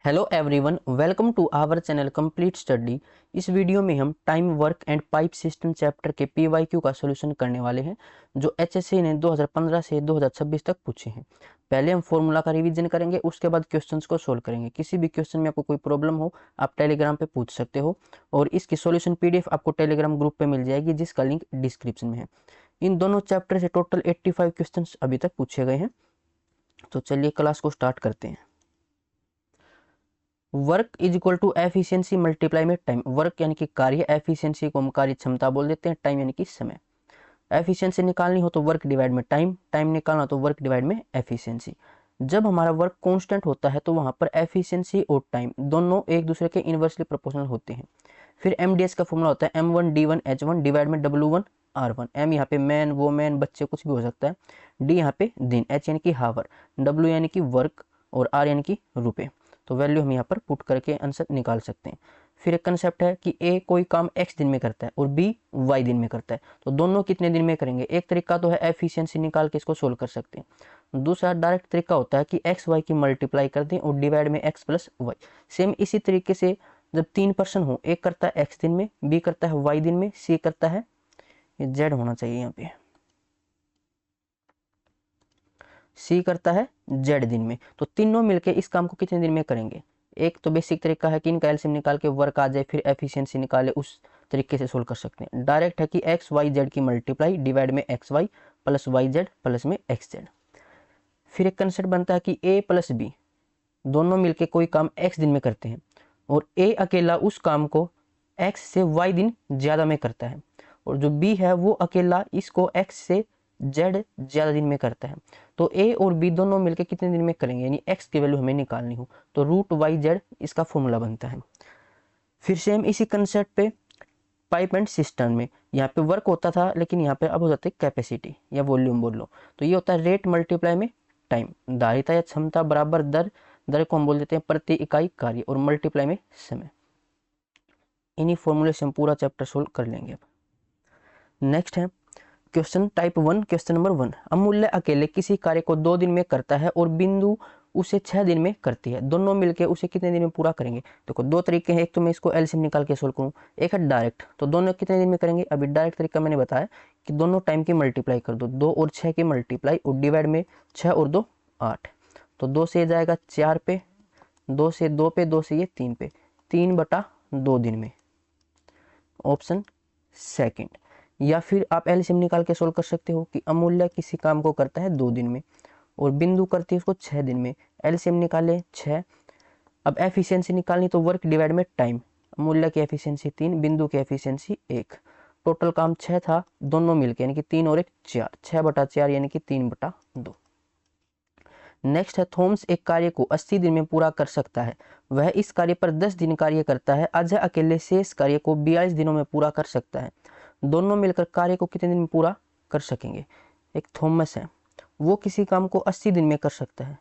Hello everyone, welcome to our channel complete study. इस video में हम time work and pipe system chapter के PYQ का solution करने वाले हैं जो एचएससी ने 2015 से 2026 तक पूछे हैं। पहले हम फॉर्मूला का रिवीजन करेंगे, उसके बाद क्वेश्चंस को सोल्व करेंगे। किसी भी क्वेश्चन में आपको कोई प्रॉब्लम हो आप टेलीग्राम पे पूछ सकते हो और इसकी सॉल्यूशन पीडीएफ आपको टेलीग्राम ग्रुप पे मिल जाएगी जिसका लिंक डिस्क्रिप्शन में है। इन दोनों चैप्टर से टोटल 85 क्वेश्चन अभी तक पूछे गए हैं। तो चलिए क्लास को स्टार्ट करते हैं। Work is equal to efficiency multiply में टाइम। वर्क यानी कि कार्य, एफिशिएंसी को हम कार्य क्षमता बोल देते हैं, टाइम यानी कि समय। एफिशिएंसी निकालनी हो तो वर्क डिवाइड में टाइम, टाइम निकालना तो वर्क डिवाइड में एफिशिएंसी। जब हमारा वर्क कांस्टेंट होता है तो वहां पर एफिशिएंसी और टाइम दोनों एक दूसरे के इनवर्सली प्रोपोर्शनल होते हैं। फिर एमडीएस का फॉर्मूला होता है m1d1h1 डिवाइड में w1r1। एम यहाँ पे मैन, वोमैन, बच्चे कुछ भी हो सकता है। डी यहाँ पे दिन, एच यानी कि हावर, डब्ल्यू यानी कि वर्क और आर यानी कि रुपए। तो वैल्यू हम यहाँ पर पुट करके आंसर निकाल सकते हैं। फिर एक कंसेप्ट है कि ए कोई काम एक्स दिन में करता है और बी वाई दिन में करता है, तो दोनों कितने दिन में करेंगे। एक तरीका तो है एफिशिएंसी निकाल के इसको सोल्व कर सकते हैं। दूसरा डायरेक्ट तरीका होता है कि एक्स वाई की मल्टीप्लाई कर दें और डिवाइड में एक्स प्लस वाई। सेम इसी तरीके से जब 3 पर्सन हो, एक करता है एक्स दिन में, बी करता है वाई दिन में, सी करता है, ये जेड होना चाहिए यहाँ पे, सी करता है जेड दिन में, तो तीनों मिलके इस काम को कितने दिन में करेंगे। एक तो बेसिक तरीका है कि इनका एलसीएम निकाल के वर्क आ जाए, फिर एफिशिएंसी निकाले, उस तरीके से सोल्व कर सकते हैं। डायरेक्ट है कि एक्स वाई जेड की मल्टीप्लाई डिवाइड में X Y plus Y Z plus में एक्स जेड। फिर एक कंसेप्ट बनता है कि ए प्लस बी दोनों मिलके कोई काम एक्स दिन में करते हैं और ए अकेला उस काम को एक्स से वाई दिन ज्यादा में करता है, और जो बी है वो अकेला इसको एक्स से जेड ज्यादा दिन में करता है। तो ए और बी दोनों मिलकर कितने दिन में करेंगे, यानी एक्स की वैल्यू हमें निकालनी हो तो रूट वाई जेड इसका फॉर्मूला बनता है। फिर सेम इसी कंसेप्ट पे पाइप एंड सिस्टम में यहाँ पे वर्क होता था, लेकिन यहाँ पे अब हो जाता है कैपेसिटी या वॉल्यूम बोल लो, तो ये होता है रेट मल्टीप्लाई में टाइम। धारिता या क्षमता बराबर दर, दर को हम बोल देते हैं प्रति इकाई कार्य, और मल्टीप्लाई में समय। इन्हीं फॉर्मूले से हम पूरा चैप्टर सोल्व कर लेंगे। अब नेक्स्ट है क्वेश्चन टाइप 1, क्वेश्चन नंबर 1। अमूल्य अकेले किसी कार्य को 2 दिन में करता है और बिंदु उसे 6 दिन में करती है, दोनों मिलकर उसे कितने दिन में पूरा करेंगे। देखो दो तरीके हैं, एक तो मैं इसको एलसीएम निकाल के सोल्व करूँ, एक है डायरेक्ट, तो दोनों कितने दिन में करेंगे। अभी डायरेक्ट तरीका मैंने बताया कि दोनों टाइम की मल्टीप्लाई कर दो, 2 और 6 की मल्टीप्लाई और डिवाइड में 6 और 2 8, तो 2 से जाएगा 4 पे, 2 से 2 पे, 2 से ये 3 पे, 3/2 दिन में, ऑप्शन सेकंड। या फिर आप एलसीएम निकाल के सोल्व कर सकते हो कि अमूल्य किसी काम को करता है 2 दिन में और बिंदु करती है उसको 6 दिन में। एलसीएम निकाले 6। अब एफिशिएंसी निकालनी तो वर्क डिवाइड में टाइम। अमूल्य की एफिशिएंसी 3, बिंदु की एफिशिएंसी 1। टोटल काम 6 था, दोनों मिलके यानी कि 3 और 1 4, 6/4 यानी कि 3/2। नेक्स्ट है थॉमस एक कार्य को 80 दिन में पूरा कर सकता है, वह इस कार्य पर 10 दिन कार्य करता है। अजय अकेले शेष कार्य को 42 दिनों में पूरा कर सकता है, दोनों मिलकर कार्य को कितने दिन में पूरा कर सकेंगे। एक थॉमस है, वो किसी काम को 80 दिन में कर सकता है,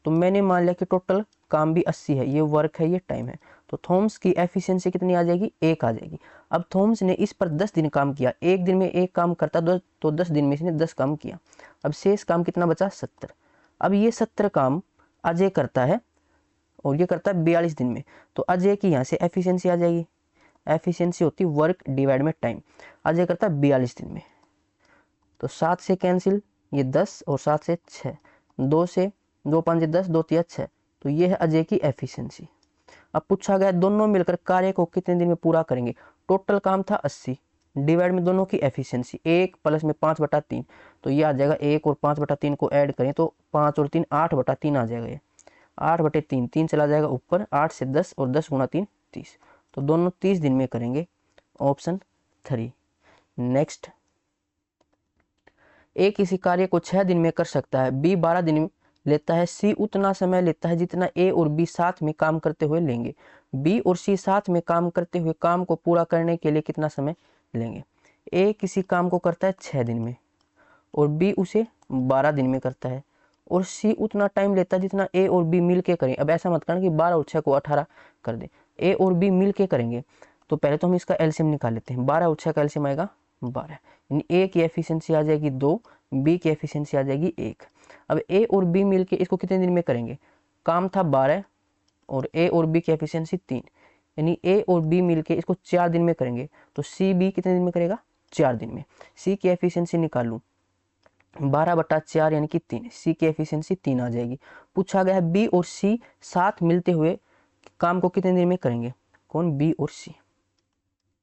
तो मैंने मान लिया कि टोटल काम भी 80 है, ये वर्क है ये टाइम है, तो थॉमस की एफिशिएंसी कितनी आ जाएगी, 1 आ जाएगी। अब थॉमस ने इस पर 10 दिन काम किया, एक दिन में एक काम करता तो 10 दिन में इसने 10 काम किया। अब शेष काम कितना बचा, 70। अब ये 70 काम अजय करता है और ये करता है 42 दिन में, तो अजय की यहाँ से एफिशिएंसी आ जाएगी। एफिशिएंसी होती है वर्क डिवाइड में टाइम, अजय करता है 42 दिन में, तो 7 से कैंसिल, ये 10 और 7 से 6, 2 से 2 5 10, 2 3 6, तो ये है अजय की एफिशिएंसी। अब पूछा गया दोनों मिलकर कार्य को कितने दिन में पूरा करेंगे। टोटल काम था 80 डिवाइड में दोनों की एफिशिएंसी 1 प्लस में 5/3, तो ये आ जाएगा 1 और 5/3 को ऐड करें तो 5 और 3 8/3 आ जाएगा। ये 8/3, 3 चला जाएगा ऊपर, 8 से 10 और 10 गुणा 3 30, तो दोनों 30 दिन में करेंगे, ऑप्शन 3। नेक्स्ट, ए किसी कार्य को 6 दिन में कर सकता है, बी 12 दिन लेता है, सी उतना समय लेता है जितना ए और बी साथ में काम करते हुए लेंगे। बी और सी साथ में काम करते हुए काम को पूरा करने के लिए कितना समय लेंगे। ए किसी काम को करता है 6 दिन में और बी उसे 12 दिन में करता है, और सी उतना टाइम लेता है जितना ए और बी मिल के करें। अब ऐसा मत करना कि 12 और 6 को 18 कर दे, ए और बी मिल के करेंगे, तो पहले तो हम इसका एलसीएम निकाल लेते हैं। 12 और 6 का एलसीएम आएगा 12, यानी ए की एफिशिएंसी आ जाएगी 2, बी की एफिशिएंसी आ जाएगी 1। अब ए और बी मिलके इसको कितने दिन में करेंगे, काम था 12 और ए और बी की एफिशिएंसी 3, यानी ए और बी मिलके इसको 4 दिन में करेंगे, तो सी बी कितने दिन में करेगा, 4 दिन में। सी की एफिशिएंसी निकालूं, 12/4 यानी कि 3, सी की एफिशिएंसी 3 आ जाएगी। पूछा गया है बी और सी साथ मिलते हुए काम को कितने दिन में करेंगे, कौन, बी और सी,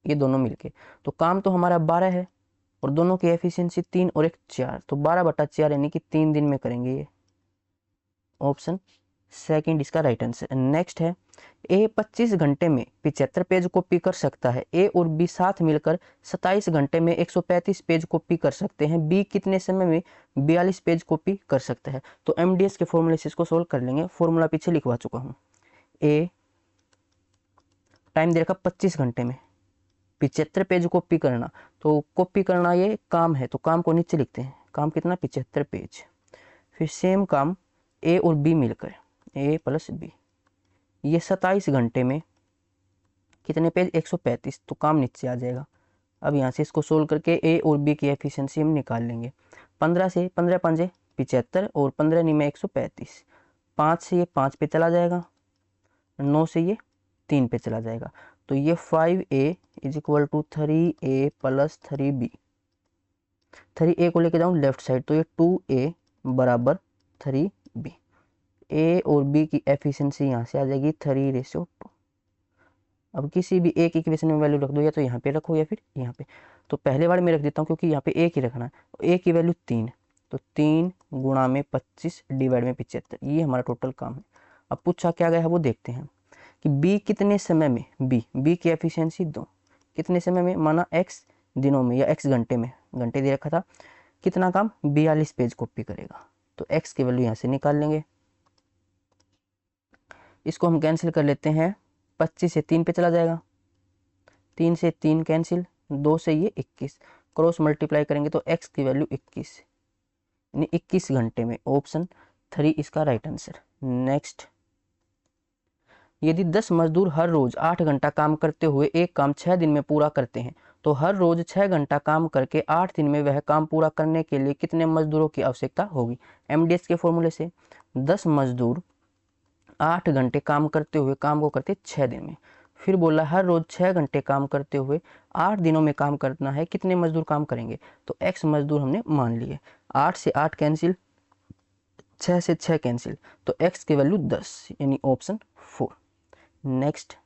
ये दोनों मिलके। तो काम तो हमारा 12 है और दोनों की एफिशिएंसी 3 और एक 4, तो 12/4 यानी कि 3 दिन में करेंगे ये। ऑप्शन सेकंड इसका राइट आंसर। नेक्स्ट है ए 25 घंटे में 75 पेज कॉपी कर सकता है, ए और बी साथ मिलकर 27 घंटे में 135 पेज कॉपी कर सकते हैं, बी कितने समय में 42 पेज कॉपी कर सकता है। तो एमडीएस के फॉर्मूले से इसको सोल्व कर लेंगे, फॉर्मूला पीछे लिखवा चुका हूँ। ए टाइम दे रखा 25 घंटे में 75 पेज कॉपी करना, तो कॉपी करना ये काम है, तो काम को नीचे लिखते हैं, काम कितना, 75 पेज। फिर सेम काम ए और बी मिलकर, ए प्लस बी, ये 27 घंटे में कितने पेज, 135, तो काम नीचे आ जाएगा। अब यहाँ से इसको सोल्व करके ए और बी की एफिशिएंसी हम निकाल लेंगे। 15 से 15 पंजे 75 और 15 में 135, 5 से ये 5 पे चला जाएगा, 9 से ये 3 पे चला जाएगा, तो ये 5A is equal to 3A plus 3B। 3A को लेके जाऊँ लेफ्ट साइड, तो ये 2A बराबर 3B। ए और बी की एफिशिएंसी यहाँ से आ जाएगी 3:2। अब किसी भी एक इक्वेशन में वैल्यू रख दो, या तो यहाँ पे रखो या फिर यहाँ पे, तो पहले वाले में रख देता हूँ क्योंकि यहाँ पे एक ही रखना है। ए की वैल्यू 3, तो 3 गुणा में 25 डिवाइड में 75, ये हमारा टोटल काम है। अब पूछा क्या गया है वो देखते हैं कि बी कितने समय में, बी की एफिशिएंसी 2, कितने समय में, माना x दिनों में या x घंटे में, घंटे दे रखा था, कितना काम, 42 पेज कॉपी करेगा, तो x की वैल्यू यहाँ से निकाल लेंगे। इसको हम कैंसिल कर लेते हैं, 25 से 3 पे चला जाएगा, 3 से 3 कैंसिल, 2 से ये 21, क्रॉस मल्टीप्लाई करेंगे तो x की वैल्यू 21, यानी 21 घंटे में। ऑप्शन 3 इसका राइट आंसर। नेक्स्ट, यदि 10 मजदूर हर रोज 8 घंटा काम करते हुए एक काम 6 दिन में पूरा करते हैं, तो हर रोज 6 घंटा काम करके 8 दिन में वह काम पूरा करने के लिए कितने मजदूरों की आवश्यकता होगी। एमडीएस के फॉर्मूले से 10 मजदूर 8 घंटे काम करते हुए काम को करते 6 दिन में, फिर बोला हर रोज 6 घंटे काम करते हुए 8 दिनों में काम करना है, कितने मजदूर काम करेंगे, तो x मजदूर हमने मान लिए। 8 से 8 कैंसिल, 6 से 6 कैंसिल, तो x की वैल्यू 10, यानी ऑप्शन 4। नेक्स्ट,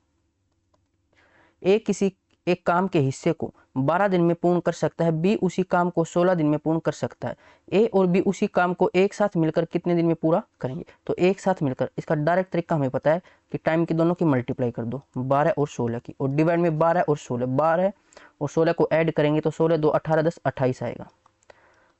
ए किसी एक काम के हिस्से को 12 दिन में पूर्ण कर सकता है, बी उसी काम को 16 दिन में पूर्ण कर सकता है, ए और बी उसी काम को एक साथ मिलकर कितने दिन में पूरा करेंगे, तो एक साथ मिलकर, इसका डायरेक्ट तरीका हमें पता है कि टाइम की दोनों की मल्टीप्लाई कर दो, 12 और 16 की, और डिवाइड में 12 और 16, 12 और 16 को ऐड करेंगे तो 16 2 18 10 28 आएगा।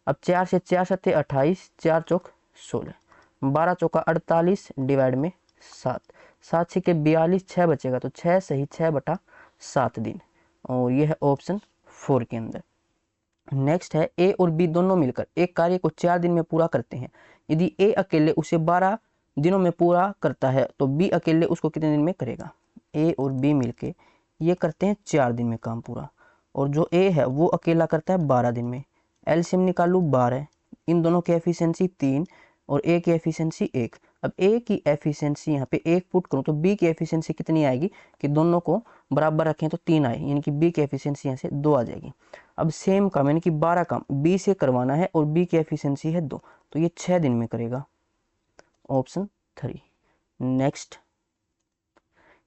अब 4 से 4 7 28, 4 चौक 16, 12 चौका 48 डिवाइड में 7, 7 6 के 42, 6 बचेगा, तो 6 सही 6/7 दिन, और यह है ऑप्शन 4 के अंदर। नेक्स्ट है ए और बी दोनों मिलकर एक कार्य को 4 दिन में पूरा करते हैं, यदि ए अकेले उसे 12 दिनों में पूरा करता है तो बी अकेले उसको कितने दिन में करेगा। ए और बी मिलके ये करते हैं 4 दिन में काम पूरा, और जो ए है वो अकेला करता है 12 दिन में। एलसीएम निकालू 12, इन दोनों की एफिशिएंसी 3 और ए की एफिशिएंसी 1। अब ए की एफिशिएंसी यहाँ पे 1 पुट करूँ तो बी की एफिशिएंसी कितनी आएगी कि दोनों को बराबर रखें तो 3 आए, यानी कि बी की एफिशिएंसी यहाँ से 2 आ जाएगी। अब सेम काम यानी कि 12 काम बी से करवाना है और बी की एफिशिएंसी है 2, तो ये 6 दिन में करेगा, ऑप्शन 3। नेक्स्ट,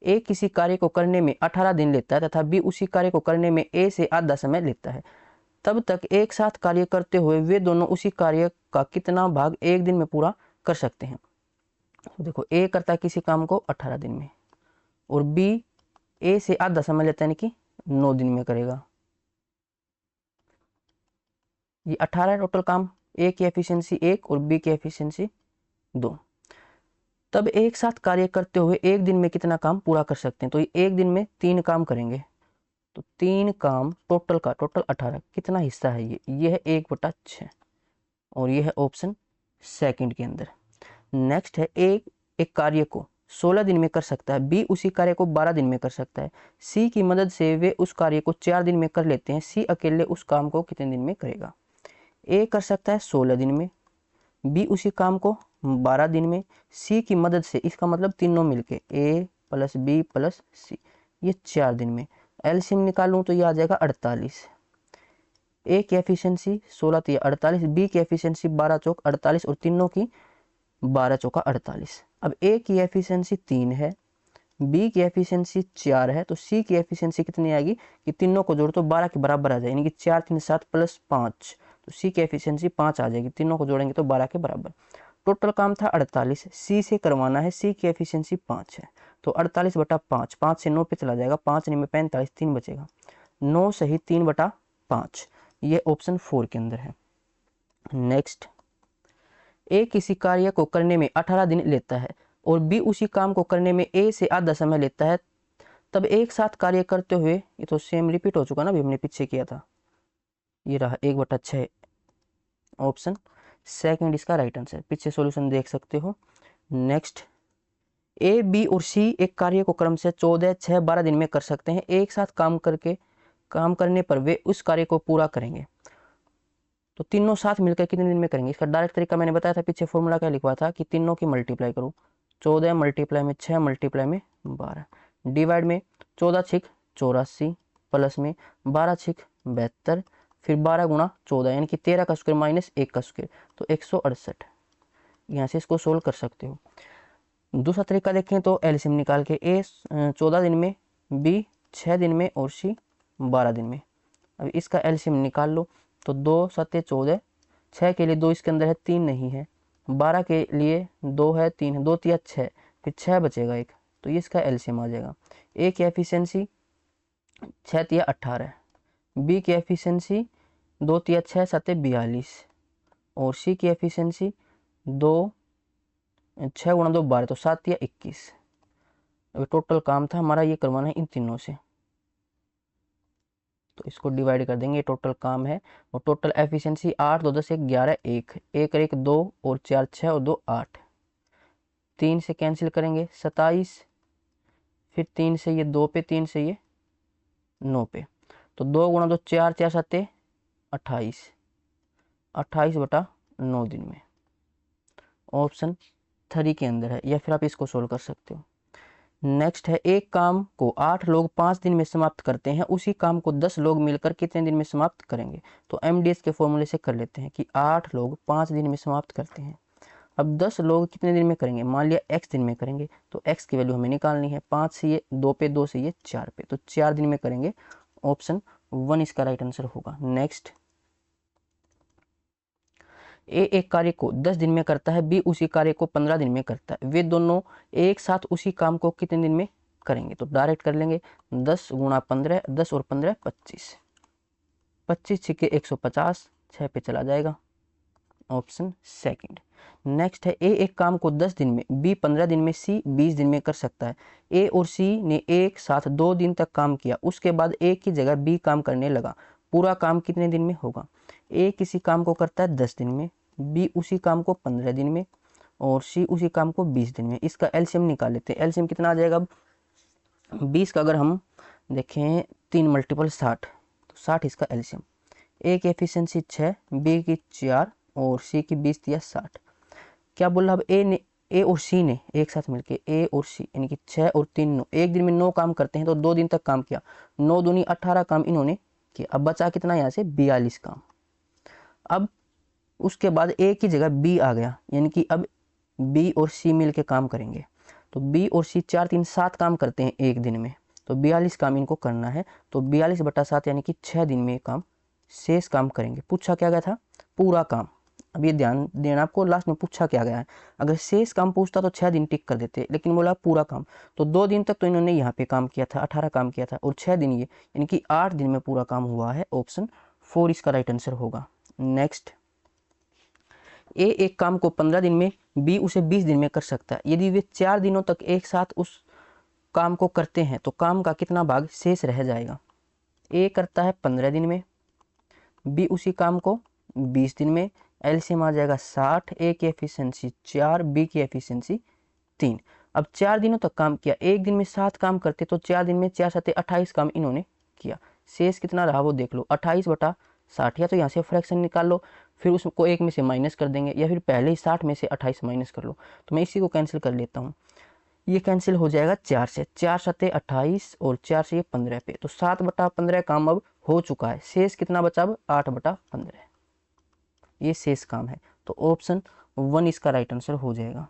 ए किसी कार्य को करने में 18 दिन लेता है तथा बी उसी कार्य को करने में ए से आधा समय लेता है, तब तक एक साथ कार्य करते हुए वे दोनों उसी कार्य का कितना भाग एक दिन में पूरा कर सकते हैं। तो देखो, ए करता है किसी काम को 18 दिन में और बी ए से आधा समय लेता है, यानी कि 9 दिन में करेगा। ये 18 टोटल काम, ए की एफिशिएंसी 1 और बी की एफिशिएंसी 2। तब एक साथ कार्य करते हुए एक दिन में कितना काम पूरा कर सकते हैं, तो ये एक दिन में 3 काम करेंगे, तो 3 काम टोटल का टोटल 18, कितना हिस्सा है ये है 1/6, और ये है ऑप्शन सेकंड के अंदर। नेक्स्ट है एक कार्य को 16 दिन में कर सकता है, बी उसी कार्य को 12 दिन में कर सकता है, सी की मदद से वे उस कार्य को 4 दिन में कर लेते हैं, सी अकेले उस काम को कितने दिन में करेगा। ए कर सकता है 16 दिन में, बी उसी काम को 12 दिन में, सी की मदद से, इसका मतलब तीनों मिलके ए प्लस बी प्लस सी, ये 4 दिन में। एलसीएम निकालूं तो ये आ जाएगा 48। ए की एफिशिएंसी 16 तो ये 48, बी की एफिशिएंसी 12 चौक 48 और तीनों की 12 चौका 48। अब ए की एफिशिएंसी 3 है, बी की एफिशिएंसी 4 है, तो सी की एफिशिएंसी कितनी आएगी कि तीनों को जोड़ तो 12 के बराबर आ जाए, यानी कि 4 3 7 प्लस 5, तो सी की एफिशिएंसी 5 आ जाएगी, तीनों को जोड़ेंगे तो 12 के बराबर। टोटल काम था 48, सी से करवाना है, सी की एफिशिएंसी 5 है, तो 48 बटा 5, 5 से 9 पे चला जाएगा, 5 9 में 45, 3 बचेगा, 9 सही 3 बटा 5, ये ऑप्शन 4 के अंदर है। नेक्स्ट, ए किसी कार्य को करने में 18 दिन लेता है और बी उसी काम को करने में ए से आधा समय लेता है, तब एक साथ कार्य करते हुए, ये तो सेम रिपीट हो चुका ना, अभी हमने पीछे किया था, ये रहा 1/6, ऑप्शन सेकंड इसका राइट आंसर, पीछे सॉल्यूशन देख सकते हो। नेक्स्ट, ए बी और सी एक कार्य को क्रम से 14 6 12 दिन में कर सकते हैं, एक साथ काम करने पर वे उस कार्य को पूरा करेंगे, तो तीनों साथ मिलकर कितने दिन में करेंगे। इसका डायरेक्ट तरीका मैंने बताया था, पीछे फॉर्मूला क्या लिखवा था कि तीनों की मल्टीप्लाई करो, 14 मल्टीप्लाई में 6 मल्टीप्लाई में 12, डिवाइड में 14 6 84 प्लस में 12 6 72, फिर 12 गुणा 14 यानी कि 13 का स्क्वायर माइनस 1 का स्क्वायर, तो 168। यहाँ से इसको सोल्व कर सकते हो। दूसरा तरीका देखें तो एलसीएम निकाल के, ए 14 दिन में, बी 6 दिन में और सी 12 दिन में। अब इसका एलसीएम निकाल लो, तो 2 7 14, 6 के लिए 2 इसके अंदर है, 3 नहीं है, 12 के लिए 2 है, 3 है, 2 3 6, फिर 6 बचेगा एक, तो ये इसका एलसीएम आ जाएगा। ए की एफिशिएंसी 6 3 18, बी की एफिशिएंसी 2 3 6 7 42 और सी की एफिशिएंसी 2 6 गुणा 2 12, तो 7 3 21। अभी टोटल काम था हमारा ये करवाना है इन तीनों से, तो इसको डिवाइड कर देंगे, टोटल काम है, और टोटल एफिशिएंसी 8 2 10 1 11 1 1 1 2 और 4 6 और 2 8, 3 से कैंसिल करेंगे 27, फिर 3 से ये 2 पे, 3 से ये 9 पे, तो 2 गुणा 2 4 4 7 28, 28 बटा 9 दिन में, ऑप्शन 3 के अंदर है, या फिर आप इसको सोल्व कर सकते हो। नेक्स्ट है, एक काम को 8 लोग 5 दिन में समाप्त करते हैं, उसी काम को 10 लोग मिलकर कितने दिन में समाप्त करेंगे। तो एमडीएस के फॉर्मूले से कर लेते हैं कि 8 लोग 5 दिन में समाप्त करते हैं। अब 10 लोग कितने दिन में करेंगे, मान लिया x दिन में करेंगे, तो x की वैल्यू हमें निकालनी है, 5 से ये 2 पे, 2 से ये 4 पे, तो 4 दिन में करेंगे, ऑप्शन 1 इसका राइट आंसर होगा। नेक्स्ट, ए एक कार्य को 10 दिन में करता है, बी उसी कार्य को 15 दिन में करता है, वे दोनों एक साथ उसी काम को कितने दिन में करेंगे। तो डायरेक्ट कर लेंगे, 10 गुणा 15, 10 और 15 25, 25 छिके 150, 6 पे चला जाएगा, ऑप्शन सेकंड। नेक्स्ट है, ए एक काम को 10 दिन में, बी 15 दिन में, सी 20 दिन में कर सकता है। ए और सी ने एक साथ 2 दिन तक काम किया, उसके बाद ए की जगह बी काम करने लगा, पूरा काम कितने दिन में होगा। ए किसी काम को करता है 10 दिन में, बी उसी काम को 15 दिन में और सी उसी काम को 20 दिन में। इसका एलसीएम निकाल लेते हैं, एलसीएम कितना आ जाएगा। अब 20 का अगर हम देखें 3 मल्टीपल 60, तो 60 इसका एलसीएम। ए की एफिशिएंसी 6, बी की 4 और सी की 20 दिया 60। क्या बोला, अब ए और सी ने एक साथ मिलके, ए और सी यानी कि 6 और 3 9, एक दिन में 9 काम करते हैं, तो 2 दिन तक काम किया, 9 दूनी 18 काम इन्होंने किया। अब बचा कितना यहाँ से 42 काम। अब उसके बाद ए की जगह बी आ गया, यानी कि अब बी और सी मिल के काम करेंगे, तो बी और सी 4 3 7 काम करते हैं एक दिन में, तो 42 काम इनको करना है, तो 42 बटा 7 यानी कि 6 दिन में काम शेष काम करेंगे। पूछा क्या गया था, पूरा काम। अब ये ध्यान देना आपको, लास्ट में पूछा क्या गया है, अगर शेष काम पूछता तो 6 दिन टिक कर देते, लेकिन बोला पूरा काम, तो 2 दिन तक तो इन्होंने यहाँ पे काम किया था, 18 काम किया था, और 6 दिन ये, यानी कि 8 दिन में पूरा काम हुआ है, ऑप्शन 4 इसका राइट आंसर होगा। नेक्स्ट, ए एक काम को 15 दिन में, बी उसे 20 दिन में कर सकता है, यदि वे 4 दिनों तक एक साथ उस काम को करते हैं तो काम का कितना भाग शेष रह जाएगा। ए करता है 15 दिन में, बी उसी काम को 20 दिन में, एलसीएम आ जाएगा 60, ए की एफिशिएंसी 4, बी की एफिशिएंसी 3। अब 4 दिनों तक काम किया, एक दिन में 7 काम करते, तो 4 दिन में 4 7 28 काम इन्होंने किया, शेष कितना रहा वो देख लो, 28 बटा 60, या तो यहाँ से फ्रैक्शन निकाल लो, फिर उसको एक में से माइनस कर देंगे, या फिर पहले ही 60 में से 28 माइनस कर लो। तो मैं इसी को कैंसिल कर लेता हूँ, ये कैंसिल हो जाएगा 4 से, 4 सत्ते 28 और 4 से ये 15 पे। तो 7/15 काम अब हो चुका है, शेष कितना बचा अब 8/15, ये शेष काम है। तो ऑप्शन 1 इसका राइट आंसर हो जाएगा।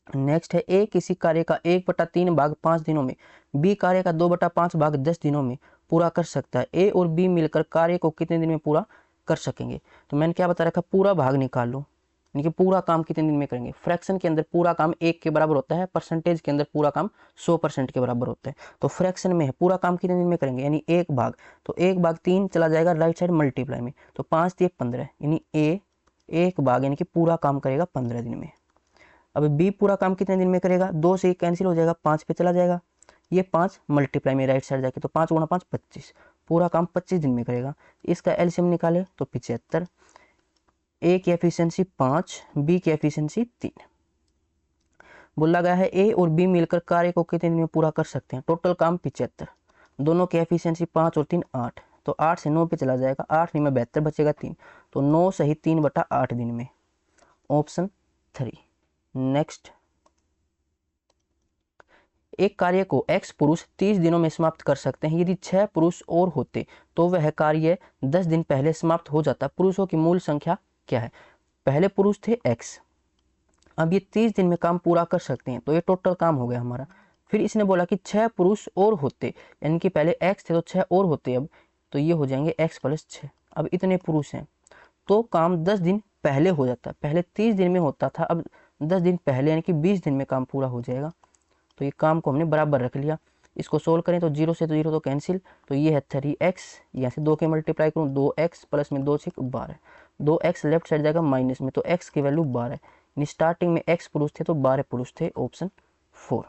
नेक्स्ट है, ए किसी कार्य का 1/3 भाग 5 दिनों में, बी कार्य का 2/5 भाग 10 दिनों में पूरा कर सकता है। ए और बी मिलकर कार्य को कितने दिन में पूरा कर सकेंगे। तो मैंने क्या बता रखा, पूरा भाग निकाल लो, यानी कि पूरा काम कितने दिन में करेंगे। फ्रैक्शन के अंदर पूरा काम 1 के बराबर होता है, परसेंटेज के अंदर पूरा काम 100% के बराबर होता है। तो फ्रैक्शन में है पूरा काम कितने दिन में करेंगे, यानी 1 भाग, तो 1 भाग 3 चला जाएगा राइट साइड मल्टीप्लाई में, तो 5 दिए 15, यानी ए 1 भाग यानी कि पूरा काम करेगा 15 दिन में। अब बी पूरा काम कितने दिन में करेगा, 2 से कैंसिल हो जाएगा, 5 पे चला जाएगा, ये 5 मल्टीप्लाई में राइट साइड जाके, तो 5 गुणा 5 25, पूरा काम 25 दिन में करेगा। इसका एलसीएम निकाले तो 75, ए की एफिशिएंसी 5, बी की एफिशिएंसी 3। बोला गया है ए और बी मिलकर कार्य को कितने दिन में पूरा कर सकते हैं। टोटल काम 75, दोनों की एफिशिएंसी 5 और 3 8, तो 8 से 9 पे चला जाएगा, 8 में 72 बचेगा 3, तो 9 सही 3/8 दिन में, ऑप्शन 3। नेक्स्ट, एक कार्य को x पुरुष 30 दिनों में समाप्त कर सकते हैं। यदि 6 पुरुष और होते तो वह कार्य 10 दिन पहले समाप्त हो जाता। पुरुषों की मूल संख्या क्या है। पहले पुरुष थे x, अब ये 30 दिन में काम पूरा कर सकते हैं, तो ये टोटल काम हो गया हमारा। फिर इसने बोला कि 6 पुरुष और होते, यानी कि पहले x थे तो 6 और होते अब, तो ये हो जाएंगे x + 6। अब इतने पुरुष हैं तो काम 10 दिन पहले हो जाता, पहले 30 दिन में होता था, अब 10 दिन पहले यानी कि 20 दिन में काम पूरा हो जाएगा। तो ये काम को हमने बराबर रख लिया। इसको सोल्व करें तो 0 से 0 तो कैंसिल, तो ये है 3x, यहाँ से 2 के मल्टीप्लाई करूँ 2x प्लस में 2 6 12, 2x लेफ्ट साइड जाएगा माइनस में, तो x की वैल्यू 12 है। स्टार्टिंग में x पुरुष थे तो 12 पुरुष थे, ऑप्शन 4।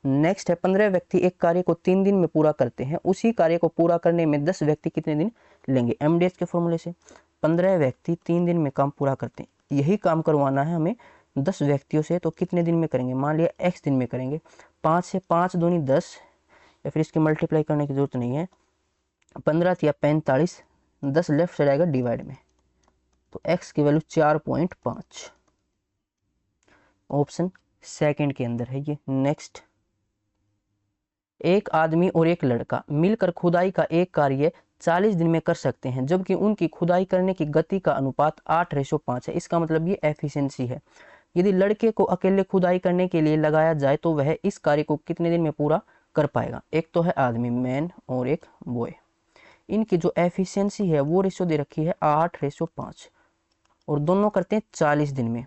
नेक्स्ट है, 15 व्यक्ति एक कार्य को 3 दिन में पूरा करते हैं। उसी कार्य को पूरा करने में 10 व्यक्ति कितने दिन लेंगे। MDH के फॉर्मूले से 15 व्यक्ति 3 दिन में काम पूरा करते हैं, यही काम करवाना है हमें 10 व्यक्तियों से, तो कितने दिन में करेंगे। मान लिया x दिन में करेंगे, 5 से 5 दूनी 10, या फिर इसकी मल्टीप्लाई करने की जरूरत नहीं है, 15 या 45, 10 लेफ्ट साइड आएगा डिवाइड में, तो x की वैल्यू 4.5, ऑप्शन सेकंड के अंदर है ये। नेक्स्ट, एक आदमी और एक लड़का मिलकर खुदाई का एक कार्य 40 दिन में कर सकते हैं, जबकि उनकी खुदाई करने की गति का अनुपात 8:5 है। इसका मतलब ये एफिशिएंसी है। यदि लड़के को अकेले खुदाई करने के लिए लगाया जाए तो वह इस कार्य को कितने दिन में पूरा कर पाएगा। एक तो है आदमी मैन और एक बॉय, इनकी जो एफिशिएंसी है वो रेशियो दे रखी है 8:5, और दोनों करते हैं 40 दिन में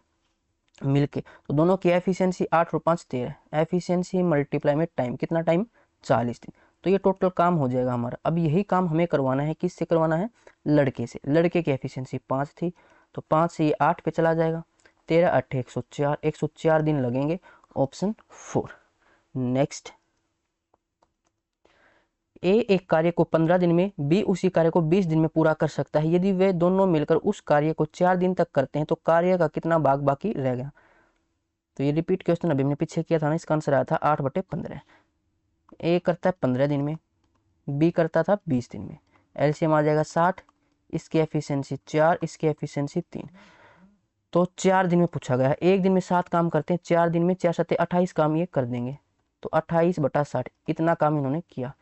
मिलके, तो दोनों की एफिशिएंसी 8 और 5 13, एफिशिएंसी मल्टीप्लाई में टाइम, कितना टाइम 40 दिन, तो ये टोटल काम हो जाएगा हमारा। अब यही काम हमें करवाना है, किससे करवाना है, लड़के से। लड़के की एफिशिएंसी 5 थी, तो 5 से ये 8 पे चला जाएगा, 13 8 104, 104 दिन लगेंगे, ऑप्शन 4। नेक्स्ट, ए एक कार्य को 15 दिन में, बी उसी कार्य को 20 दिन में पूरा कर सकता है। यदि वे दोनों मिलकर उस कार्य को 4 दिन तक करते हैं तो कार्य का कितना भाग बाकी रह गया। तो ये रिपीट क्वेश्चन अभी हमने पीछे किया था ना, इसका आंसर आया था 8/15। ए करता है 15 दिन में, बी करता था 20 दिन में, एलसीएम आ जाएगा 60, इसकी एफिशिएंसी 4, इसकी एफिशिएंसी 3, तो 4 दिन में पूछा गया है। एक दिन में 7 काम करते हैं, 4 दिन में 4 7 28 काम ये कर देंगे, तो 28/60 इतना काम इन्होंने किया।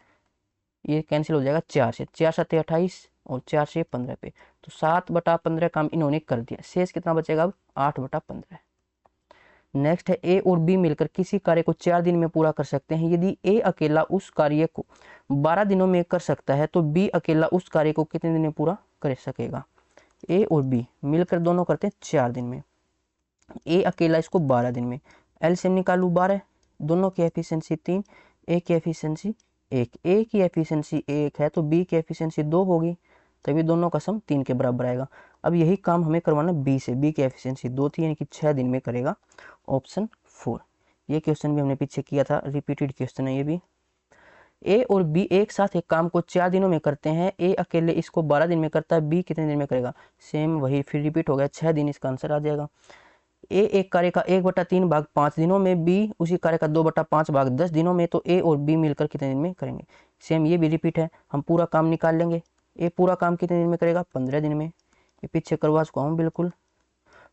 ये कैंसिल हो जाएगा 4 से, 4 7 28 और 4 से 15 पे, तो 7/15 काम इन्होंने कर दिया। शेष कितना बचेगा अब 8/15। नेक्स्ट है, ए और बी मिलकर किसी कार्य को 4 दिन में पूरा कर सकते हैं। यदि ए अकेला उस कार्य को 12 दिनों में कर सकता है तो बी अकेला उस कार्य को कितने दिन में पूरा कर सकेगा। ए और बी मिलकर दोनों करते हैं 4 दिन में, ए अकेला इसको 12 दिन में, एलसीएम निकालू 12, दोनों की एफिशिएंसी 3, ए की एफिशिएंसी 1, ए की एफिशिएंसी 1 है तो बी की एफिशिएंसी 2 होगी, तभी दोनों का सम 3 के बराबर आएगा। अब यही काम हमें करवाना बी से, बी की एफिशिएंसी 2 थी यानी कि 6 दिन में करेगा, ऑप्शन 4। ये क्वेश्चन भी हमने पीछे किया था, रिपीटेड क्वेश्चन है ये भी। ए और बी एक साथ एक काम को 4 दिनों में करते हैं, ए अकेले इसको 12 दिन में करता है, बी कितने दिन में करेगा, सेम वही फिर रिपीट हो गया, 6 दिन इसका आंसर आ जाएगा। ए एक कार्य का 1/3 भाग 5 दिनों में, बी उसी कार्य का 2/5 भाग 10 दिनों में, तो ए और बी मिलकर कितने दिन में करेंगे। सेम ये भी रिपीट है, हम पूरा काम निकाल लेंगे। ए पूरा काम कितने दिन में करेगा, 15 दिन में, ये पीछे करवा चुका हूँ बिल्कुल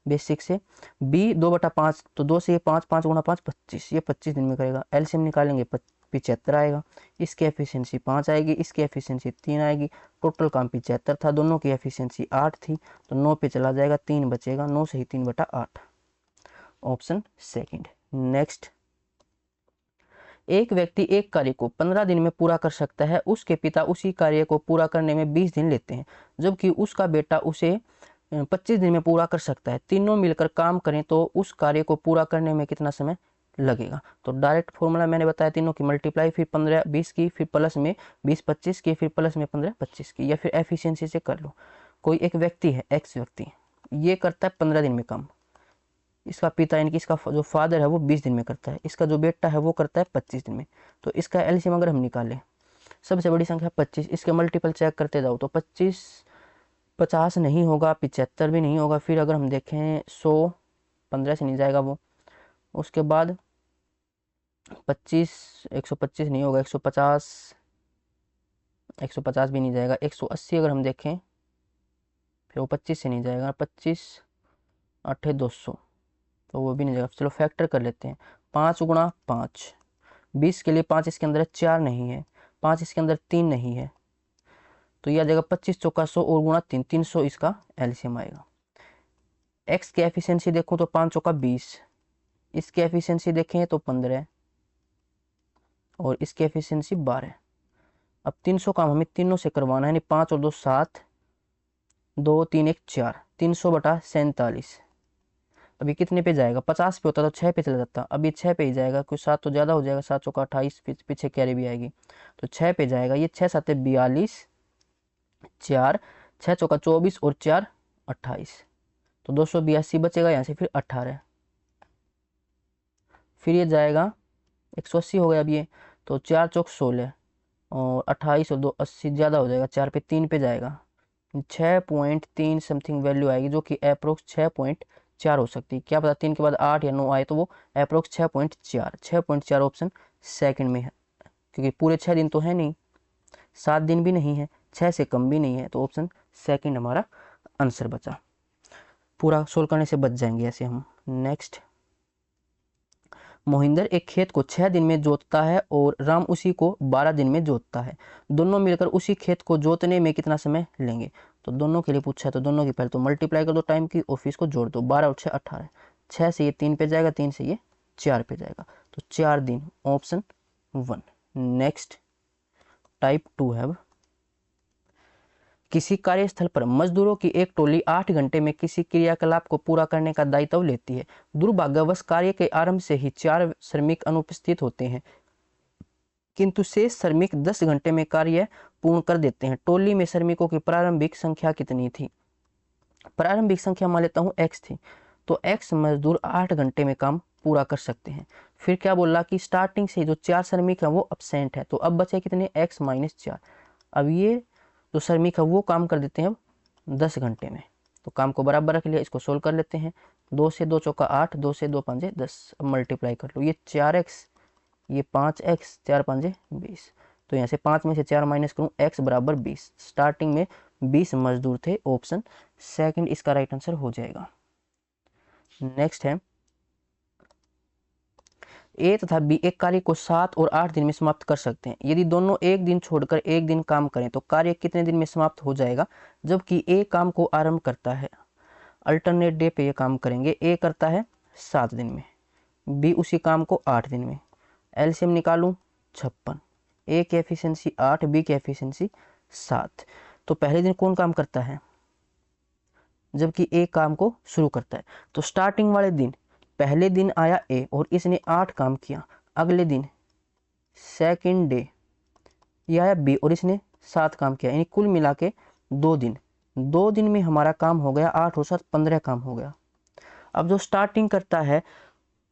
बेसिक से। बी 2/5, तो 2 से ये 5, 5 गुणा 5 25, ये 25 दिन में करेगा। एलसीएम निकालेंगे 75 आएगा। इसकी एफिशिएंसी 5 आएगी, इसकी एफिशिएंसी 3 आएगी। टोटल काम 75 था, दोनों की एफिशिएंसी 8 थी, तो 9 पे चला जाएगा, 3 बचेगा। 9 से ही 3/8, ऑप्शन सेकंड। नेक्स्ट, एक व्यक्ति एक कार्य को 15 दिन में पूरा कर सकता है, उसके पिता उसी कार्य को पूरा करने में 20 दिन लेते हैं, जबकि उसका बेटा उसे 25 दिन में पूरा कर सकता है। तीनों मिलकर काम करें तो उस कार्य को पूरा करने में कितना समय लगेगा? तो डायरेक्ट फॉर्मूला मैंने बताया, तीनों की मल्टीप्लाई, फिर 15 20 की, फिर प्लस में 20 25 की, फिर प्लस में 15 25 की, या फिर एफिशिएंसी से कर लो। कोई एक व्यक्ति है, एक्स व्यक्ति, ये करता है 15 दिन में काम, इसका पिता यानी कि इसका जो फादर है वो 20 दिन में करता है, इसका जो बेटा है वो करता है 25 दिन में। तो इसका एलसीएम अगर हम निकालें, सबसे बड़ी संख्या 25, इसके मल्टीपल चेक करते जाओ तो 25 50 नहीं होगा, 75 भी नहीं होगा। फिर अगर हम देखें 100, 15 से नहीं जाएगा वो। उसके बाद 25, 125 नहीं होगा, 150, 150 भी नहीं जाएगा। 180 अगर हम देखें, फिर वो 25 से नहीं जाएगा। 25 8 200, तो वो भी नहीं जाएगा। चलो फैक्टर कर लेते हैं। 5 गुणा 5, 20 के लिए 5 इसके अंदर है, 4 नहीं है, 5 इसके अंदर 3 नहीं है, तो यह आ जाएगा 25 चौका 100 और गुणा 3, 300 इसका एलसीएम आएगा। एक्स की एफिशिएंसी देखूं तो 5 चौका 20, इसकी एफिशिएंसी देखें तो 15 और इसकी एफिशिएंसी 12। अब 300 काम हमें तीनों से करवाना है, यानी 5 और 2 7, 2 3 1 4, 300/47। अभी कितने पे जाएगा? 50 पे होता तो 6 पे चला जाता, अभी 6 पे ही जाएगा, कुछ 7 तो ज़्यादा हो जाएगा, 7 चौका 28, पीछे कैरी भी आएगी, तो 6 पे जाएगा। ये 6 7 42, 4 6 चौका 24 और 4 28, तो 282 बचेगा यहाँ से, फिर 18, फिर ये जाएगा 180 हो गया अब ये, तो 4 चौक 16 और 28 और 2 80, ज़्यादा हो जाएगा, 4 पे 3 पे जाएगा, 6.3 समथिंग वैल्यू आएगी, जो कि अप्रोक्स 6.4 हो सकती है। क्या पता 3 के बाद 8 या 9 आए, तो वो अप्रोक्स 6.4, 6.4 ऑप्शन सेकंड में है, क्योंकि पूरे 6 दिन तो है नहीं, 7 दिन भी नहीं है, 6 से कम भी नहीं है, तो ऑप्शन सेकंड हमारा आंसर बचा। पूरा सोल्व करने से बच जाएंगे ऐसे हम। नेक्स्ट, मोहिंदर एक खेत को 6 दिन में जोतता है और राम उसी को 12 दिन में जोतता है, दोनों मिलकर उसी खेत को जोतने में कितना समय लेंगे? तो दोनों के लिए पूछा है, तो दोनों की पहले तो मल्टीप्लाई कर दो टाइम की, ऑफिस को जोड़ दो, 12 और 6 18, 6 से ये 3 पे जाएगा, 3 से ये 4 पे जाएगा, तो 4 दिन, ऑप्शन 1। नेक्स्ट, टाइप 2 है। किसी कार्यस्थल पर मजदूरों की एक टोली 8 घंटे में किसी क्रियाकलाप को पूरा करने का दायित्व लेती है। दुर्भाग्यवश कार्य के आरंभ से ही 4 श्रमिक अनुपस्थित होते हैं, किंतु शेष श्रमिक 10 घंटे में कार्य पूर्ण कर देते हैं। टोली में श्रमिकों की प्रारंभिक संख्या कितनी थी? प्रारंभिक संख्या मान लेता हूँ x थी, तो x मजदूर 8 घंटे में काम पूरा कर सकते हैं। फिर क्या बोला कि स्टार्टिंग से जो 4 श्रमिक है वो अब्सेंट है, तो अब बचे कितने? x - 4। अब ये जो श्रमिक है वो काम कर देते हैं अब 10 घंटे में, तो काम को बराबर रख लिया। इसको सोल्व कर लेते हैं। 2 से 2 चौका 8, 2 से 2 पंजे 10, अब मल्टीप्लाई कर लो। ये 4x, ये 5x, 4 पंजे 20, तो यहाँ से 5 में से 4 माइनस करूँ, x बराबर 20। स्टार्टिंग में 20 मजदूर थे, ऑप्शन सेकंड इसका राइट आंसर हो जाएगा। नेक्स्ट है, ए तथा बी एक कार्य को 7 और 8 दिन में समाप्त कर सकते हैं। यदि दोनों एक दिन छोड़कर एक दिन काम करें तो कार्य कितने दिन में समाप्त हो जाएगा? जबकि ए काम को आरंभ करता है, अल्टरनेट डे पे ये काम करेंगे। ए करता है 7 दिन में, बी उसी काम को 8 दिन में। एलसीएम निकालूं 56, ए की एफिशिएंसी 8, बी की एफिशिएंसी 7। तो पहले दिन कौन काम करता है? जबकि ए काम को शुरू करता है, तो स्टार्टिंग वाले दिन, पहले दिन आया ए और इसने 8 काम किया। अगले दिन सेकंड डे ये आया बी और इसने 7 काम किया, यानी कुल मिला के 2 दिन। 2 दिन में हमारा काम हो गया 8 और 7 15 काम हो गया। अब जो स्टार्टिंग करता है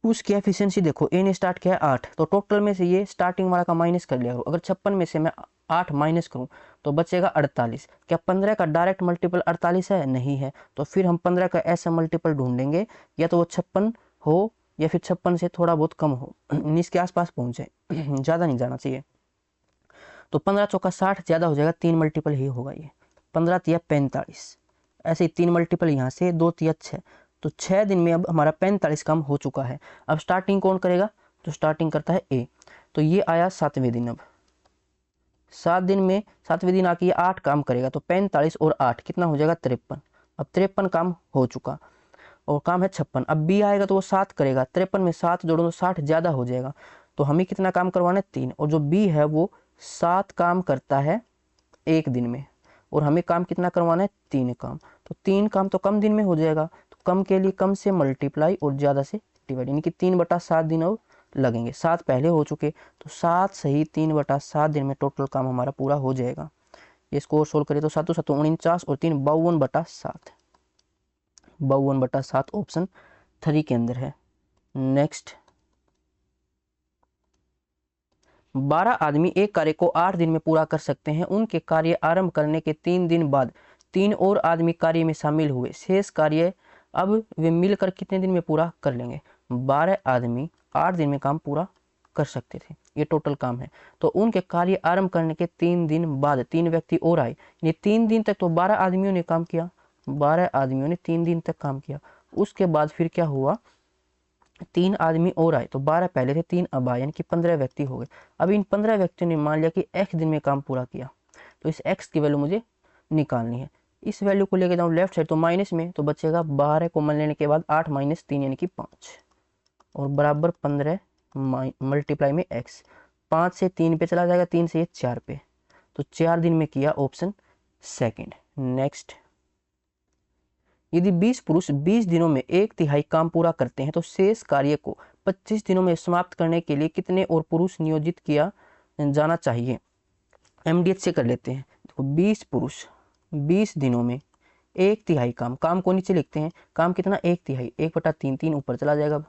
उसकी एफिशिएंसी देखो, ए ने स्टार्ट किया 8, तो टोटल में से ये स्टार्टिंग वाला का माइनस कर लिया करो। अगर 56 में से मैं 8 माइनस करूं तो बचेगा 48। क्या 15 का डायरेक्ट मल्टीपल 48 है? नहीं है, तो फिर हम 15 का ऐसा मल्टीपल ढूंढेंगे, या तो वो 56 हो या फिर 56 से थोड़ा बहुत कम हो, 19 के आसपास पहुंच जाए, ज़्यादा नहीं जाना चाहिए। तो 15 चौका 60 ज़्यादा हो जाएगा, 3 मल्टीपल ही होगा ये। 15 तिया 45, ऐसे ही 3 मल्टीपल यहाँ से 2 3 6, तो 6 दिन में अब हमारा 45 काम हो चुका है। अब स्टार्टिंग कौन करेगा, तो स्टार्टिंग करता है ए। तो ये आया 7वें दिन। अब 7 दिन में 7वें दिन आके ये 8 काम करेगा, तो 45 और 8 कितना हो जाएगा 53। अब 53 काम हो चुका और काम है 56। अब बी आएगा तो वो 7 करेगा, 53 में 7 जोड़ो तो 60 ज़्यादा हो जाएगा, तो हमें कितना काम करवाना है 3। और जो बी है वो 7 काम करता है एक दिन में, और हमें काम कितना करवाना है 3 काम। तो 3 काम तो कम दिन में हो जाएगा, तो कम के लिए कम से मल्टीप्लाई और ज़्यादा से डिवाइड, यानी कि 3/7 दिन अब लगेंगे। 7 पहले हो चुके, तो 7 सही 3/7 दिन में टोटल काम हमारा पूरा हो जाएगा। ये इसको सोल्व करें तो 7 7 49 और 3 52/7, 52/7 ऑप्शन 3 के अंदर है। नेक्स्ट, 12 आदमी एक कार्य को 8 दिन में पूरा कर सकते हैं। उनके कार्य आरंभ करने के 3 दिन बाद 3 और आदमी कार्य में शामिल हुए। शेष कार्य अब वे मिलकर कितने दिन में पूरा कर लेंगे। 12 आदमी 8 दिन में काम पूरा कर सकते थे, ये टोटल काम है। तो उनके कार्य आरंभ करने के 3 दिन बाद 3 व्यक्ति और आए, ये 3 दिन तक तो 12 आदमियों ने काम किया, 12 आदमियों ने 3 दिन तक काम किया। उसके बाद फिर क्या हुआ, 3 आदमी और आए, तो 12 पहले थे 3 अब आए, यानी कि 15 व्यक्ति हो गए। अब इन 15 व्यक्तियों ने मान लिया कि x दिन में काम पूरा किया, तो इस x की वैल्यू मुझे निकालनी है। इस वैल्यू को लेके जाऊँ लेफ्ट साइड तो माइनस में, तो बचेगा 12 को मान लेने के बाद 8 - 3 यानी कि 5 और बराबर 15 मल्टीप्लाई में x। 5 से 3 पे चला जाएगा, 3 से ये 4 पे, तो 4 दिन में किया, ऑप्शन सेकंड। नेक्स्ट, यदि 20 पुरुष 20 दिनों में 1/3 काम पूरा करते हैं तो शेष कार्य को 25 दिनों में समाप्त करने के लिए कितने और पुरुष नियोजित किया जाना चाहिए। एमडीएच से कर लेते हैं। देखो 20 पुरुष 20 दिनों में 1/3 काम को नीचे लिखते हैं, काम कितना 1/3, 1/3 3 ऊपर चला जाएगा।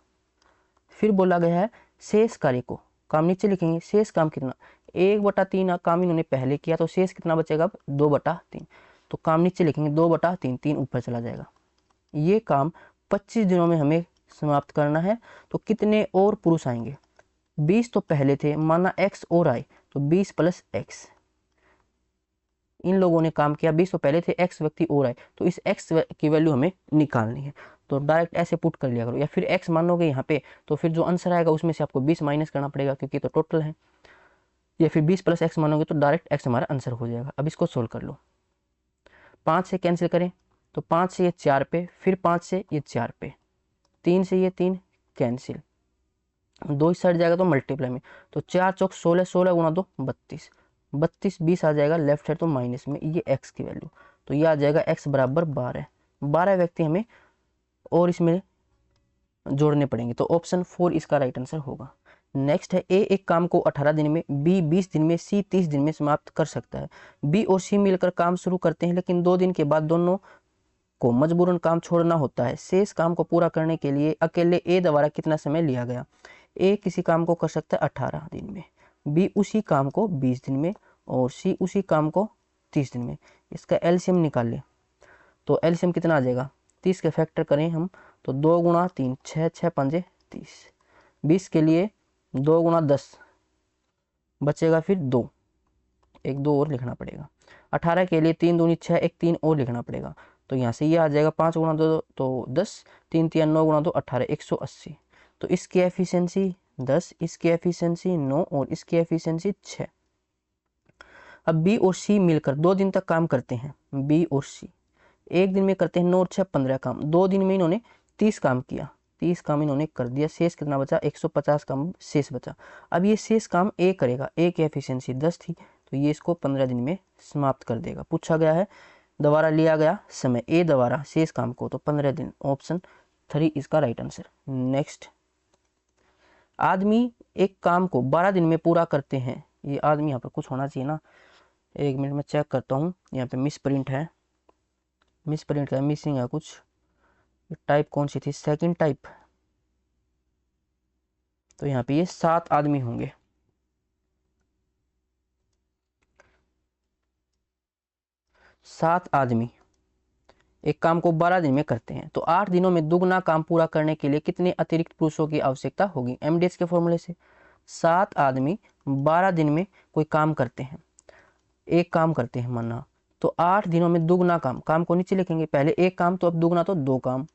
फिर बोला गया है शेष कार्य को, काम नीचे लिखेंगे, शेष काम कितना 1/3 काम इन्होंने पहले किया, तो शेष कितना बचेगा अब 2/3, तो काम नीचे लिखेंगे 2/3 3 ऊपर चला जाएगा। ये काम 25 दिनों में हमें समाप्त करना है, तो कितने और पुरुष आएंगे। 20 तो पहले थे, माना x और आए, तो 20 + x, इन लोगों ने काम किया, 20 तो पहले थे, x व्यक्ति और आए, तो इस x की वैल्यू हमें निकालनी है। तो डायरेक्ट ऐसे पुट कर लिया करो, या फिर x मानोगे यहाँ पे, तो फिर जो आंसर आएगा उसमें से आपको 20 माइनस करना पड़ेगा, क्योंकि तो टोटल है। या फिर 20 + x मानोगे तो डायरेक्ट x हमारा आंसर हो जाएगा। अब इसको सोल्व कर लो, 5 से कैंसिल करें तो 5 से ये 4 पे, फिर 5 से ये 4 पे, 3 से ये 3 कैंसिल, 2 इस साइड जाएगा तो मल्टीप्लाई में, तो 4 चौक 16, 16 गुना 2 32, 32 20 आ जाएगा लेफ्ट साइड तो माइनस में, ये x की वैल्यू, तो ये आ जाएगा x बराबर 12। 12 व्यक्ति हमें और इसमें जोड़ने पड़ेंगे, तो ऑप्शन 4 इसका राइट आंसर होगा। नेक्स्ट है, ए एक काम को 18 दिन में, बी 20 दिन में, सी 30 दिन में समाप्त कर सकता है। बी और सी मिलकर काम शुरू करते हैं, लेकिन 2 दिन के बाद दोनों को मजबूरन काम छोड़ना होता है। शेष काम को पूरा करने के लिए अकेले ए द्वारा कितना समय लिया गया। ए किसी काम को कर सकता है 18 दिन में, बी उसी काम को 20 दिन में, और सी उसी काम को 30 दिन में। इसका एलसीएम निकाल ले, तो एलसीएम कितना आ जाएगा, 30 के फैक्टर करें हम तो 2 × 3 6 6 5 30, 20 के लिए 2 × 10 बचेगा, फिर 2 एक 2 और लिखना पड़ेगा। 18 के लिए 3 दूनी 6 एक 3 और लिखना पड़ेगा, तो यहाँ से ये आ जाएगा 5 × 2 तो 10, 3 3 9 × 2 18 180, तो इसकी एफिशिएंसी 10, इसकी एफिशिएंसी 9 और इसकी एफिशिएंसी 6। अब बी और सी मिलकर 2 दिन तक काम करते हैं। बी और सी एक दिन में करते हैं 9 और 6 15 काम, 2 दिन में इन्होंने 30 काम किया, 30 काम इन्होंने कर दिया, शेष कितना बचा 150 काम शेष बचा। अब ये शेष काम ए करेगा, ए की एफिशिएंसी 10 थी, तो ये इसको 15 दिन में समाप्त कर देगा। पूछा गया है द्वारा लिया गया समय, ए द्वारा शेष काम को, तो 15 दिन, ऑप्शन 3 इसका राइट आंसर। नेक्स्ट, आदमी एक काम को 12 दिन में पूरा करते हैं। ये आदमी यहाँ पर कुछ होना चाहिए ना, 1 मिनट में चेक करता हूँ, यहाँ पे मिस प्रिंट है, मिस प्रिंट का मिसिंग है कुछ, टाइप कौन सी थी, सेकंड टाइप, तो यहाँ पे ये 7 आदमी होंगे। 7 आदमी एक काम को 12 दिन में करते हैं, तो 8 दिनों में दुगना काम पूरा करने के लिए कितने अतिरिक्त पुरुषों की आवश्यकता होगी। एमडीएच के फॉर्मूले से 7 आदमी 12 दिन में कोई काम करते हैं, एक काम करते हैं माना, तो 8 दिनों में दुगना काम, काम को नीचे लिखेंगे, पहले एक काम तो अब दुगना तो दो काम।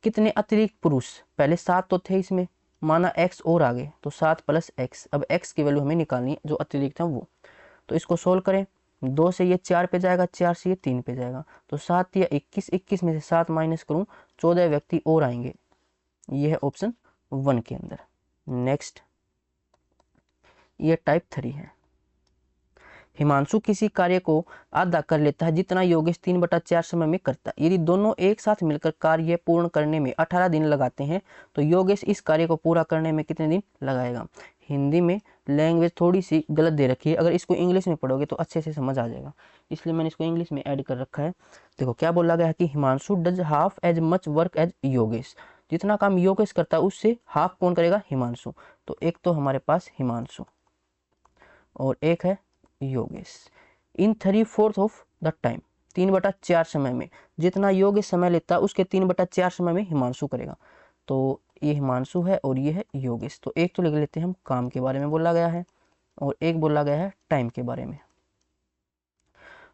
कितने अतिरिक्त पुरुष, पहले 7 तो थे इसमें, माना x और आगे तो 7 प्लस x, अब x की वैल्यू हमें निकालनी है जो अतिरिक्त है वो। तो इसको सोल्व करें, 2 से ये 4 पे जाएगा, 4 से ये 3 पे जाएगा, तो 7 या 21, 21 में से 7 माइनस करूं 14 व्यक्ति और आएंगे। ये है ऑप्शन 1 के अंदर। नेक्स्ट, ये टाइप 3 है। हिमांशु किसी कार्य को आधा कर लेता है जितना योगेश 3/4 समय में करता है। यदि दोनों एक साथ मिलकर कार्य पूर्ण करने में 18 दिन लगाते हैं तो योगेश इस कार्य को पूरा करने में कितने दिन लगाएगा। हिंदी में लैंग्वेज थोड़ी सी गलत दे रखी है, अगर इसको इंग्लिश में पढ़ोगे तो अच्छे से समझ आ जाएगा, इसलिए मैंने इसको इंग्लिश में ऐड कर रखा है। देखो क्या बोला गया है कि Himanshu does half as much work as Yogesh, जितना काम योगेश करता है उससे हाफ कौन करेगा, हिमांशु। तो एक तो हमारे पास हिमांशु और एक है योगेश। इन 3/4 ऑफ द टाइम, 3/4 समय में जितना योगेश समय लेता है उसके 3/4 समय में हिमांशु करेगा। तो ये हिमांशु है और ये है योगेश। तो एक तो लिख लेते हैं हम काम के बारे में बोला गया है और एक बोला गया है टाइम के बारे में।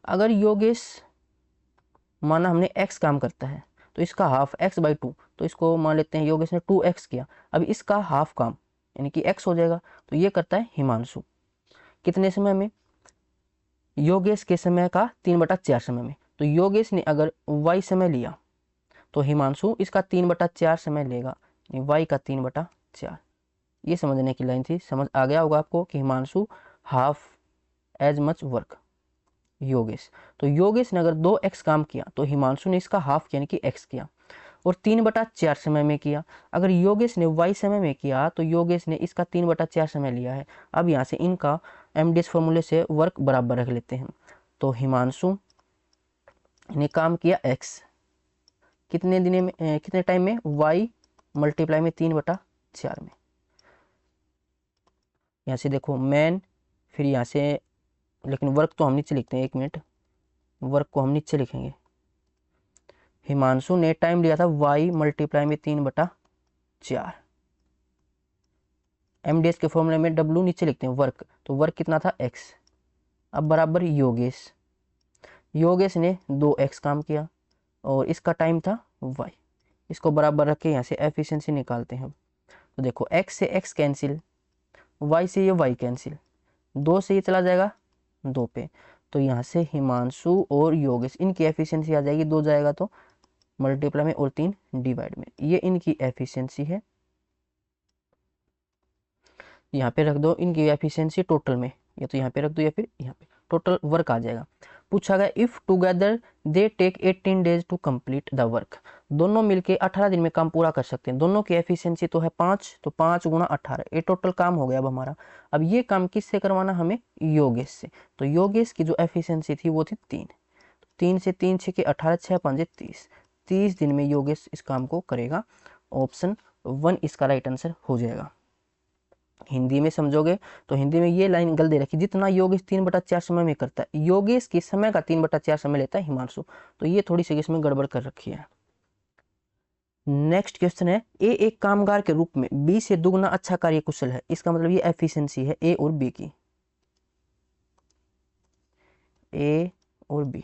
अगर योगेश माना हमने x काम करता है तो इसका हाफ x/2, तो इसको मान लेते हैं योगेश ने 2x किया, अब इसका हाफ काम यानी कि x हो जाएगा, तो ये करता है हिमांशु कितने समय में, योगेश के समय का 3/4 समय में। तो योगेश ने अगर y समय लिया तो हिमांशु इसका 3/4 समय लेगा, y का 3/4। ये समझने की लाइन थी, समझ आ गया होगा आपको कि Himanshu half as much work Yogesh. तो योगेश ने अगर 2x काम किया तो हिमांशु ने इसका हाफ यानी कि x किया और 3/4 समय में किया। अगर योगेश ने y समय में किया तो योगेश ने इसका 3/4 समय लिया है। अब यहाँ से इनका एमडीएस फॉर्मूले से वर्क बराबर रख लेते हैं। तो हिमांशु ने काम किया x कितने दिन में, कितने टाइम में, y मल्टीप्लाई में 3/4 में। यहाँ से देखो मैन, फिर यहाँ से, लेकिन वर्क तो हम नीचे लिखते हैं, 1 मिनट, वर्क को हम नीचे लिखेंगे। हिमांशु ने टाइम लिया था y मल्टीप्लाई में 3/4, एमडीएस के फॉर्मूले में w नीचे लिखते हैं वर्क, तो वर्क कितना था x। अब बराबर योगेश, योगेश ने 2x काम किया और इसका टाइम था y, इसको बराबर रख के यहाँ से एफिशिएंसी निकालते हैं। तो देखो x से x कैंसिल, y से ये y कैंसिल, 2 से ये चला जाएगा 2 पे, तो यहाँ से हिमांशु और योगेश इनकी एफिशिएंसी आ जाएगी, 2 जाएगा तो मल्टीप्लाई में और 3 डिवाइड में, ये इनकी एफिशिएंसी है। यहाँ पे रख दो इनकी एफिशिएंसी टोटल में, या तो यहाँ पे रख दो या फिर यहाँ पे, टोटल वर्क आ जाएगा। पूछा गया if together they take 18 days to complete the work, दोनों मिलके 18 दिन में काम पूरा कर सकते हैं। दोनों की एफिशिएंसी तो है 5, तो 5 गुणा 18, ये टोटल काम हो गया अब हमारा। अब ये काम किससे करवाना, हमें योगेश से। तो योगेश की जो एफिशिएंसी थी वो थी 3, 3 से 3 6 के 18, 6 5 30, 30 दिन में योगेश इस काम को करेगा। ऑप्शन 1 इसका राइट आंसर हो जाएगा। हिंदी में समझोगे तो हिंदी में ये लाइन गलत दे रखी, जितना योगेश 3/4 समय में करता है, योगेश के समय का 3/4 समय लेता है हिमांशु, तो ये थोड़ी सी इसमें गड़बड़ कर रखी है। नेक्स्ट क्वेश्चन है, ए एक कामगार के रूप में बी से दुगना अच्छा कार्य कुशल है, इसका मतलब ये एफिशिएंसी है ए और बी की। ए और बी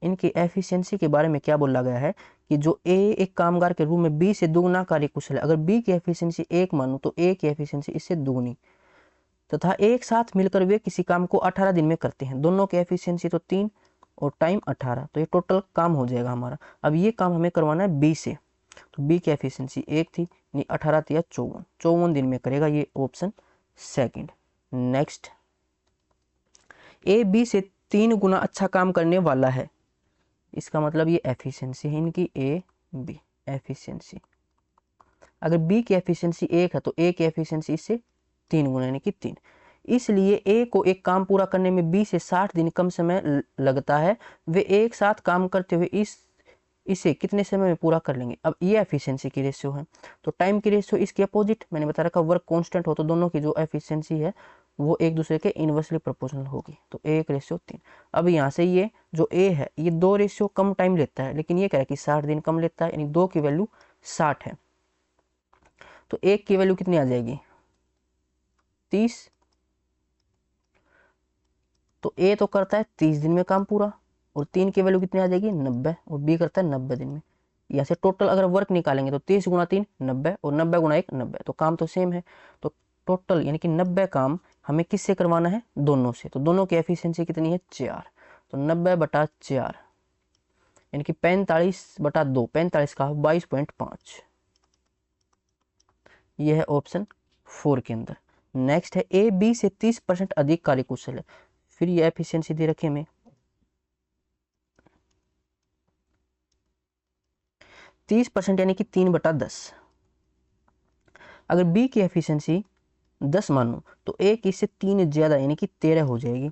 इनकी एफिशिएंसी के बारे में क्या बोला गया है कि जो ए एक कामगार के रूप में बी से दुगना कार्य कुशल है, अगर बी की एफिशिएंसी 1 मानूं तो ए की एफिशिएंसी इससे दुगनी, तथा एक साथ मिलकर वे किसी काम को 18 दिन में करते हैं। दोनों की एफिशिएंसी तो 3 और टाइम 18, तो ये टोटल काम हो जाएगा हमारा। अब ये काम हमें करवाना है बी से, तो बी की एफिशिएंसी 1 थी, 18 या 54 दिन में करेगा, ये option second. Next, A B से 3 गुना अच्छा काम करने वाला है, इसका मतलब ये एफिशिएंसी है इनकी ए बी एफिशिएंसी। अगर बी की एफिशिएंसी 1 है तो ए की एफिशिएंसी इससे 3 गुना यानी कि 3, इसलिए ए को एक काम पूरा करने में बी से 60 दिन कम समय लगता है। वे एक साथ काम करते हुए इसे कितने समय में पूरा कर लेंगे। अब ये एफिशिएंसी की रेशियो है, तो टाइम की रेशियो इसके अपोजिट, मैंने बता रखा वर्क कांस्टेंट हो तो दोनों की जो एफिशिएंसी है वो एक दूसरे के इनवर्सली प्रोपोर्शनल होगी, तो 1:3। अब यहाँ से ये जो ए है ये 2 रेशियो कम टाइम लेता है, लेकिन ये कह रहा है कि 60 दिन कम लेता है, यानी 2 की वैल्यू 60 है, तो 1 की वैल्यू कितनी आ जाएगी 30। तो ए तो करता है 30 दिन में काम पूरा, और 3 की वैल्यू कितनी आ जाएगी 90, और बी करता है 90 दिन में। यहाँ से टोटल अगर वर्क निकालेंगे तो 30 गुणा 3 90, और 90 गुणा 1 90, तो काम तो सेम है। तो टोटल यानी कि 90 काम हमें किससे करवाना है, दोनों से। तो दोनों की एफिशिएंसी कितनी है 4, तो 90/4 यानी कि 45/2, 45 का 22.5। यह है ऑप्शन 4 के अंदर। नेक्स्ट है ए बी से 30% अधिक कार्यकुशल है। फिर ये एफिशिएंसी दे रखी हमें 30% यानी कि 3/10। अगर बी की एफिशिएंसी 10 मानो तो ए की इससे 3 ज्यादा यानी कि 13 हो जाएगी।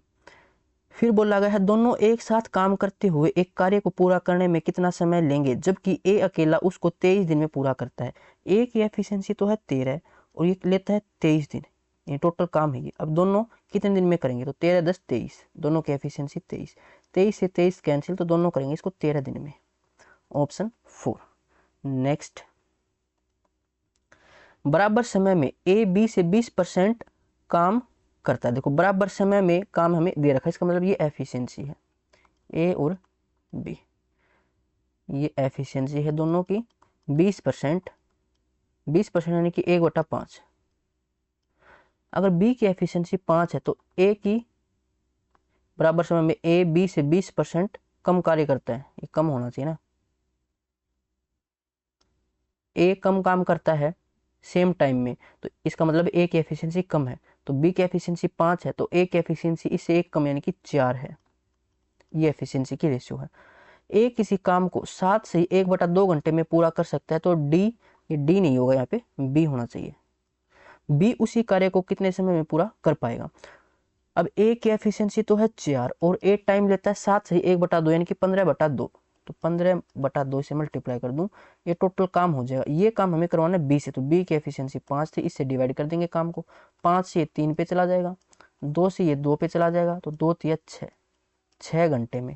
फिर बोला गया है दोनों एक साथ काम करते हुए एक कार्य को पूरा करने में कितना समय लेंगे, जबकि ए अकेला उसको 23 दिन में पूरा करता है। ए की एफिशिएंसी तो है 13 और ये लेता है 23 दिन, ये टोटल काम है ये। अब दोनों कितने दिन में करेंगे, तो 13 10 23, दोनों की एफिशिएंसी 23, 23 से 23 कैंसिल, तो दोनों करेंगे इसको 13 दिन में। ऑप्शन 4। नेक्स्ट, बराबर समय में ए बी से 20% काम करता है। देखो बराबर समय में काम हमें दे रखा है, इसका मतलब ये एफिशिएंसी है ए और बी, ये एफिशिएंसी है दोनों की 20%, 20% यानी कि 1/5। अगर बी की एफिशिएंसी 5 है तो ए की बराबर समय में ए बी से 20% कम कार्य करता है, ये कम होना चाहिए ना। ए कम काम करता है सेम टाइम में, तो इसका मतलब ए की एफिशिएंसी कम है। तो बी की एफिशिएंसी 5 है तो ए की एफिशिएंसी इससे 1 कम यानी कि 4 है। ये एफिशिएंसी की रेशियो है। ए किसी काम को 7 से 1/2 घंटे में पूरा कर सकता है, तो डी, ये डी नहीं होगा, यहाँ पे बी होना चाहिए। बी उसी कार्य को कितने समय में पूरा कर पाएगा। अब ए की एफिशिएंसी तो है 4 और ए टाइम लेता है 7 से 1/2 यानी कि 15/2, तो 15/2 से मल्टीप्लाई कर दूं, ये टोटल काम हो जाएगा। ये काम हमें करवाना है बी से, तो बी की एफिशिएंसी 5 थी, इससे डिवाइड कर देंगे काम को। 5 से ये 3 पे चला जाएगा, 2 से ये 2 पे चला जाएगा, तो 2 3 6 घंटे में,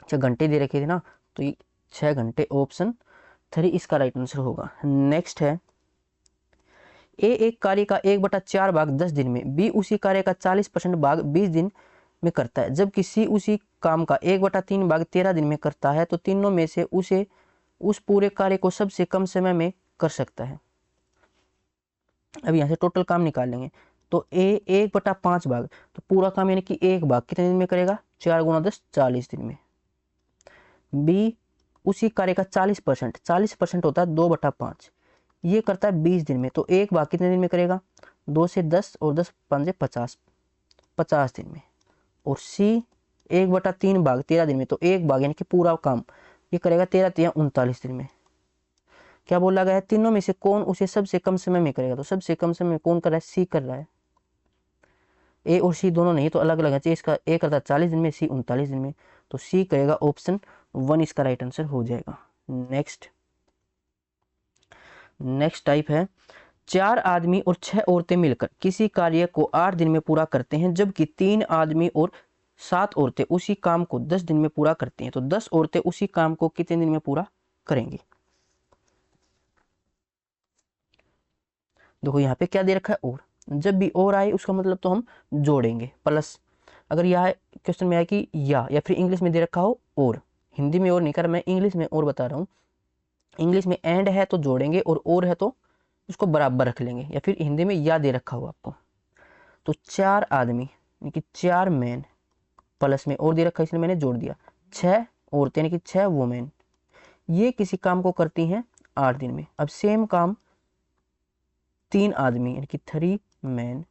6 घंटे दे रखे थे ना, तो ये 6 घंटे। ऑप्शन 3 इसका राइट आंसर होगा। नेक्स्ट है ए एक कार्य का 1/4 भाग 10 दिन में, बी उसी कार्य का 40% भाग 20 दिन में करता है, जबकि सी उसी काम का 1/3 भाग 13 दिन में करता है, तो तीनों में से उसे उस पूरे कार्य को सबसे कम समय में कर सकता है। अब यहाँ से टोटल काम निकाल लेंगे, तो ए 1/5 भाग, तो पूरा काम यानी कि 1 भाग कितने दिन में करेगा, 4 × 10 40 दिन में। बी उसी कार्य का 40%, 40% होता है 2/5, ये करता है 20 दिन में, तो 1 भाग कितने दिन में करेगा, 2 से 10 और 10 5 50, 50 दिन में। और सी 1/3 भाग 13 दिन में, तो 1 भाग यानी कि पूरा काम ये करेगा 13 3 39 दिन में। क्या बोला गया है, तीनों में से कौन उसे सबसे कम समय में करेगा, तो सबसे कम समय में कौन कर रहा है, सी कर रहा है। ए और सी दोनों नहीं तो अलग अलग है, इसका ए करता है 40 दिन में, सी 39 दिन में, तो सी करेगा। ऑप्शन 1 इसका राइट आंसर हो जाएगा। नेक्स्ट टाइप है 4 आदमी और 6 औरतें मिलकर किसी कार्य को 8 दिन में पूरा करते हैं, जबकि 3 आदमी और 7 औरतें उसी काम को 10 दिन में पूरा करती हैं, तो 10 औरतें उसी काम को कितने दिन में पूरा करेंगी। देखो यहाँ पे क्या दे रखा है, और जब भी और आए उसका मतलब तो हम जोड़ेंगे प्लस। अगर यह क्वेश्चन में आए कि या फिर इंग्लिश में दे रखा हो और, हिंदी में और नहीं कर, मैं इंग्लिश में और बता रहा हूँ। इंग्लिश में एंड है तो जोड़ेंगे और है तो उसको बराबर रख लेंगे, या फिर हिंदी में या दे रखा हो आपको। तो 4 आदमी यानी कि 4 मैन प्लस में और दे रखा है इसलिए मैंने जोड़ दिया, 6 औरतें यानी कि 6 वुमेन, ये किसी काम को करती हैं 8 दिन में। अब सेम काम 3 आदमी यानी कि 3 मैन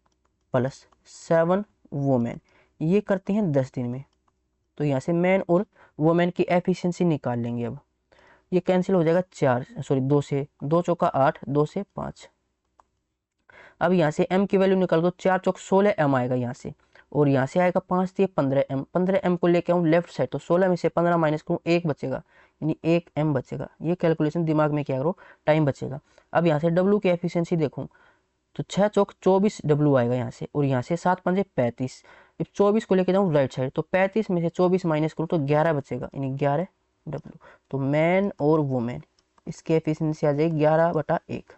प्लस 7 वुमेन, ये करते हैं 10 दिन में। तो यहाँ से मैन और वुमेन की एफिशिएंसी निकाल लेंगे। अब ये कैंसिल हो जाएगा, 2 से 2 चौका 8, 2 से 5। अब यहाँ से m की वैल्यू निकाल दो, 4 चौक 16 m आएगा यहाँ से, और यहाँ से आएगा 5 से 15 m, 15 m को लेके आऊँ लेफ्ट साइड, तो 16 में से 15 माइनस करूँ 1 बचेगा, यानी 1 m बचेगा। ये कैलकुलेशन दिमाग में क्या करो, टाइम बचेगा। अब यहाँ से w की एफिशिएंसी देखूँ तो 6 चौक 24 w आएगा यहाँ से, और यहाँ से 7 5 35, अब 24 को लेके जाऊँ राइट साइड, तो 35 में से 24 माइनस करूँ तो 11 बचेगा, यानी 11 w। तो मैन और वुमेन इसकी एफिशिएंसी आ जाएगी 11/1।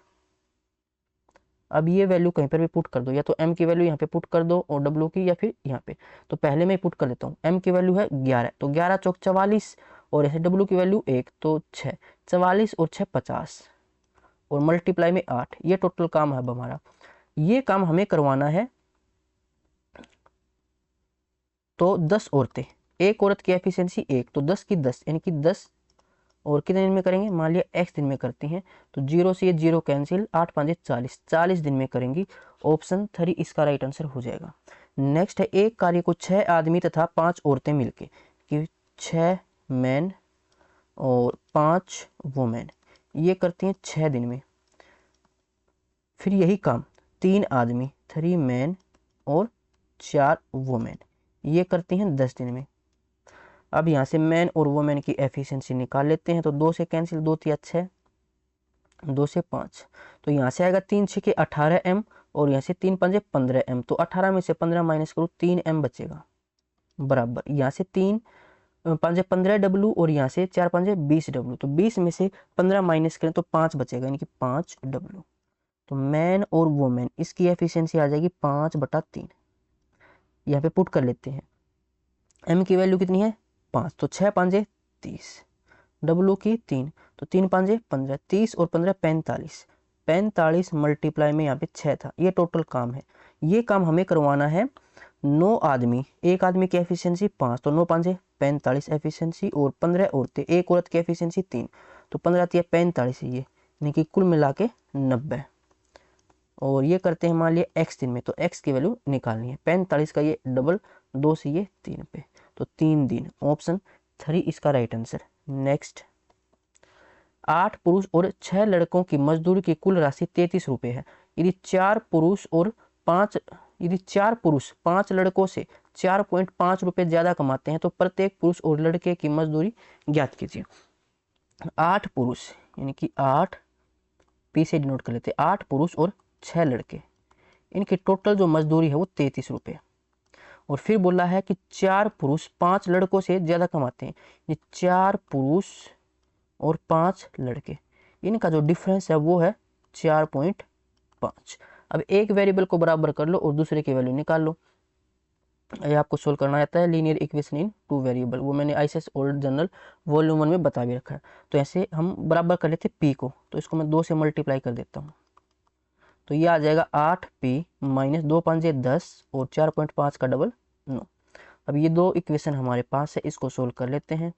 अब ये वैल्यू कहीं पर भी पुट कर दो, या तो m की वैल्यू यहाँ पे पुट कर दो और w की, या फिर यहाँ पे। तो पहले मैं पुट कर देता हूँ, m की वैल्यू है 11, तो 11 चौक 44, और ऐसे w की वैल्यू 1 तो 6, 44 और 6 50, और मल्टीप्लाई में 8। ये टोटल काम है अब हमारा। ये काम हमें करवाना है तो 10 औरतें, एक औरत की एफिशिएंसी 1, तो 10 की 10 यानी कि 10, और कितने दिन में करेंगे, मान लिया x दिन में करती हैं, तो 0 से ये 0 कैंसिल, 8 5 40, 40 दिन में करेंगी। ऑप्शन 3 इसका राइट आंसर हो जाएगा। नेक्स्ट है, एक कार्य को 6 आदमी तथा 5 औरतें मिलके, कि 6 मैन और 5 वुमेन ये करती हैं 6 दिन में। फिर यही काम 3 आदमी 3 मैन और 4 वुमेन ये करती हैं 10 दिन में। अब यहाँ से मैन और वुमेन की एफिशिएंसी निकाल लेते हैं, तो 2 से कैंसिल, 2 तिया 6, 2 से 5, तो यहाँ से आएगा 3 6 के 18 m, और यहाँ से 3 5 15 m, तो 18 में से 15 माइनस करो, 3 m बचेगा, बराबर यहाँ से 3 5 15 w, और यहाँ से 4 5 20 w, तो 20 में से 15 माइनस करें तो 5 बचेगा, यानी कि 5 w। तो मैन और वुमेन इसकी एफिशिएंसी आ जाएगी 5/3। यहाँ पे पुट कर लेते हैं, m की वैल्यू कितनी है 5, तो 6 5 30, w की 3, तो 3 5 15, 30 और 15 45, 45 मल्टीप्लाई में यहाँ पे 6 था। ये टोटल काम है। ये काम हमें करवाना है 9 आदमी, एक आदमी की एफिशिएंसी 5, तो 9 5 45 एफिशिएंसी, और 15 औरतें, एक औरत की एफिशिएंसी 3, तो 15 3 45 है ये, यानी कि कुल मिला के 90। और ये करते हैं मान लिया x दिन में, तो x की वैल्यू निकालनी है, 45 का ये डबल, 2 से ये 3 पे, तो 3 दिन। ऑप्शन 3 इसका राइट आंसर। नेक्स्ट, 8 पुरुष और 6 लड़कों की मजदूरी की कुल राशि 33 रुपये है। यदि 4 पुरुष 5 लड़कों से 4.5 रुपये ज्यादा कमाते हैं तो प्रत्येक पुरुष और लड़के की मजदूरी ज्ञात कीजिए। 8 पुरुष यानी कि 8 पी से डिनोट कर लेते हैं, 8 पुरुष और 6 लड़के, इनकी टोटल जो मजदूरी है वो 33 रुपये। और फिर बोला है कि 4 पुरुष 5 लड़कों से ज्यादा कमाते हैं, ये 4 पुरुष और 5 लड़के, इनका जो डिफरेंस है वो है 4.5। अब एक वेरिएबल को बराबर कर लो और दूसरे की वैल्यू निकाल लो। ये आपको सोल्व करना आता है, लीनियर इक्वेशन इन 2 वेरिएबल, वो मैंने आईसीएस ओल्ड जनरल वॉल्यूम 1 में बता भी रखा है। तो ऐसे हम बराबर कर लेते p को, तो इसको मैं 2 से मल्टीप्लाई कर देता हूँ, तो ये आ जाएगा 8p माइनस 2 5 10 और 4.5 का डबल 9। अब ये दो इक्वेशन हमारे पास है, इसको सोल्व कर लेते हैं।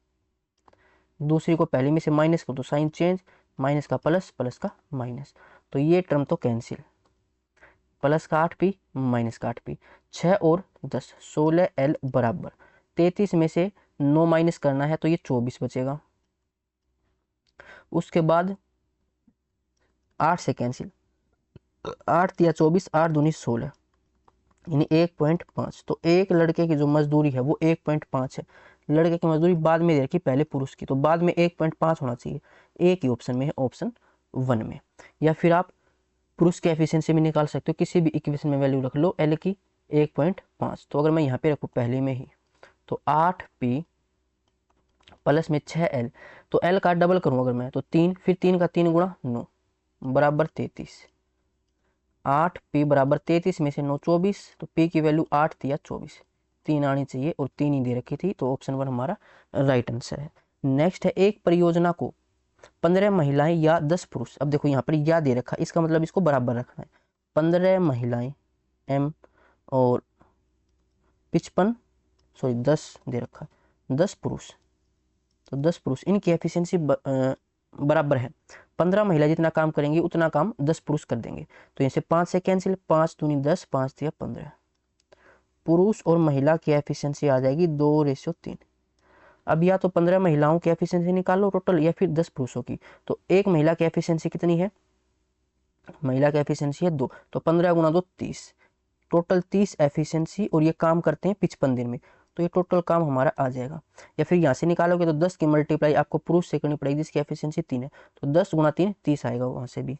दूसरी को पहले में से माइनस को, तो साइन चेंज, माइनस का प्लस, प्लस का माइनस, तो ये टर्म तो कैंसिल, प्लस का 8p माइनस का 8p, 6 और 10 16l बराबर 33 में से 9 माइनस करना है तो ये 24 बचेगा। उसके बाद 8 से कैंसिल, 8 या 24, 8 दूनी 16, यानी 1.5। तो एक लड़के की जो मजदूरी है वो 1.5 है। लड़के की मजदूरी बाद में दे रखी, पहले पुरुष की, तो बाद में 1.5 होना चाहिए। एक ही ऑप्शन में है, ऑप्शन 1 में। या फिर आप पुरुष की एफिशिएंसी में निकाल सकते हो, किसी भी इक्वेशन में वैल्यू रख लो, एल की 1.5। तो अगर मैं यहाँ पे रखूँ पहले में ही, तो 8p प्लस में 6l, तो l का डबल करूँ अगर मैं, तो 3, फिर 3 का 3 गुणा 9 बराबर 33। 8p बराबर 33 में से 9 24, तो p की वैल्यू 8 थी या 24, 3 आनी चाहिए और 3 ही दे रखी थी, तो ऑप्शन 1 हमारा राइट आंसर है। नेक्स्ट है, एक परियोजना को 15 महिलाएं या 10 पुरुष, अब देखो यहाँ पर या दे रखा, इसका मतलब इसको बराबर रखना है। 15 महिलाएं m और 10 दे रखा, 10 पुरुष, तो 10 पुरुष, इनकी एफिशिएंसी बराबर है। 15 महिला जितना काम करेंगी उतना काम 10 पुरुष कर देंगे, तो यहाँ से 5 से कैंसिल, 5 दूनी 10, 5 दिया 15। पुरुष और महिला की एफिशिएंसी आ जाएगी 2:3। अब या तो 15 महिलाओं की एफिशिएंसी निकाल लो टोटल, या फिर 10 पुरुषों की। तो एक महिला की एफिशिएंसी कितनी है, महिला की एफिशिएंसी है 2, तो 15 गुणा 2 30, टोटल 30 एफिशिएंसी, और ये काम करते हैं 55 दिन में, तो ये टोटल काम हमारा आ जाएगा। या फिर यहाँ से निकालोगे तो 10 की मल्टीप्लाई आपको पुरुष से करनी पड़ेगी जिसकी एफिशिएंसी 3 है, तो 10 गुणा 3 30 आएगा वहाँ से भी।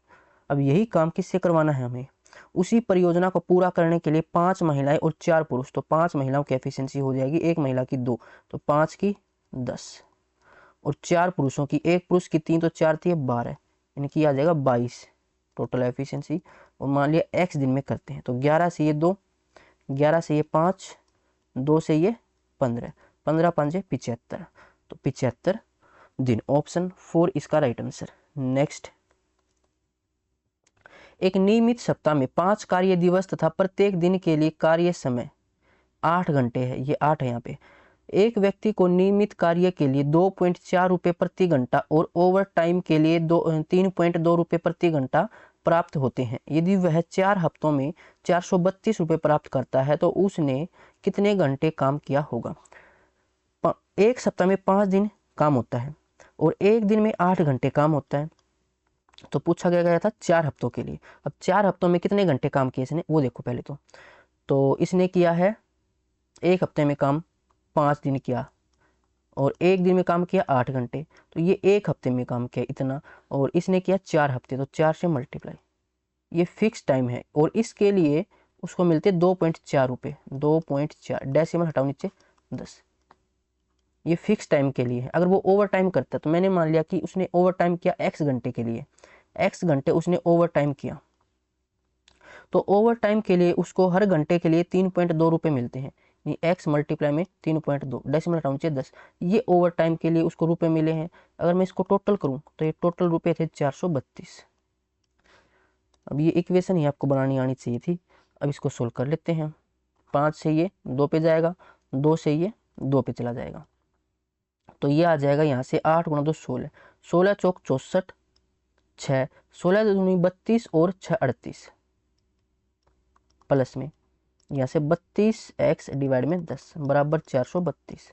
अब यही काम किससे करवाना है हमें, उसी परियोजना को पूरा करने के लिए 5 महिलाएं और 4 पुरुष, तो 5 महिलाओं की एफिशिएंसी हो जाएगी, एक महिला की 2, तो 5 की 10, और 4 पुरुषों की, एक पुरुष की 3, तो 4 थी 12, इनकी आ जाएगा 22 टोटल एफिशिएंसी। और मान लिया x दिन में करते हैं, तो 11 से ये 2, 11 से ये 5, 2 से ये 15, 15 5 75, तो 75 दिन। ऑप्शन 4 इसका राइट आंसर। नेक्स्ट, एक नियमित सप्ताह में 5 कार्य दिवस तथा प्रत्येक दिन के लिए कार्य समय 8 घंटे है, ये 8 है यहाँ पे। एक व्यक्ति को नियमित कार्य के लिए 2.4 रुपये प्रति घंटा और ओवर टाइम के लिए 3.2 रुपये प्रति घंटा प्राप्त होते हैं। यदि वह 4 हफ्तों में 432 रुपये प्राप्त करता है तो उसने कितने घंटे काम किया होगा। एक सप्ताह में 5 दिन काम होता है और एक दिन में 8 घंटे काम होता है, तो पूछा गया था 4 हफ्तों के लिए। अब 4 हफ्तों में कितने घंटे काम किए इसने, वो देखो पहले तो इसने किया है एक हफ्ते में काम 5 दिन किया और एक दिन में काम किया 8 घंटे, तो ये एक हफ्ते में काम किया इतना, और इसने किया 4 हफ्ते, तो 4 से मल्टीप्लाई, ये फिक्स टाइम है और इसके लिए उसको मिलते 2.4 रुपये। 2.4 डेसिमल हटाओ नीचे 10, ये फिक्स टाइम के लिए है। अगर वो ओवर टाइम करता तो मैंने मान लिया कि उसने ओवर टाइम किया x घंटे के लिए, x घंटे उसने ओवर टाइम किया, तो ओवर टाइम के लिए उसको हर घंटे के लिए 3.2 रुपये मिलते हैं। x मल्टीप्लाई में 3.2 डेसिमल हटाओ नीचे 10, ये ओवर टाइम के लिए उसको रुपए मिले हैं। अगर मैं इसको टोटल करूं तो ये टोटल रुपए थे 432। अब ये इक्वेशन ही आपको बनानी आनी चाहिए थी। अब इसको सोल्व कर लेते हैं। 5 से ये 2 पे जाएगा, 2 से ये 2 पे चला जाएगा, तो ये आ जाएगा यहाँ से 8 गुणा 2 16, 16 चौक 64, 6, 16 दूनी 32 और 6 38, प्लस में यहाँ से 32x डिवाइड में 10 बराबर 432।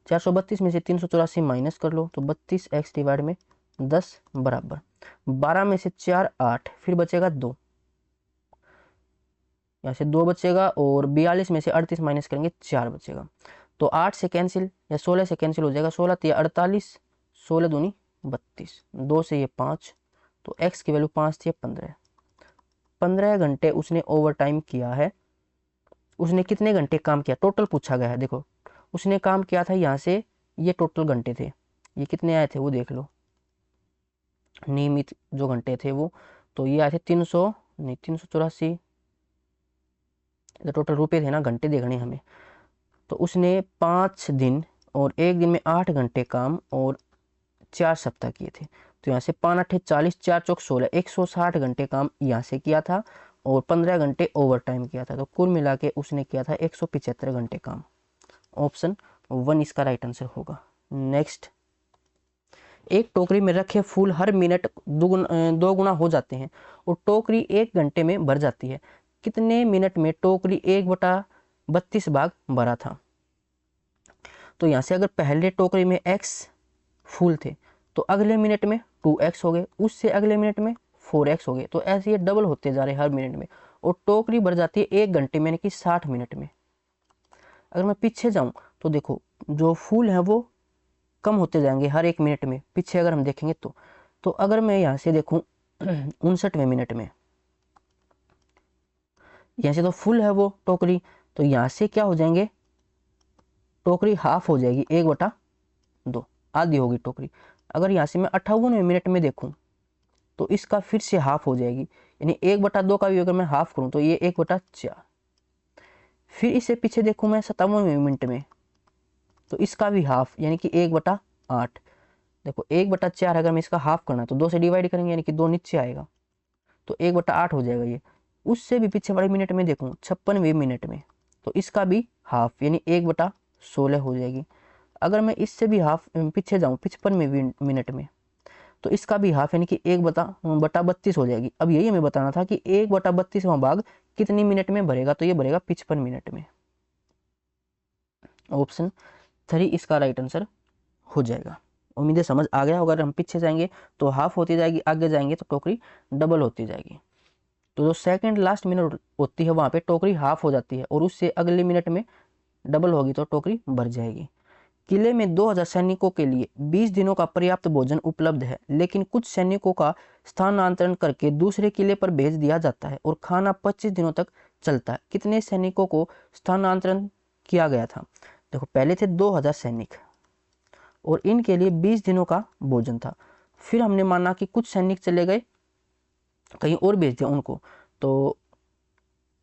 432 में से 384 माइनस कर लो तो 32x डिवाइड में 10 बराबर 12 में से 4 8, फिर बचेगा 2, यहाँ से 2 बचेगा और 42 में से 38 माइनस करेंगे 4 बचेगा, तो 8 से कैंसिल या 16 से कैंसिल हो जाएगा, 16 3 48, 16 दूनी 32, 2 से ये 5, तो x की वैल्यू 5 थी 15। 15 घंटे उसने ओवर टाइम किया है। उसने कितने घंटे काम किया टोटल पूछा गया है। देखो उसने काम किया था यहाँ से, ये टोटल घंटे थे, ये कितने आए थे वो देख लो, नियमित जो घंटे थे वो, तो ये आए थे 384, टोटल रुपए थे ना, घंटे देखने हमें। तो उसने 5 दिन और एक दिन में 8 घंटे काम और 4 सप्ताह किए थे, तो यहाँ से 5 8 40, 4 चौक 16, 160 घंटे काम यहाँ से किया था और 15 घंटे ओवर टाइम किया था, तो कुल मिला के उसने किया था 175 घंटे काम। ऑप्शन 1 इसका राइट आंसर होगा। नेक्स्ट, एक टोकरी में रखे फूल हर मिनट 2 गुना हो जाते हैं और टोकरी 1 घंटे में भर जाती है। कितने मिनट में टोकरी 1/32 भाग भरा था। तो यहाँ से अगर पहले टोकरी में x फूल थे तो अगले मिनट में 2x हो गए, उससे अगले मिनट में 4x हो गए, तो ऐसे ये डबल होते जा रहे हर मिनट में, और टोकरी भर जाती है 1 घंटे में यानी कि 60 मिनट में। अगर मैं पीछे जाऊं तो देखो जो फूल हैं वो कम होते जाएंगे हर 1 मिनट में, पीछे अगर हम देखेंगे तो अगर मैं यहाँ से देखूं 59वें मिनट में, यहाँ से तो फुल है वो टोकरी, तो यहाँ से क्या हो जाएंगे, टोकरी हाफ हो जाएगी, 1/2 आधी होगी टोकरी। अगर यहाँ से मैं 58वें मिनट में देखूं तो इसका फिर से हाफ हो जाएगी, यानी 1/2 का भी अगर मैं हाफ करूं तो ये 1/4। फिर इससे पीछे देखूं मैं 57वें मिनट में तो इसका भी हाफ यानी कि 1/8। देखो 1/4 अगर मैं इसका हाफ करना तो 2 से डिवाइड करेंगे यानी कि 2 नीचे आएगा, तो 1/8 हो जाएगा ये। उससे भी पीछे वाले मिनट में देखूं 56वें मिनट में तो इसका भी हाफ यानी 1/16 हो जाएगी। अगर मैं इससे भी हाफ पीछे जाऊं 55वें मिनट में तो इसका भी हाफ यानी कि 1/32 हो जाएगी। अब यही हमें बताना था कि 1/32वां भाग कितनी मिनट में भरेगा, तो ये भरेगा 55 मिनट में। ऑप्शन 3 इसका राइट आंसर हो जाएगा। उम्मीद है समझ आ गया होगा। अगर हम पीछे जाएंगे तो हाफ होती जाएगी, आगे जाएंगे तो टोकरी डबल होती जाएगी। तो जो सेकंड लास्ट मिनट होती है वहां पे टोकरी हाफ हो जाती है और उससे अगले मिनट में डबल होगी तो टोकरी भर जाएगी। किले में 2000 सैनिकों के लिए 20 दिनों का पर्याप्त भोजन उपलब्ध है, लेकिन कुछ सैनिकों का स्थानांतरण करके दूसरे किले पर भेज दिया जाता है और खाना 25 दिनों तक चलता है। कितने सैनिकों को स्थानांतरण किया गया था। देखो पहले थे 2000 सैनिक और इनके लिए 20 दिनों का भोजन था। फिर हमने माना कि कुछ सैनिक चले गए कहीं और भेज दिया उनको, तो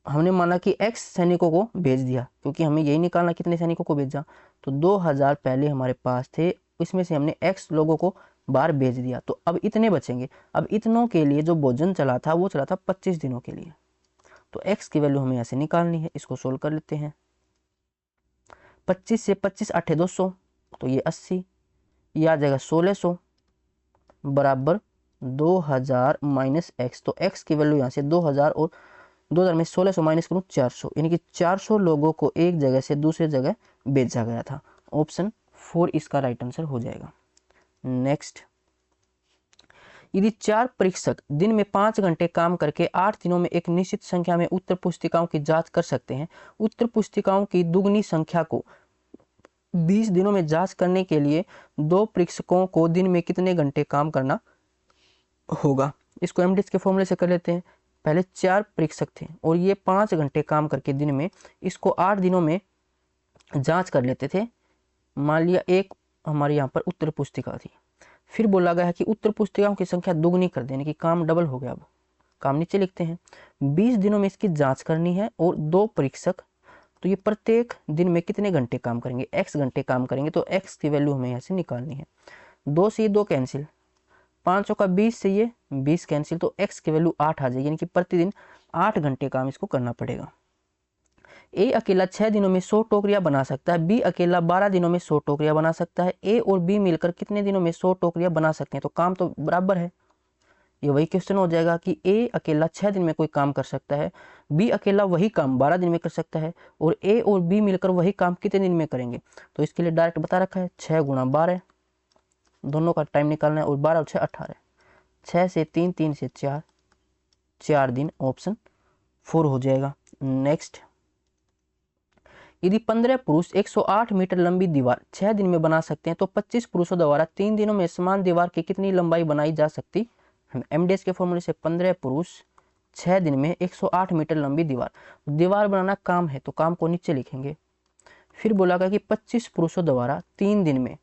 हमने माना कि x सैनिकों को भेज दिया, क्योंकि हमें यही निकालना कितने सैनिकों को भेजा। तो 2000 पहले हमारे पास थे, इसमें से हमने x लोगों को बाहर भेज दिया, तो अब इतने बचेंगे। अब इतनों के लिए जो भोजन चला था वो चला था 25 दिनों के लिए, तो x की वैल्यू हमें ऐसे निकालनी है। इसको सोल्व कर लेते हैं। 25 से 25 8 200, तो ये 80, ये आ जाएगा 1600 बराबर 2000 माइनस x। तो x की वैल्यू यहाँ से 2000 और 2000 में 1600 माइनस करूँ 400, यानी कि 400 लोगों को एक जगह से दूसरी जगह भेजा गया था। ऑप्शन 4 इसका राइट आंसर हो जाएगा। नेक्स्ट, यदि 4 परीक्षक दिन में 5 घंटे काम करके 8 दिनों में एक निश्चित संख्या में उत्तर पुस्तिकाओं की जांच कर सकते हैं, उत्तर पुस्तिकाओं की दुगनी संख्या को 20 दिनों में जांच करने के लिए 2 परीक्षकों को दिन में कितने घंटे काम करना होगा। इसको एमडीएस के फॉर्मूले से कर लेते हैं। पहले 4 परीक्षक थे और ये 5 घंटे काम करके दिन में इसको 8 दिनों में जांच कर लेते थे। मान लिया एक हमारे यहाँ पर उत्तर पुस्तिका थी, फिर बोला गया है कि उत्तर पुस्तिकाओं की संख्या दुगनी कर देने की, काम डबल हो गया। अब काम नीचे लिखते हैं। 20 दिनों में इसकी जांच करनी है और 2 परीक्षक, तो ये प्रत्येक दिन में कितने घंटे काम करेंगे, x घंटे काम करेंगे, तो x की वैल्यू हमें यहाँ से निकालनी है। 2 से ये 2 कैंसिल, 5 चौका 20 से ये 20 कैंसिल, तो x की वैल्यू 8 आ जाएगी, यानी कि प्रतिदिन 8 घंटे काम इसको करना पड़ेगा। ए अकेला 6 दिनों में 100 टोकरियां बना सकता है, बी अकेला 12 दिनों में 100 टोकरियां बना सकता है। ए और बी मिलकर कितने दिनों में 100 टोकरियां बना सकते हैं, तो काम तो बराबर है। ये वही क्वेश्चन हो जाएगा कि ए अकेला 6 दिन में कोई काम कर सकता है, बी अकेला वही काम 12 दिन में कर सकता है, और ए और बी मिलकर वही काम कितने दिन में करेंगे। तो इसके लिए डायरेक्ट बता रखा है 6 गुणा 12, दोनों का टाइम निकालना है, और 12 और 6 18, 6 से 3, 3 से 4, 4 दिन। ऑप्शन 4 हो जाएगा। नेक्स्ट, यदि 15 पुरुष 108 मीटर लंबी दीवार 6 दिन में बना सकते हैं, तो 25 पुरुषों द्वारा 3 दिनों में समान दीवार की कितनी लंबाई बनाई जा सकती। हम एमडीएस के फॉर्मूले से 15 पुरुष 6 दिन में 108 मीटर लंबी दीवार बनाना काम है, तो काम को नीचे लिखेंगे। फिर बोला गया कि 25 पुरुषों द्वारा 3 दिन में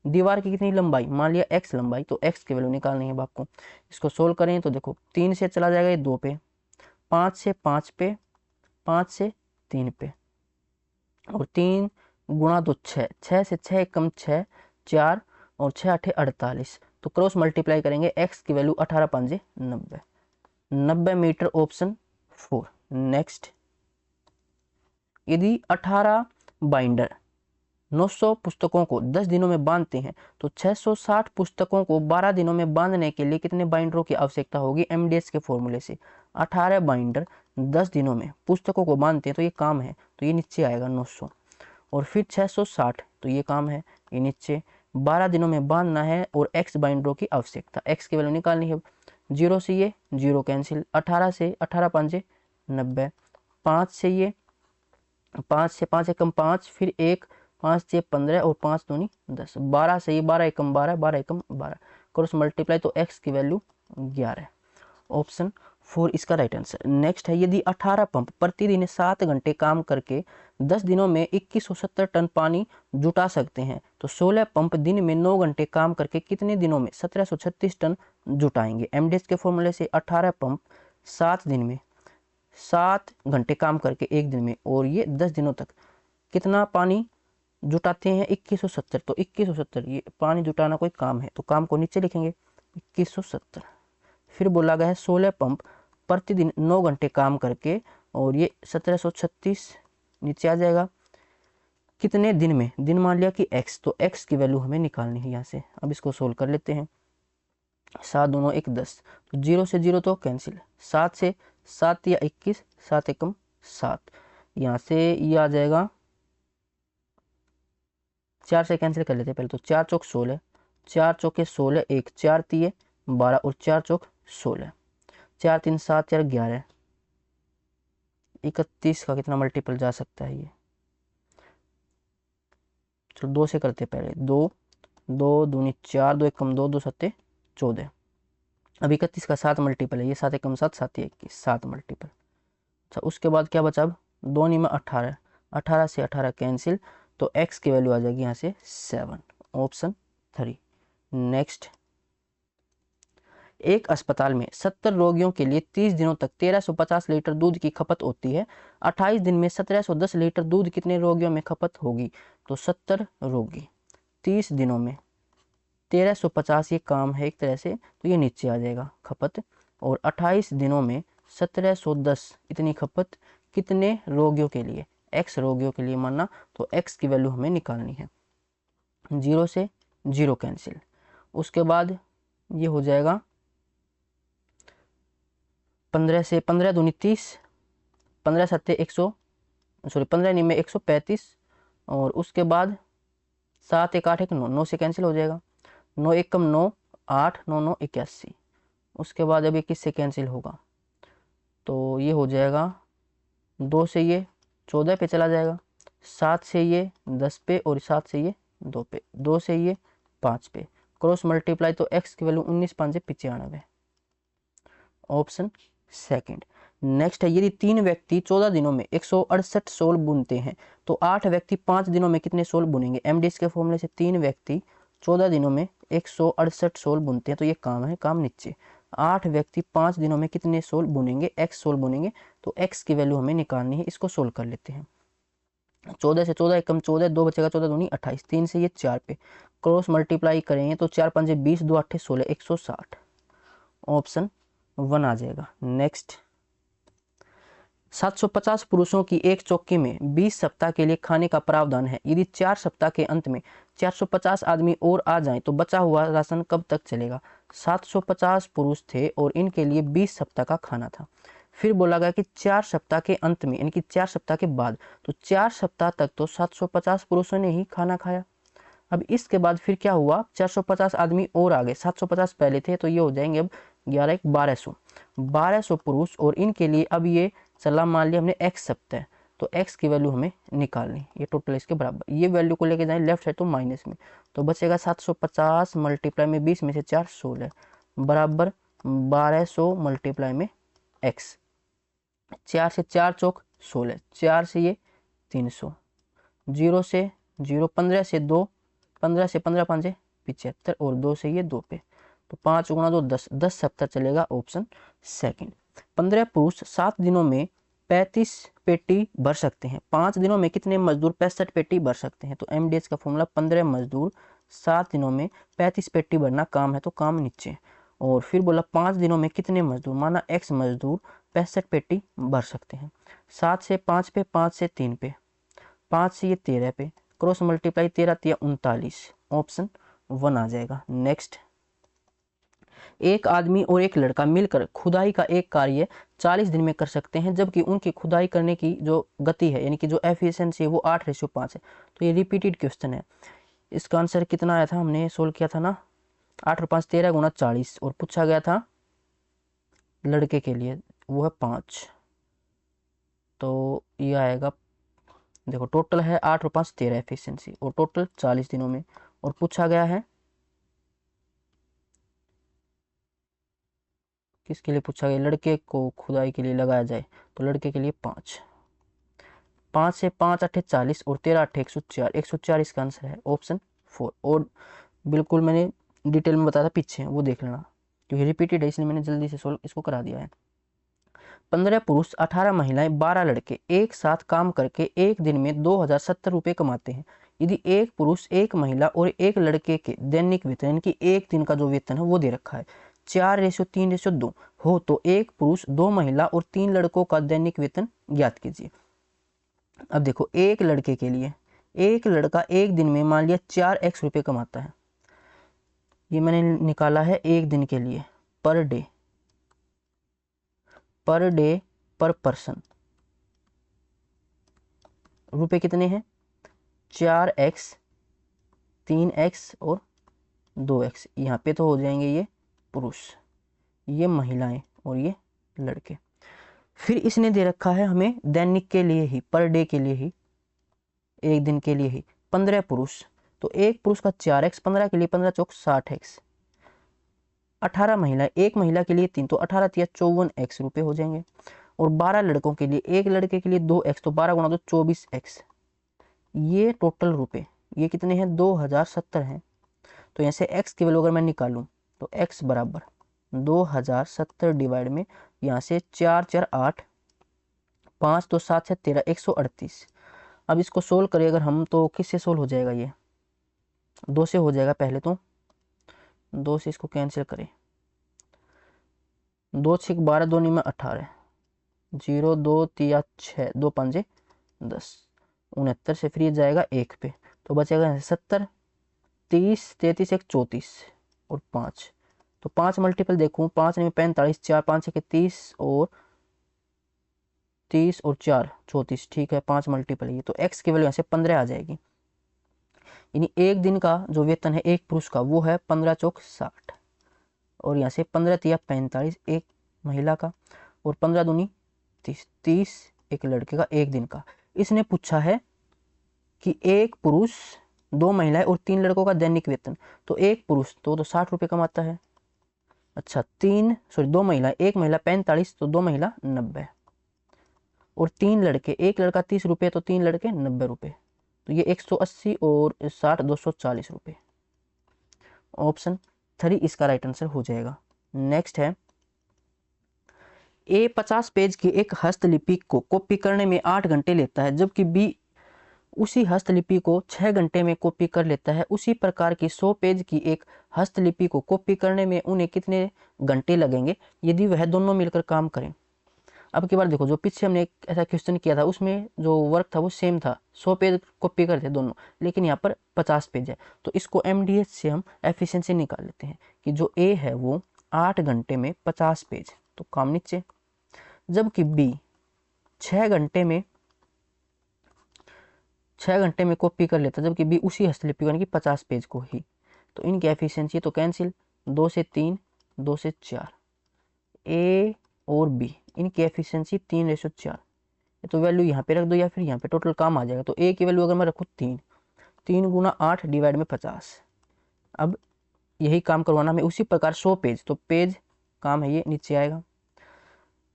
दीवार की कितनी लंबाई, मान लिया x लंबाई, तो x की वैल्यू निकालनी है आपको। इसको सोल्व करें तो देखो 3 से चला जाएगा ये 2 पे, 5 से 5 पे, 5 से 3 पे, और 3 गुणा 2 6, 6 से 6 कम 6, 4 और 6 8 48, तो क्रॉस मल्टीप्लाई करेंगे, x की वैल्यू 18 5 90, 90 मीटर। ऑप्शन 4। नेक्स्ट, यदि 18 बाइंडर 900 पुस्तकों को 10 दिनों में बांधते हैं, तो 660 पुस्तकों को 12 दिनों में बांधने के लिए कितने बाइंडरों की आवश्यकता होगी। एमडीएस के फॉर्मूले से 18 बाइंडर 10 दिनों में पुस्तकों को बांधते हैं, तो ये काम है, तो ये नीचे आएगा 900, और फिर 660, तो ये काम है, ये नीचे 12 दिनों में बांधना है, और x बाइंडरों की आवश्यकता, x की वैल्यू निकालनी है। 0 से ये 0 कैंसिल, 18 से 18 5 90, 5 से ये 5 से 5 एकम 5, फिर 1 5 से 15 और 5 दूनी 10, 12 से ये 12 एकम 12, 12 एकम 12, क्रॉस मल्टीप्लाई, तो x की वैल्यू 11। ऑप्शन 4 इसका राइट आंसर। नेक्स्ट है, यदि 18 पंप प्रतिदिन 7 घंटे काम करके 10 दिनों में 2170 टन पानी जुटा सकते हैं, तो 16 पंप दिन में 9 घंटे काम करके कितने दिनों में 1736 टन जुटाएंगे। एमडीएस के फॉर्मूले से 18 पंप 7 दिन में 7 घंटे काम करके एक दिन में, और ये 10 दिनों तक कितना पानी जुटाते हैं 2170, तो 2170 ये पानी जुटाना कोई काम है, तो काम को नीचे लिखेंगे 2170। फिर बोला गया है 16 पंप प्रतिदिन 9 घंटे काम करके, और ये 1736 नीचे आ जाएगा कितने दिन में, दिन मान लिया कि x, तो x की वैल्यू हमें निकालनी है यहाँ से। अब इसको सोल्व कर लेते हैं। 7 दूनों 1 10, तो 0 से 0 तो कैंसिल, 7 से 7 या 21, 7 एकम 7, यहाँ से ये आ जाएगा, 4 से कैंसिल कर लेते हैं पहले, तो 4 चौक 16, 4 चौके 16, 1 4 तिये 12, और 4 चौक 16, 4 3 7 4 11, 31 का कितना मल्टीपल जा सकता है ये, चलो 2 से करते पहले, 2 2 दूनी 4, 2 एकम 2, 2 सत्ते 14, अब 31 का 7 मल्टीपल है, ये 7 एकम 7, 7 21, 7 मल्टीपल। अच्छा, उसके बाद क्या बचा, अब 2 नी में 18, 18 से 18 कैंसिल, तो x की वैल्यू आ जाएगी यहाँ से 7। ऑप्शन 3। नेक्स्ट, एक अस्पताल में 70 रोगियों के लिए 30 दिनों तक 1350 लीटर दूध की खपत होती है। 28 दिन में 1710 लीटर दूध कितने रोगियों में खपत होगी? तो 70 रोगी 30 दिनों में 1350, ये काम है एक तरह से, तो ये नीचे आ जाएगा खपत। और 28 दिनों में 1710 इतनी खपत कितने रोगियों के लिए? एक्स रोगियों के लिए मानना, तो एक्स की वैल्यू हमें निकालनी है। 0 से 0 कैंसिल, उसके बाद ये हो जाएगा 15 से 15 दूनी 30, 15 सत्ते 15 निमे 135, और उसके बाद 7 1 8 1 9, 9 से कैंसिल हो जाएगा, 9 1 कम 9, 8 9 9 81। उसके बाद अब ये किससे कैंसिल होगा? तो ये हो जाएगा 2 से ये 14 पे चला जाएगा, 7 से ये 10 पे, और 7 से ये 2 पे, 2 से ये 5 पे, क्रॉस मल्टीप्लाई, तो x की वैल्यू 19 5 95, ऑप्शन सेकंड। नेक्स्ट है, यदि 3 व्यक्ति 14 दिनों में 168 सोल बुनते हैं तो 8 व्यक्ति 5 दिनों में कितने सोल बुनेंगे? एमडीएस के फॉर्मूले से 3 व्यक्ति 14 दिनों में 168 सोल बुनते हैं, तो ये काम है, काम नीचे। 8 व्यक्ति 5 दिनों में कितने सोल बुनेंगे? x सोल बुनेंगे, तो x की वैल्यू हमें निकालनी है, इसको सोल्व कर लेते हैं। 14 से 14 कम 14, 2 बचेगा, 14 दूनी 28, 3 से ये 4 पे, क्रॉस मल्टीप्लाई करेंगे तो 4 5 20, 2 8 16, 160, ऑप्शन 1 आ जाएगा। नेक्स्ट, 750 पुरुषों की एक चौकी में 20 सप्ताह के लिए खाने का प्रावधान है। यदि 4 सप्ताह के अंत में 450 आदमी और आ जाएं तो बचा हुआ राशन कब तक चलेगा? 750 पुरुष थे और इनके लिए 20 सप्ताह का खाना था। फिर बोला गया कि 4 सप्ताह के अंत में, यानी कि 4 सप्ताह के बाद, तो 4 सप्ताह तक तो 750 पुरुषों ने ही खाना खाया। अब इसके बाद फिर क्या हुआ? 450 आदमी और आ गए, 750 पहले थे, तो ये हो जाएंगे अब 11 1 1200 पुरुष, और इनके लिए अब ये चला, मान लिया हमने x सप्ताह, तो x की वैल्यू हमें निकालनी, ये टोटल इसके बराबर, ये वैल्यू को लेके जाए लेफ्ट साइड तो माइनस में, तो बचेगा 750 मल्टीप्लाई में 20 में से 4 16 बराबर 1200 मल्टीप्लाई में x, 4 से 4 चौक 16, 4 से ये 300, 0 से 0, 15 से 2, 15 से 15 5 75, और 2 से ये 2 पे, तो 5 गुणा 2 10, 10 सप्ताह चलेगा, ऑप्शन सेकंड। 15 पुरुष 7 दिनों में 35 पेटी भर सकते हैं। 5 दिनों में कितने मजदूर 65 पेटी भर सकते हैं? तो एमडीएस का फॉर्मूला 15 मजदूर 7 दिनों में 35 पेटी भरना काम है, तो काम नीचे। और फिर बोला 5 दिनों में कितने मजदूर, माना x मजदूर 65 पेटी भर सकते हैं। 7 से 5 पे, 5 से 3 पे, 5 से ये 13 पे, क्रॉस मल्टीप्लाई 13 3 39, ऑप्शन 1 आ जाएगा। नेक्स्ट, एक आदमी और एक लड़का मिलकर खुदाई का एक कार्य 40 दिन में कर सकते हैं, जबकि उनकी खुदाई करने की जो गति है, यानी कि जो एफिशिएंसी है, वो 8:5 है। तो ये रिपीटेड क्वेश्चन है। इसका आंसर कितना आया था, हमने सोल्व किया था ना, 8 और 5 13 गुणा 40, और पूछा गया था लड़के के लिए, वो है 5, तो ये आएगा, देखो टोटल है 8 और 5 13 एफिशिएंसी, और टोटल 40 दिनों में, और पूछा गया है किसके लिए पूछा गया, लड़के को खुदाई के लिए लगाया जाए, तो लड़के के लिए 5, 5 से 5 8 40, और 13 8 104, 104 इसका आंसर है, ऑप्शन 4। और बिल्कुल मैंने डिटेल में बताया था पीछे, वो देख लेना, क्योंकि रिपीटेड है, इसलिए मैंने जल्दी से सोल्व इसको करा दिया है। 15 पुरुष 18 महिलाएं 12 लड़के एक साथ काम करके एक दिन में 2070 रुपये कमाते हैं। यदि एक पुरुष एक महिला और एक लड़के के दैनिक वेतन, यानी कि एक दिन का जो वेतन है वो दे रखा है 4:3:2 हो, तो एक पुरुष 2 महिला और 3 लड़कों का दैनिक वेतन ज्ञात कीजिए। अब देखो, एक लड़के के लिए, एक लड़का एक दिन में मान लिया 4x रुपये कमाता है, ये मैंने निकाला है एक दिन के लिए, पर डे पर पर्सन, रुपए कितने हैं 4x 3x और 2x, यहाँ पे तो हो जाएंगे ये पुरुष, ये महिलाएं और ये लड़के। फिर इसने दे रखा है हमें दैनिक के लिए ही, पर डे के लिए ही, एक दिन के लिए ही 15 पुरुष, तो एक पुरुष का 4x, 15 के लिए 15 चौक 60x, 18 महिला, एक महिला के लिए 3, तो 18 तिया 54x रुपये हो जाएंगे, और 12 लड़कों के लिए, एक लड़के के लिए 2x, तो 12 गुणा 2 24x, ये टोटल रुपए ये कितने हैं 2070 हैं। तो यहाँ से x की वैल्यू अगर मैं निकालूं तो x बराबर 2070 डिवाइड में यहाँ से 4 4 8, 5 2 7 6 13, 138। अब इसको सोल्व करें अगर हम तो किससे सोल्व हो जाएगा, ये 2 से हो जाएगा। पहले तो 2 से इसको कैंसिल करें, 2 6 12, 2 9 में 18, 0 2 3 6, 2 5 10, 69 से फिर ये जाएगा 1 पे, तो बचेगा 70, 30 33 1 34 और 5। तो 5 मल्टीपल देखूँ, 5 में 45, 4 5 के 30 और 4 34, ठीक है 5 मल्टीपल ये, तो x की वैल्यू यहाँ से 15 आ जाएगी। यानी एक दिन का जो वेतन है एक पुरुष का वो है 15 चौक 60, और यहाँ से 15 तिया 45 एक महिला का, और 15 दूनी 30, 30 एक लड़के का एक दिन का। इसने पूछा है कि एक पुरुष 2 महिलाएं और 3 लड़कों का दैनिक वेतन, तो एक पुरुष तो 60 रुपये कमाता है। अच्छा 2 महिला, एक महिला 45, तो 2 महिला 90, और 3 लड़के, एक लड़का 30 रुपये तो 3 लड़के 90 रुपये, तो ये 180 और 60 240 रुपये। ऑप्शन 3 इसका राइट आंसर हो जाएगा। नेक्स्ट है ए 50 पेज की एक हस्तलिपि को कॉपी करने में 8 घंटे लेता है, जबकि बी उसी हस्तलिपि को 6 घंटे में कॉपी कर लेता है। उसी प्रकार की 100 पेज की एक हस्तलिपि को कॉपी करने में उन्हें कितने घंटे लगेंगे यदि वह दोनों मिलकर काम करें। अब की बार देखो, जो पीछे हमने एक ऐसा क्वेश्चन किया था उसमें जो वर्क था वो सेम था, 100 पेज कॉपी करते दोनों, लेकिन यहाँ पर 50 पेज है। तो इसको MDH से हम एफिशिएंसी निकाल लेते हैं कि जो ए है वो 8 घंटे में 50 पेज, तो काम नीचे, जबकि बी 6 घंटे में कॉपी कर लेता, जबकि बी उसी हस्तलिपि यानी कि 50 पेज को ही। तो इनकी एफिशिएंसी तो कैंसिल, 2 से 3, 2 से 4, ए और बी इनकी एफिशिएंसी 3:4। तो वैल्यू यहाँ पे रख दो या फिर यहाँ पे, टोटल काम आ जाएगा। तो ए की वैल्यू अगर मैं रखूँ 3 गुना 8 डिवाइड में 50। अब यही काम करवाना हमें उसी प्रकार 100 पेज, तो पेज काम है ये नीचे आएगा।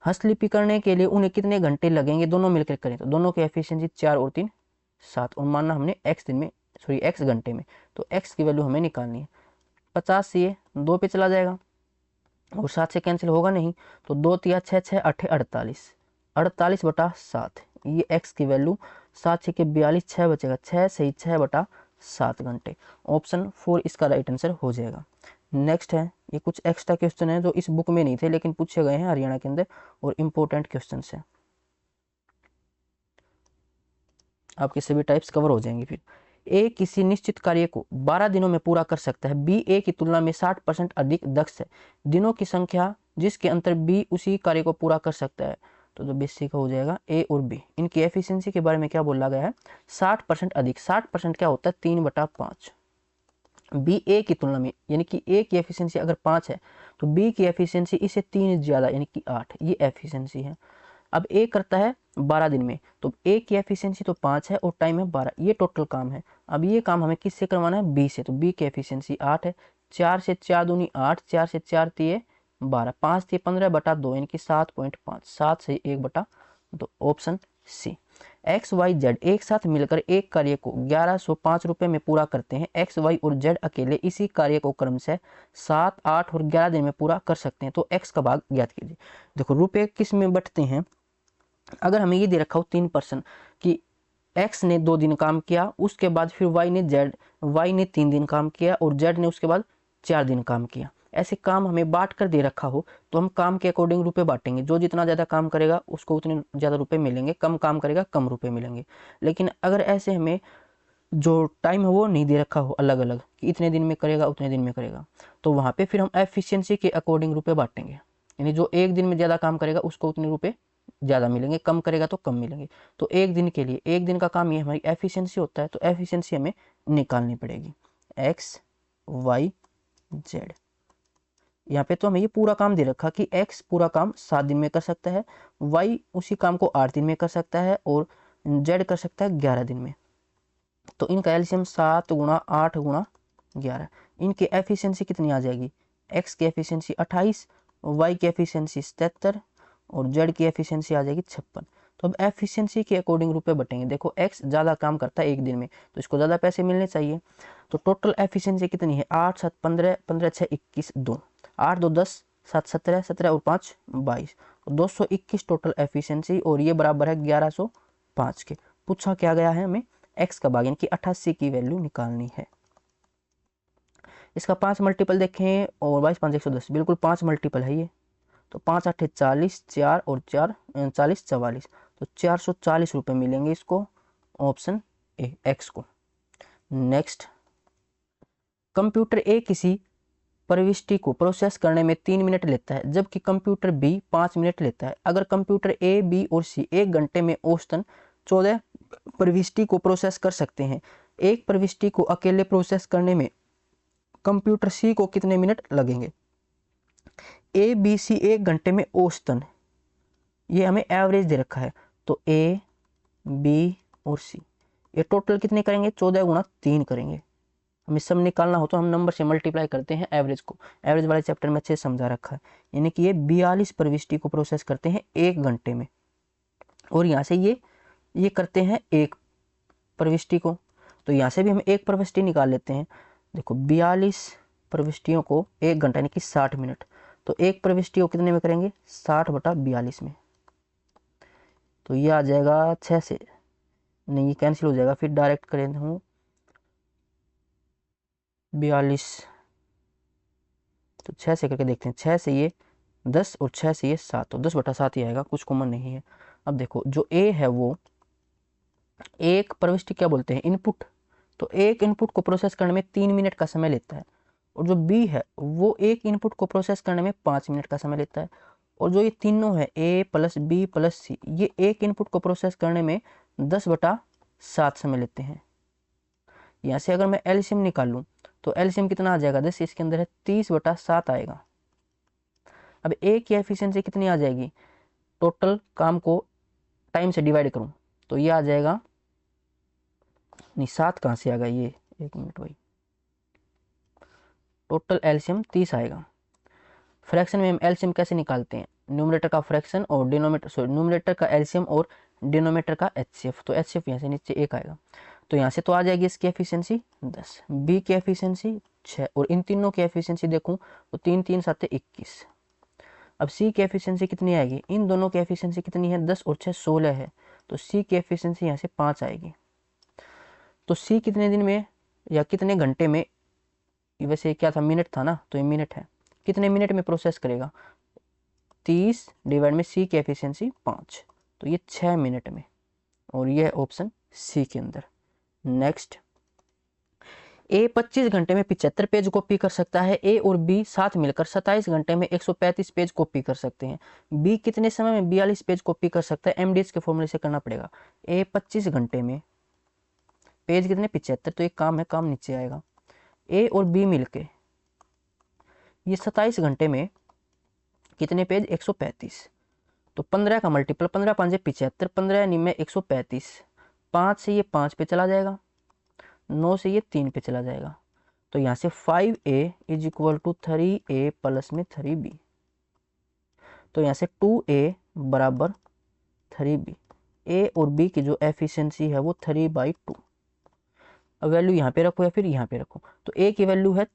हस्तलिपि करने के लिए उन्हें कितने घंटे लगेंगे दोनों मिलकर करें, तो दोनों की एफिशिएंसी 4 और 3 7, और मानना हमने x घंटे में, तो x की वैल्यू हमें निकालनी है। 50 से ये 2 पे चला जाएगा और 7 से कैंसिल होगा नहीं, तो 2 तिया 6 6 8 48, 48/7, ये x की वैल्यू 7 6 42, 6 बचेगा, 6 सही 6/7 घंटे। ऑप्शन 4 इसका राइट आंसर हो जाएगा। नेक्स्ट है, ये कुछ एक्स्ट्रा क्वेश्चन है जो इस बुक में नहीं थे लेकिन पूछे गए हैं हरियाणा के अंदर, और इम्पोर्टेंट क्वेश्चन है, आपके सभी टाइप्स कवर हो जाएंगे। फिर ए किसी निश्चित कार्य को 12 दिनों में पूरा कर सकता है, बी ए की तुलना में 60% अधिक दक्ष है, दिनों की संख्या जिसके अंतर बी उसी कार्य को पूरा कर सकता है, तो जो बेसिक का हो जाएगा ए और बी। इनकी एफिशिएंसी के बारे में क्या बोला गया है, 60% अधिक, 60% क्या होता है 3/5, बी ए की तुलना में, यानी कि ए की एफिशिएंसी अगर 5 है तो बी की एफिशिएंसी इससे 3 ज्यादा यानी कि 8, ये एफिशिएंसी है। अब ए करता है 12 दिन में, तो ए की एफिशिएंसी तो 5 है और टाइम है 12, ये टोटल काम है। अब ये काम हमें किससे करवाना है, बी से, तो बी की एफिशिएंसी 8 है, 4 से 4 दूनी 8, 4 से 4 तिये 12, 5 तिये 15/2 यानी कि 7.5, 7 से 1/2, option C. X Y Z एक साथ मिलकर एक कार्य को 1105 रुपये में पूरा करते हैं, एक्स वाई और जेड अकेले इसी कार्य को क्रमशः 7 8 और 11 दिन में पूरा कर सकते हैं, तो एक्स का भाग ज्ञात कीजिए। देखो रुपये किस में बटते हैं, अगर हमें ये दे रखा हो 3% कि x ने 2 दिन काम किया, उसके बाद फिर y ने 3 दिन काम किया और z ने उसके बाद 4 दिन काम किया, ऐसे काम हमें बांट कर दे रखा हो तो हम काम के अकॉर्डिंग रुपए बांटेंगे, जो जितना ज़्यादा काम करेगा उसको उतने ज़्यादा रुपए मिलेंगे, कम काम करेगा कम रुपए मिलेंगे। लेकिन अगर ऐसे हमें जो टाइम है वो नहीं दे रखा हो अलग अलग कि इतने दिन में करेगा उतने दिन में करेगा, तो वहाँ पे फिर हम एफिशिएंसी के अकॉर्डिंग रुपए बांटेंगे, यानी जो एक दिन में ज़्यादा काम करेगा उसको उतने रुपए ज़्यादा मिलेंगे, कम करेगा तो कम मिलेंगे। तो एक दिन के लिए एक दिन का काम ये हमारी एफिशिएंसी होता है, तो एफिशिएंसी हमें निकालनी पड़ेगी एक्स वाई जेड। यहाँ पे तो हमें ये पूरा काम दे रखा कि एक्स पूरा काम 7 दिन में कर सकता है, वाई उसी काम को 8 दिन में कर सकता है और जेड कर सकता है 11 दिन में। तो इनका एलसीएम 7 गुणा 8 गुणा 11, इनकी एफिशिएंसी कितनी आ जाएगी, एक्स की एफिशिएंसी 28, वाई की एफिशिएंसी 77 और जेड की एफिशिएंसी आ जाएगी 56। तो अब एफिशिएंसी के अकॉर्डिंग रुपए बटेंगे। देखो एक्स ज़्यादा काम करता है एक दिन में तो इसको ज़्यादा पैसे मिलने चाहिए, तो टोटल एफिशिएंसी कितनी है 8 7 15, 15 6 21 2, 8 2 10, 7 17, 17 और 5 22, तो 221 टोटल एफिशिएंसी, और ये बराबर है 1105 के। पूछा क्या गया है, हमें x का भाग यानी कि 88 की वैल्यू निकालनी है। इसका 5 मल्टीपल देखें, और 22 5 110, बिल्कुल 5 मल्टीपल है ये, तो 5 8 40, 4 और 4 40 44, तो 440 रुपये मिलेंगे इसको, ऑप्शन ए एक्स को। नेक्स्ट, कंप्यूटर ए किसी प्रविष्टि को प्रोसेस करने में 3 मिनट लेता है, जबकि कंप्यूटर बी 5 मिनट लेता है। अगर कंप्यूटर ए, बी और सी 1 घंटे में औसतन 14 प्रविष्टि को प्रोसेस कर सकते हैं, एक प्रविष्टि को अकेले प्रोसेस करने में कंप्यूटर सी को कितने मिनट लगेंगे? ए, बी, सी 1 घंटे में औसतन, ये हमें एवरेज दे रखा है, तो ए, बी और सी ये टोटल कितने करेंगे? 14 गुणा 3 करेंगे। हमें सब निकालना हो तो हम नंबर से मल्टीप्लाई करते हैं एवरेज को। एवरेज वाले चैप्टर में अच्छे समझा रखा है, यानी कि ये 42 प्रविष्टि को प्रोसेस करते हैं 1 घंटे में, और यहाँ से ये करते हैं 1 प्रविष्टि को, तो यहाँ से भी हम 1 प्रविष्टि निकाल लेते हैं। देखो 42 प्रविष्टियों को 1 घंटा यानी कि 60 मिनट, तो 1 प्रविष्टि को कितने में करेंगे? 60/42 में, तो ये आ जाएगा 6 से, नहीं ये कैंसिल हो जाएगा, फिर डायरेक्ट करें हम 42, तो 6 से करके देखते हैं। 6 से ये 10 और 6 से ये 7, तो 10/7 ही आएगा, कुछ कॉमन नहीं है। अब देखो जो ए है वो एक प्रविष्टि क्या बोलते हैं? इनपुट, तो एक इनपुट को प्रोसेस करने में 3 मिनट का समय लेता है, और जो बी है वो एक इनपुट को प्रोसेस करने में 5 मिनट का समय लेता है, और जो ये तीनों है ए प्लस बी प्लस सी, ये एक इनपुट को प्रोसेस करने में 10/7 समय लेते हैं। यहाँ से अगर मैं एलसीएम निकालूं तो एलसीएम कितना आ जाएगा? 10 इसके अंदर है, 30/7 आएगा। अब ए की एफिशिएंसी कितनी आ जाएगी? टोटल काम को टाइम से डिवाइड करूं तो ये आ जाएगा, नहीं 7 कहाँ से आ गया ये, 1 मिनट भाई, टोटल एलसीएम 30 आएगा। फ्रैक्शन में हम एलसीएम कैसे निकालते हैं? न्यूमरेटर का फ्रैक्शन और न्यूमरेटर का एलसीएम और डिनोमिनेटर का एचसीएफ, तो एचसीएफ यहाँ से नीचे 1 आएगा, तो यहाँ से तो आ जाएगी इसकी एफिशिएंसी 10, बी की एफिशिएंसी 6, और इन तीनों की एफिशिएंसी देखूं तो 3 3 7 21। अब सी की एफिशिएंसी कितनी आएगी? इन दोनों की एफिशिएंसी कितनी है? 10 और 6 16 है, तो सी की एफिशिएंसी यहाँ से 5 आएगी। तो सी कितने दिन में या कितने घंटे में, वैसे क्या था, मिनट था ना, तो ये मिनट है, कितने मिनट में प्रोसेस करेगा? 30 डिवाइड में सी की एफिशिएंसी 5, तो ये 6 मिनट में, और ये है ऑप्शन सी के अंदर। नेक्स्ट, ए 25 घंटे में 75 पेज कॉपी कर सकता है, ए और बी साथ मिलकर 27 घंटे में 135 पेज कॉपी कर सकते हैं। बी कितने समय में 42 पेज कॉपी कर सकता है? एमडीएस के फॉर्मूले से करना पड़ेगा। ए 25 घंटे में, पेज कितने? 75, तो एक काम है, काम नीचे आएगा। ए और बी मिलके ये 27 घंटे में कितने पेज? 135, तो 15 का मल्टीपल, 15 5 75, 15 में 135, 5 से ये 5 पे चला जाएगा, 9 से ये 3 पे चला जाएगा, तो यहाँ से 5A is equal to 3A plus में 3B, तो यहाँ से 2A बराबर 3B। ए और बी की जो एफिशिएंसी है वो 3/2। अब वैल्यू यहाँ पे रखो या फिर यहाँ पे रखो, तो ए की वैल्यू है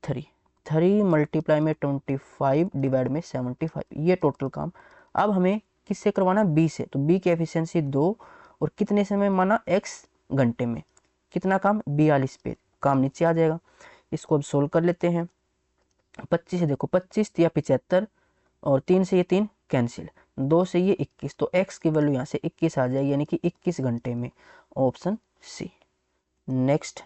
3 मल्टीप्लाई में 25 डिवाइड में 75, ये टोटल काम। अब हमें किससे करवाना? बी से, तो बी की एफिशिएंसी 2, और कितने समय माना? x घंटे में, कितना काम? 42 पेज, काम नीचे आ जाएगा। इसको अब सोल्व कर लेते हैं। 25 से देखो, 25 या 75, और 3 से ये 3 कैंसिल, 2 से ये 21, तो x की वैल्यू यहाँ से 21 आ जाएगी, यानी कि 21 घंटे में, ऑप्शन सी। नेक्स्ट,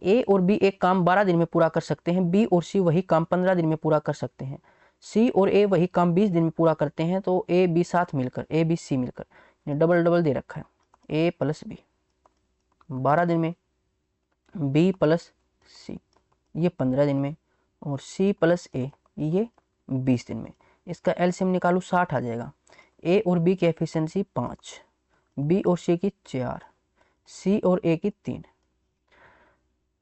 ए और बी एक काम 12 दिन में पूरा कर सकते हैं, बी और सी वही काम 15 दिन में पूरा कर सकते हैं। सी और ए वही काम 20 दिन में पूरा करते हैं, तो ए बी साथ मिलकर, ए बी सी मिलकर, डबल डबल दे रखा है, ए प्लस बी 12 दिन में, बी प्लस सी ये 15 दिन में, और सी प्लस ए ये 20 दिन में। इसका एलसीएम निकालू, 60 आ जाएगा। ए और बी की एफिशिएंसी 5, बी और सी की 4, सी और ए की 3।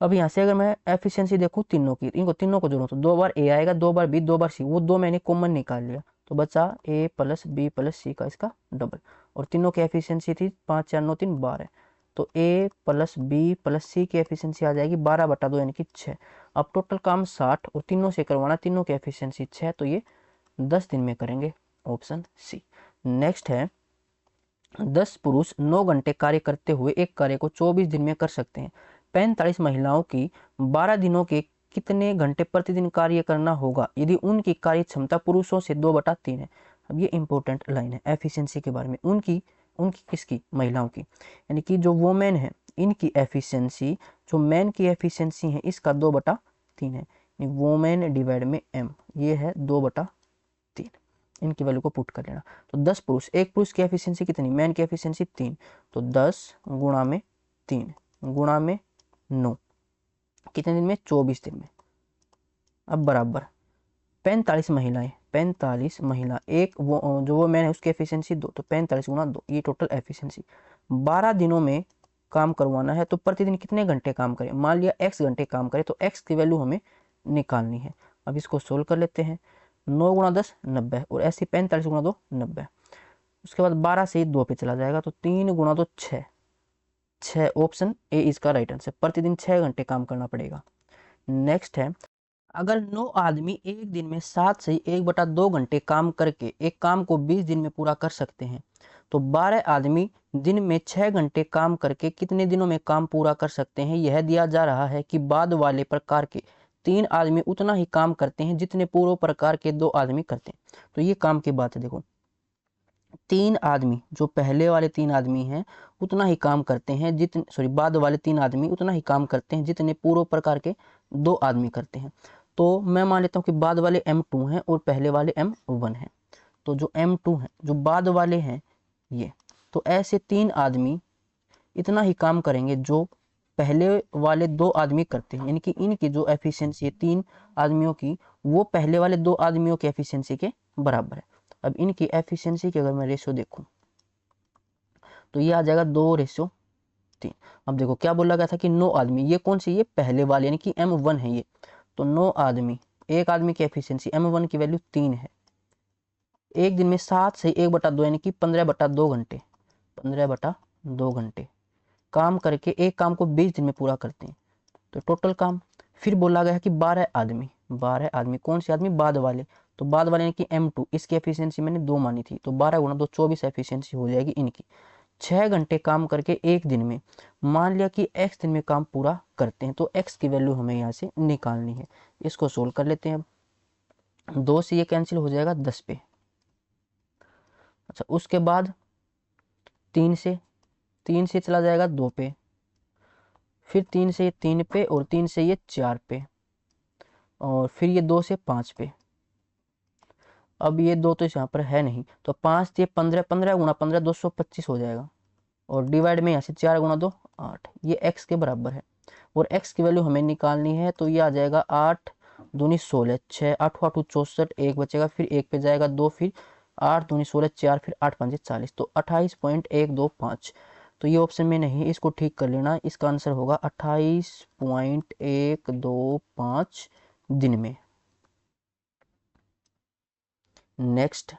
अब यहाँ से अगर मैं एफिशिएंसी देखूँ तीनों की, इनको तीनों को जोड़ूँ तो 2 बार ए आएगा, 2 बार बी, 2 बार सी, वो 2 मैंने कॉमन निकाल लिया, तो बचा ए प्लस बी प्लस सी का इसका डबल, और तीनों की एफिशिएंसी थी 5 4 9 3 12, तो ए प्लस बी प्लस सी की एफिशिएंसी आ जाएगी 12/2 यानी कि 6। अब टोटल काम 60 और तीनों से करवाना, तीनों की एफिशिएंसी 6, तो ये 10 दिन में करेंगे, ऑप्शन सी। नेक्स्ट है 10 पुरुष 9 घंटे कार्य करते हुए एक कार्य को 24 दिन में कर सकते हैं। 45 महिलाओं की 12 दिनों के कितने घंटे प्रतिदिन कार्य करना होगा यदि उनकी कार्य क्षमता पुरुषों से 2/3 है। अब ये इंपॉर्टेंट लाइन है एफिशिएंसी के बारे में। उनकी उनकी किसकी? महिलाओं की, यानी कि जो वोमेन है इनकी एफिशिएंसी, जो मैन की एफिशिएंसी है इसका 2/3 है। वोमेन डिवाइड में एम, ये है 2/3। इनकी वैल्यू को पुट कर लेना। तो 10 पुरुष, एक पुरुष की एफिशिएंसी कितनी? मैन की एफिशिएंसी 3, तो 10 गुणा में 3 गुणा में 9, कितने दिन में? 24 दिन में। अब बराबर 45 महिलाएं, 45 महिला, एक वो मैन है उसकी एफिशिएंसी 2, तो 45 गुणा 2, ये टोटल एफिशिएंसी। 12 दिनों में काम करवाना है तो प्रतिदिन कितने घंटे काम करें? मान लिया x घंटे काम करे तो x की वैल्यू हमें निकालनी है। अब इसको सोल्व कर लेते हैं। 9 गुणा 10 90, और ऐसे 45 गुणा 2 90। उसके बाद 12 से 2 पे चला जाएगा तो 3 गुणा 2 6, 6, ऑप्शन ए इसका राइट आंसर। प्रतिदिन 6 घंटे काम करना पड़ेगा। नेक्स्ट है अगर 9 आदमी एक दिन में 7 से 1/2 घंटे काम करके एक काम को 20 दिन में पूरा कर सकते हैं तो 12 आदमी दिन में 6 घंटे काम करके कितने दिनों में काम पूरा कर सकते हैं। यह दिया जा रहा है कि बाद वाले प्रकार के 3 आदमी उतना ही काम करते हैं जितने पूर्व प्रकार के 2 आदमी करते हैं। तो ये काम की बात है। देखो 3 आदमी, जो पहले वाले 3 आदमी हैं उतना ही काम करते हैं जितने, सॉरी, बाद वाले 3 आदमी उतना ही काम करते हैं जितने पूर्व प्रकार के 2 आदमी करते हैं। तो मैं मान लेता हूँ कि बाद वाले M2 हैं और पहले वाले M1 हैं। तो जो M2 हैं, जो बाद वाले हैं ये, तो ऐसे 3 आदमी इतना ही काम करेंगे जो पहले वाले 2 आदमी करते हैं, यानी कि इनकी जो एफिशिएंसी है 3 आदमियों की, वो पहले वाले 2 आदमियों की एफिशिएंसी के बराबर है। अब इनकी एफिशिएंसी की अगर मैं रेशियो देखूं तो ये आ जाएगा 2:3। अब देखो क्या बोला गया था कि 9 आदमी, ये कौन सी? ये पहले वाले यानी कि M1 है ये। तो 9 आदमी, एक आदमी की एफिशिएंसी M1 की वैल्यू 3 है, एक दिन में 7 से 1/2 यानी कि 15/2 घंटे, 15/2 घंटे काम करके एक काम को 20 दिन में पूरा करते हैं। तो टोटल काम फिर बोला गया है कि 12 आदमी, 12 आदमी, कौन से आदमी? बाद वाले। तो बाद वाले यानी कि M2, इसकी एफिशिएंसी मैंने 2 मानी थी, तो 12 गुणा 2 24 एफिशिएंसी हो जाएगी इनकी। 6 घंटे काम करके एक दिन में, मान लिया कि x दिन में काम पूरा करते हैं तो x की वैल्यू हमें यहाँ से निकालनी है। इसको सोल्व कर लेते हैं। 2 से ये कैंसिल हो जाएगा 10 पे। अच्छा, उसके बाद 3 से चला जाएगा 2 पे, फिर 3 से ये 3 पे, और 3 से ये 4 पे, और फिर ये 2 से 5 पे। अब ये 2 तो यहाँ पर है नहीं, तो 5 से 15, 15 गुणा 15 225 हो जाएगा, और डिवाइड में यहाँ से 4 गुणा 2 8, ये x के बराबर है। और x की वैल्यू हमें निकालनी है तो ये आ जाएगा 8 दूनी 16, 6 8 8 64, एक बचेगा, फिर एक पे जाएगा 2, फिर 8 दूनी 16, 4, फिर 8 5 40, तो 28.125। तो ये ऑप्शन में नहीं, इसको ठीक कर लेना। इसका आंसर होगा 28.125 दिन में। नेक्स्ट,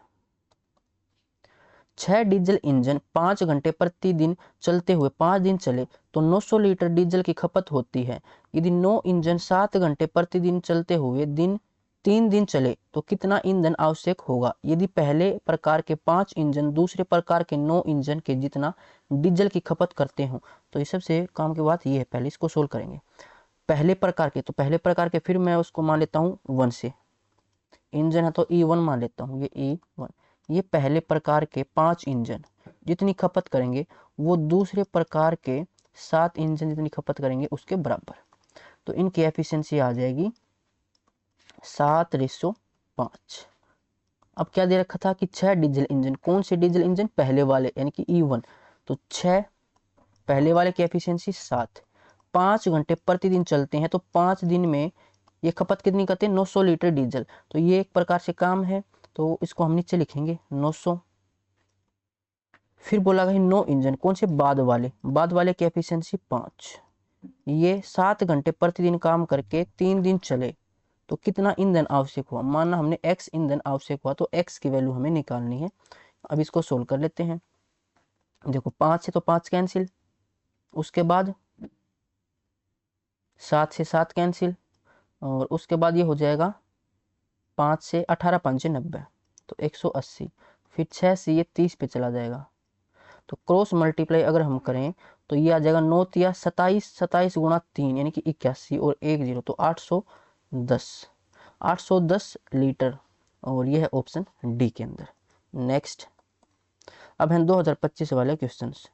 6 डीजल इंजन 5 घंटे प्रतिदिन चलते हुए 5 दिन चले तो 900 लीटर डीजल की खपत होती है। यदि 9 इंजन 7 घंटे प्रतिदिन चलते हुए 3 दिन चले तो कितना ईंधन आवश्यक होगा यदि पहले प्रकार के 5 इंजन दूसरे प्रकार के 9 इंजन के जितना डीजल की खपत करते हो। तो ये सबसे काम की बात ये है, पहले इसको सोल्व करेंगे। पहले प्रकार के, तो पहले प्रकार के फिर मैं उसको मान लेता हूँ 1 से, इंजन है तो E1 मान लेता हूँ, ये E1। ये पहले प्रकार के 5 इंजन जितनी खपत करेंगे वो दूसरे प्रकार के 7 इंजन जितनी खपत करेंगे उसके बराबर। तो इनकी एफिशिएंसी आ जाएगी 7:5। अब क्या दे रखा था कि 6 डीजल इंजन, कौन से डीजल इंजन? पहले वाले यानी कि E1। तो 6 पहले वाले की एफिशिएंसी 7, 5 घंटे प्रतिदिन चलते हैं तो 5 दिन में ये खपत कितनी करते हैं? 900 लीटर डीजल। तो ये एक प्रकार से काम है, तो इसको हम नीचे लिखेंगे 900। फिर बोला गया 9 इंजन, कौन से? बाद वाले की एफिशिएंसी 5, ये 7 घंटे प्रतिदिन काम करके 3 दिन चले तो कितना ईंधन आवश्यक हुआ? मानना हमने x ईंधन आवश्यक हुआ तो x की वैल्यू हमें निकालनी है। अब इसको सोल्व कर लेते हैं। देखो 5 से तो 5 कैंसिल, उसके बाद 7 से 7 कैंसिल, और उसके बाद ये हो जाएगा 5 से 18 5 से 90, तो 180। फिर 6 से ये 30 पे चला जाएगा, तो क्रॉस मल्टीप्लाई अगर हम करें तो ये आ जाएगा 9 या 27, 27 गुणा 3 यानी कि 81 और 1 0, तो 810 लीटर, और ये है ऑप्शन डी के अंदर। नेक्स्ट, अब हैं 2025 वाले क्वेश्चंस।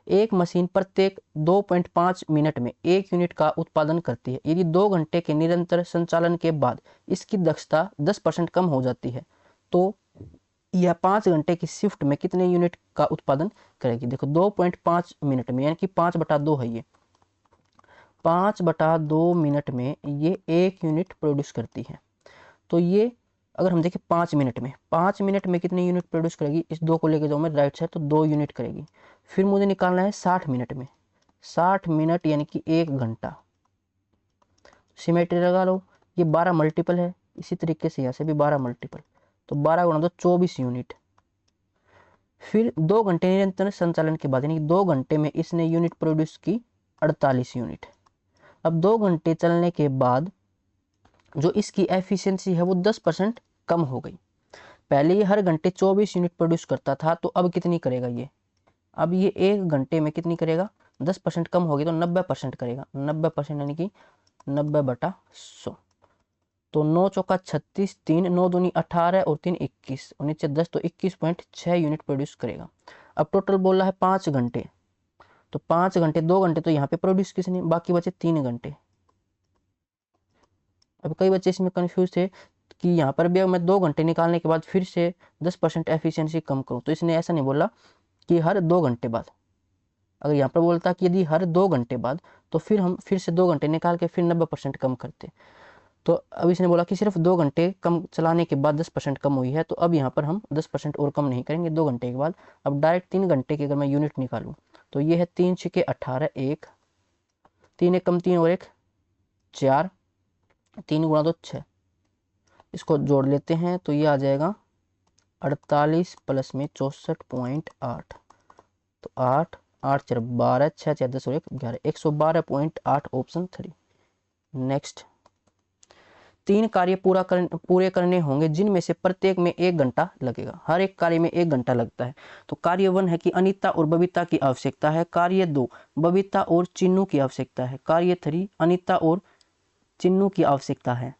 एक मशीन प्रत्येक 2.5 मिनट में 1 यूनिट का उत्पादन करती है। यदि 2 घंटे के निरंतर संचालन के बाद इसकी दक्षता 10% कम हो जाती है तो यह 5 घंटे की शिफ्ट में कितने यूनिट का उत्पादन करेगी। देखो 2.5 मिनट में यानी कि 5/2 है, ये 5/2 मिनट में ये 1 यूनिट प्रोड्यूस करती है। तो ये अगर हम देखें 5 मिनट में, 5 मिनट में कितने यूनिट प्रोड्यूस करेगी, इस 2 को लेके जाऊँ मैं राइट साइड, तो 2 यूनिट करेगी। फिर मुझे निकालना है 60 मिनट में, 60 मिनट यानी कि 1 घंटा। सिमेट्री लगा लो, ये 12 मल्टीपल है, इसी तरीके से यहाँ से भी 12 मल्टीपल, तो 12 गुणा 2 24 यूनिट। फिर 2 घंटे निरंतर संचालन के बाद यानी 2 घंटे में इसने यूनिट प्रोड्यूस की 48 यूनिट। अब 2 घंटे चलने के बाद जो इसकी एफिशिएंसी है वो 10% कम हो गई। पहले ये हर घंटे 24 यूनिट प्रोड्यूस करता था, तो अब कितनी करेगा ये, अब ये 1 घंटे में कितनी करेगा, 10% कम होगी तो 90% करेगा। 90% यानी कि 90/100, तो 9 चौका 36, 3 9 दूनी 18 और 3 21 और नीचे 10, तो 21.6 यूनिट प्रोड्यूस करेगा। अब टोटल बोल रहा है 5 घंटे, तो 5 घंटे, 2 घंटे तो यहाँ पे प्रोड्यूस किसने, बाकी बचे 3 घंटे। अब कई बच्चे इसमें कंफ्यूज थे कि यहाँ पर भी मैं 2 घंटे निकालने के बाद फिर से 10% एफिशिएंसी कम करूँ, तो इसने ऐसा नहीं बोला कि हर 2 घंटे बाद। अगर यहाँ पर बोलता कि यदि हर 2 घंटे बाद, तो फिर हम फिर से 2 घंटे निकाल के फिर 90% कम करते। तो अब इसने बोला कि सिर्फ 2 घंटे कम चलाने के बाद 10% कम हुई है, तो अब यहाँ पर हम 10% और कम नहीं करेंगे 2 घंटे के बाद। अब डायरेक्ट 3 घंटे की अगर मैं यूनिट निकालूँ तो ये है 3 छके 18, 1 3 1 कम 3 और 1 4, 3 गुणा 2 6, इसको जोड़ लेते हैं तो ये आ जाएगा 48 प्लस में 64.8, तो 8 8 4 12, 6 4 10 और 1 11, 112.8 ऑप्शन 3। नेक्स्ट, 3 कार्य पूरे करने होंगे जिनमें से प्रत्येक में 1 घंटा लगेगा। हर एक कार्य में 1 घंटा लगता है। तो कार्य 1 है कि अनीता और बबीता की आवश्यकता है। कार्य 2 बबीता और चिन्नू की आवश्यकता है। कार्य 3 अनीता और चिन्नू की आवश्यकता है।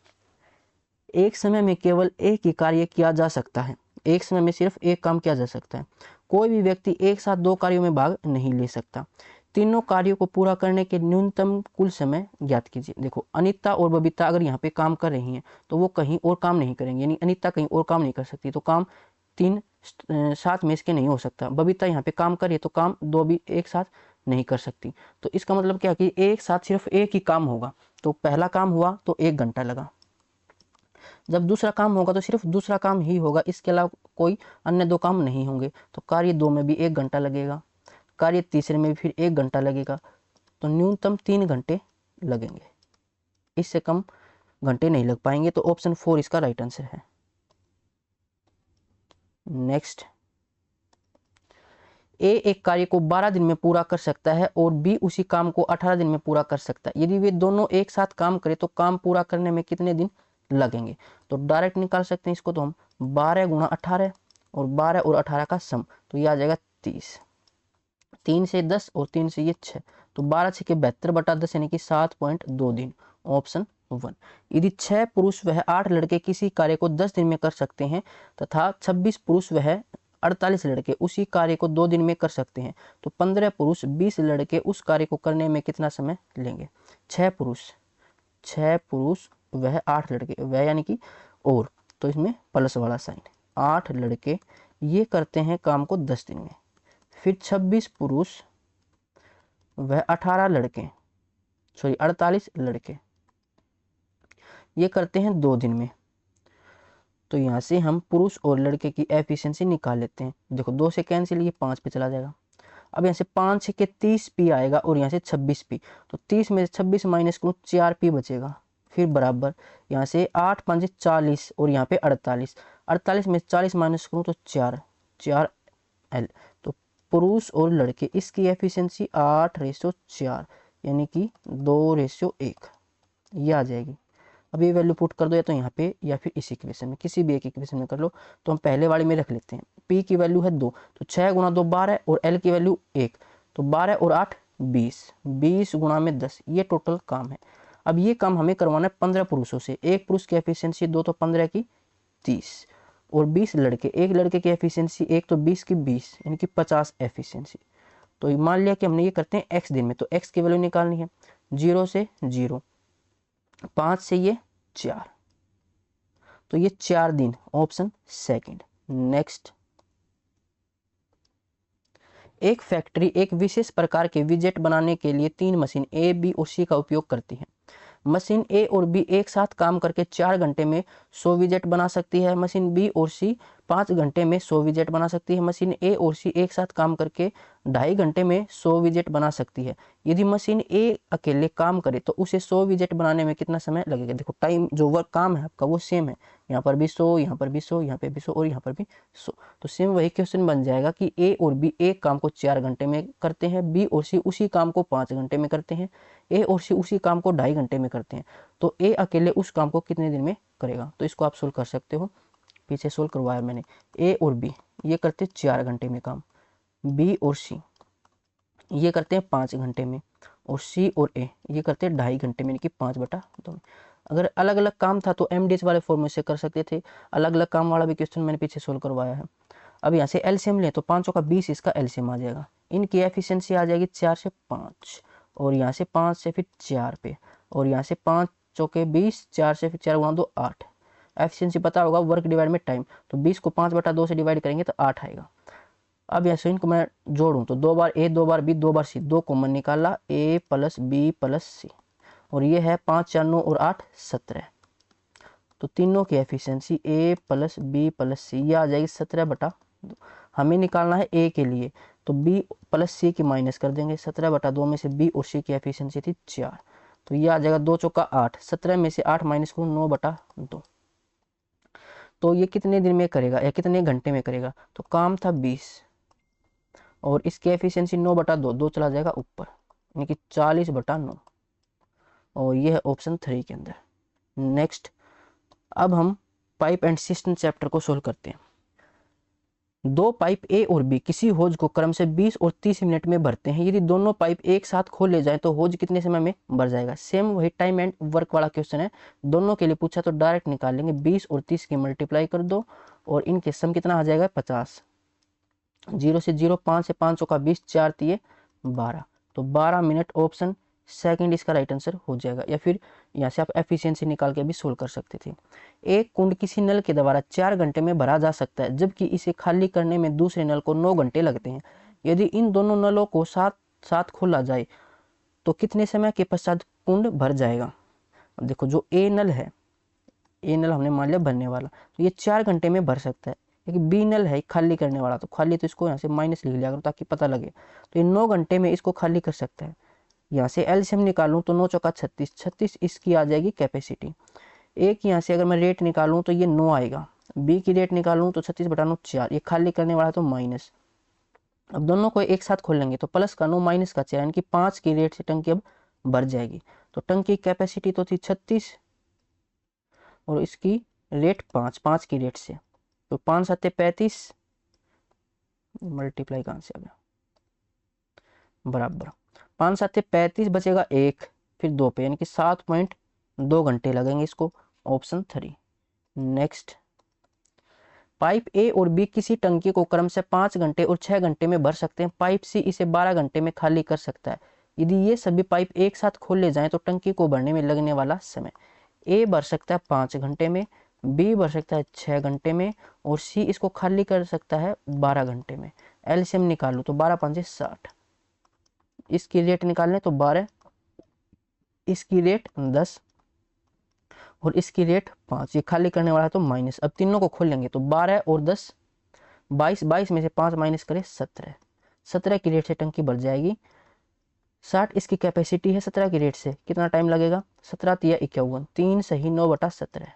एक समय में केवल एक ही कार्य किया जा सकता है। एक समय में सिर्फ एक काम किया जा सकता है। कोई भी व्यक्ति एक साथ 2 कार्यों में भाग नहीं ले सकता। तीनों कार्यों को पूरा करने के न्यूनतम कुल समय ज्ञात कीजिए। देखो अनीता और बबीता अगर यहाँ पे काम कर रही हैं तो वो कहीं और काम नहीं करेंगे, यानी अनीता कहीं और काम नहीं कर सकती, तो काम 3 साथ में इसके नहीं हो सकता। बबीता यहाँ पे काम कर रही है तो काम 2 भी एक साथ नहीं कर सकती। तो इसका मतलब क्या कि एक साथ सिर्फ एक ही काम होगा। तो पहला काम हुआ तो 1 घंटा लगा, जब दूसरा काम होगा तो सिर्फ दूसरा काम ही होगा, इसके अलावा कोई अन्य 2 काम नहीं होंगे। तो कार्य 2 में भी 1 घंटा लगेगा, कार्य तीसरे में भी फिर 1 घंटा लगेगा, तो न्यूनतम 3 घंटे लगेंगे, इससे कम घंटे नहीं लग पाएंगे। तो ऑप्शन 4 इसका राइट आंसर है। नेक्स्ट, ए एक कार्य को 12 दिन में पूरा कर सकता है और बी उसी काम को 18 दिन में पूरा कर सकता है। यदि वे दोनों एक साथ काम करें तो काम पूरा करने में कितने दिन लगेंगे। तो डायरेक्ट निकाल सकते हैं इसको, तो हम 12 गुणा 18 और 12 और 18 का सम, तो ये आ जाएगा 30। 3 से 10 और 3 से ये 6, तो 12 6 72/10 यानी कि 7.2 दिन, ऑप्शन 1। यदि 6 पुरुष वह 8 लड़के किसी कार्य को 10 दिन में कर सकते हैं तथा 26 पुरुष वह 48 लड़के उसी कार्य को 2 दिन में कर सकते हैं, तो 15 पुरुष 20 लड़के उस कार्य को करने में कितना समय लेंगे। 6 पुरुष वह 8 लड़के, वह यानी कि और, तो इसमें प्लस वाला साइन, 8 लड़के ये करते हैं काम को 10 दिन में। फिर 26 पुरुष वह 48 लड़के ये करते हैं 2 दिन में। तो यहाँ से हम पुरुष और लड़के की एफिशिएंसी निकाल लेते हैं। देखो 2 से कैंसिल, ये 5 पे चला जाएगा। अब यहाँ से 5 6 30 पी आएगा और यहाँ से 26 पी, तो 30 में से 26 माइनस करूँ 4 पी बचेगा। फिर बराबर यहाँ से 8 5 40 और यहाँ पे 48 में 40 माइनस करूँ तो 4 एल, तो पुरुष और लड़के, इसकी एफिशिएंसी 8:4 यानी कि 2:1 ये आ जाएगी। अब ये वैल्यू पुट कर दो या तो यहाँ पे या फिर इस इक्वेशन में, किसी भी एक इक्वेशन में कर लो। तो हम पहले वाले में रख लेते हैं। P की वैल्यू है 2, तो 6 गुणा 2 12 और L की वैल्यू 1, तो 12 और 8 20, 20 गुणा में 10, ये टोटल काम है। अब ये काम हमें करवाना है 15 पुरुषों से। एक पुरुष की एफिशिएंसी 2 तो 15 की 30 और 20 लड़के, एक लड़के की एफिशिएंसी 1 तो 20 की 20 यानी कि 50 एफिशिएंसी। तो मान लिया कि हमने ये करते हैं x दिन में, तो x की वैल्यू निकालनी है। 0 से 0, 5 से ये 4, तो ये 4 दिन, ऑप्शन सेकंड। नेक्स्ट, एक फैक्ट्री एक विशेष प्रकार के विजेट बनाने के लिए 3 मशीन ए, बी और सी का उपयोग करती है। मशीन ए और बी एक साथ काम करके 4 घंटे में 100 विजेट बना सकती है। मशीन बी और सी 5 घंटे में 100 विजेट बना सकती है। मशीन ए और सी एक साथ काम करके 2.5 घंटे में 100 विजेट बना सकती है। यदि मशीन ए अकेले काम करे तो उसे 100 विजेट बनाने में कितना समय लगेगा? देखो टाइम जो वर्क काम है आपका वो सेम है, यहाँ पर भी 100, यहाँ पर भी 100, यहाँ पे भी 100 और यहाँ पर भी 100। तो सेम वही क्वेश्चन बन जाएगा कि ए और बी एक काम को 4 घंटे में करते हैं, बी और सी उसी काम को 5 घंटे में करते हैं, ए और सी उसी काम को 2.5 घंटे में करते हैं। तो ए अकेले उस काम को कितने दिन में करेगा? तो इसको आप सोल्व कर सकते हो, पीछे सोल्व करवाया मैंने। ए और बी ये करते 4 घंटे में काम, बी और सी ये करते हैं 5 घंटे में, और सी और ए ये करते हैं 2.5 घंटे में, यानी कि 5/2 में। अगर अलग अलग काम था तो MDH वाले फॉर्मूले से कर सकते थे। अलग अलग काम वाला भी क्वेश्चन मैंने पीछे सोल्व करवाया है। अब यहाँ से एलसीएम लें तो 5 का 20 इसका एलसीएम आ जाएगा। इनकी एफिशिएंसी आ जाएगी 4 से 5, और यहाँ से 5 से फिर 4 पे, और यहाँ से 5 चौके 20, 4 से फिर 4 गुणा 2 8। एफिशिएंसी पता होगा वर्क डिवाइड में टाइम, तो 20 को 5/2 से डिवाइड करेंगे तो 8 आएगा। अब यहाँ से इनको मैं जोड़ूं तो 2 बार ए 2 बार बी 2 बार सी, 2 कॉमन निकाला, ए प्लस बी प्लस सी, और ये है 5 4 9 और 8 17। तो तीनों की एफिशिएंसी ए प्लस बी प्लस सी ये आ जाएगी 17/2। हमें निकालना है ए के लिए, तो बी प्लस सी की माइनस कर देंगे। 17/2 में से बी और सी की एफिशिएंसी थी 4, तो ये आ जाएगा 2 चौका 8, 17 में से 8 माइनस करूँ 9/2। तो ये कितने दिन में करेगा या कितने घंटे में करेगा? तो काम था 20 और इसकी एफिशिएंसी 9/2, 2 चला जाएगा ऊपर, यानी कि 40/9, और ये है ऑप्शन 3 के अंदर। नेक्स्ट, अब हम पाइप एंड सिस्टम चैप्टर को सोल्व करते हैं। दो पाइप ए और बी किसी होज को क्रम से 20 और 30 मिनट में भरते हैं। यदि दोनों पाइप एक साथ खोले जाए तो होज कितने समय में भर जाएगा? सेम वही टाइम एंड वर्क वाला क्वेश्चन है, दोनों के लिए पूछा तो डायरेक्ट निकाल लेंगे। 20 और 30 की मल्टीप्लाई कर दो और इनके सम कितना आ जाएगा? 50। 0 से 0, 5 से 5 का 20, 4 तिये 12, तो 12 मिनट ऑप्शन सेकंड इसका राइट आंसर हो जाएगा। या फिर यहाँ से आप एफिशिएंसी निकाल के भी सोल्व कर सकते थे। एक कुंड किसी नल के द्वारा 4 घंटे में भरा जा सकता है, जबकि इसे खाली करने में दूसरे नल को 9 घंटे लगते हैं। यदि इन दोनों नलों को साथ साथ खोला जाए तो कितने समय के पश्चात कुंड भर जाएगा? अब देखो, जो ए नल है, ए नल हमने मान लिया भरने वाला, तो ये 4 घंटे में भर सकता है। लेकिन बी नल है खाली करने वाला, तो खाली तो इसको यहाँ से माइनस लिख लिया करो ताकि पता लगे। तो ये 9 घंटे में इसको खाली कर सकता है। यहाँ से एलसीएम निकालूं तो 9 चौका 36, 36 इसकी आ जाएगी कैपेसिटी। ए की यहाँ से अगर मैं रेट निकालूं तो ये 9 आएगा, बी की रेट निकालूं तो 36/9 4, ये खाली करने वाला तो माइनस। अब दोनों को एक साथ खोल लेंगे तो प्लस का 9 माइनस का 4, यानी कि 5 की रेट से टंकी अब भर जाएगी। तो टंकी की कैपेसिटी तो थी 36 और इसकी रेट 5, 5 की रेट से, तो 5 7 35, मल्टीप्लाई कहाँ से आ गया, बराबर 5 7 35, बचेगा 1 फिर 2 पे, यानी कि 7.2 घंटे लगेंगे इसको, ऑप्शन 3। नेक्स्ट, पाइप ए और बी किसी टंकी को क्रम से 5 घंटे और 6 घंटे में भर सकते हैं। पाइप सी इसे 12 घंटे में खाली कर सकता है। यदि ये सभी पाइप एक साथ खोल ले जाएं तो टंकी को भरने में लगने वाला समय, ए भर सकता है 5 घंटे में, बी भर सकता है 6 घंटे में, और सी इसको खाली कर सकता है 12 घंटे में। एलसीएम निकालू तो 12 5 60, इसकी रेट निकालने तो 12, इसकी रेट 10 और इसकी रेट 5, ये खाली करने वाला है तो माइनस। अब तीनों को खोल लेंगे तो 12 और 10 22, 22 में से 5 माइनस करें 17, 17 की रेट से टंकी भर जाएगी। 60 इसकी कैपेसिटी है, 17 की रेट से कितना टाइम लगेगा? 17 तिया 51, 3 सही 9/17,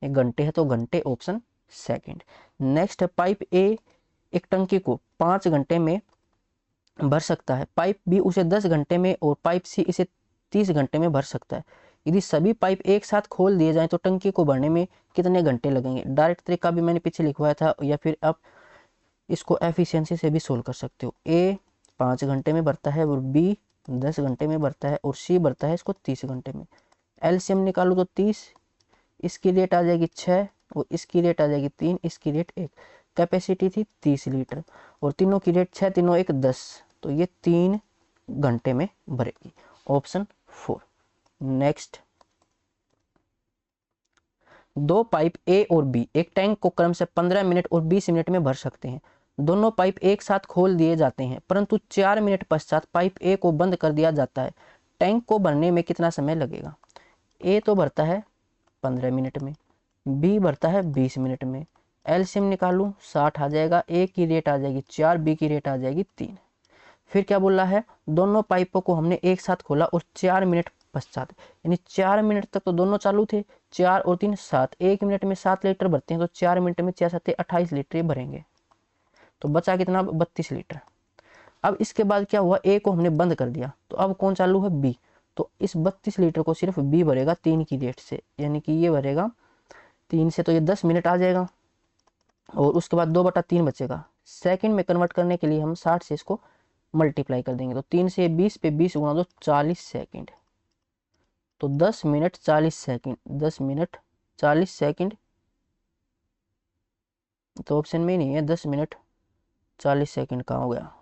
एक घंटे है तो घंटे, ऑप्शन सेकंड। नेक्स्ट है पाइप ए एक टंकी को 5 घंटे में भर सकता है, पाइप बी उसे 10 घंटे में और पाइप सी इसे 30 घंटे में भर सकता है। यदि सभी पाइप एक साथ खोल दिए जाएं तो टंकी को भरने में कितने घंटे लगेंगे। डायरेक्ट तरीका भी मैंने पीछे लिखवाया था, या फिर आप इसको एफिशिएंसी से भी सोल्व कर सकते हो। ए 5 घंटे में भरता है और बी 10 घंटे में भरता है और सी भरता है इसको 30 घंटे में। एलसीएम निकालो तो 30, इसकी रेट आ जाएगी 6 और इसकी रेट आ जाएगी 3, इसकी रेट 1। कैपेसिटी थी 30 लीटर और तीनों की रेट 6 तीनों 1 10, तो ये 3 घंटे में भरेगी। ऑप्शन 4। नेक्स्ट, दो पाइप ए और बी एक टैंक को क्रम से 15 मिनट और 20 मिनट में भर सकते हैं। दोनों पाइप एक साथ खोल दिए जाते हैं, परंतु 4 मिनट पश्चात पाइप ए को बंद कर दिया जाता है। टैंक को भरने में कितना समय लगेगा। ए तो भरता है 15 मिनट में, बी भरता है 20 मिनट में। एलसीएम निकालूं 60 आ जाएगा, ए की रेट आ जाएगी 4, बी की रेट आ जाएगी 3। फिर क्या बोल रहा है, दोनों पाइपों को हमने एक साथ खोला और 4 मिनट पश्चात, यानी 4 मिनट तक तो दोनों चालू थे, 4 और 3 7, 1 मिनट में 7 लीटर भरते हैं, तो 4 मिनट में 4 7 28 लीटर भरेंगे, तो बचा कितना 32 लीटर। अब इसके बाद क्या हुआ, ए को हमने बंद कर दिया, तो अब कौन चालू है, बी। तो इस 32 लीटर को सिर्फ बी भरेगा 3 की रेट से, यानी कि ये भरेगा 3 से, तो ये 10 मिनट आ जाएगा और उसके बाद 2/3 बचेगा। सेकंड में कन्वर्ट करने के लिए हम 60 से इसको मल्टीप्लाई कर देंगे, तो 3 से 20 पे 20 गुणा दो 40 सेकंड, तो 10 मिनट 40 सेकंड, 10 मिनट 40 सेकंड, तो ऑप्शन में नहीं है, 10 मिनट 40 सेकंड कहाँ हो गया।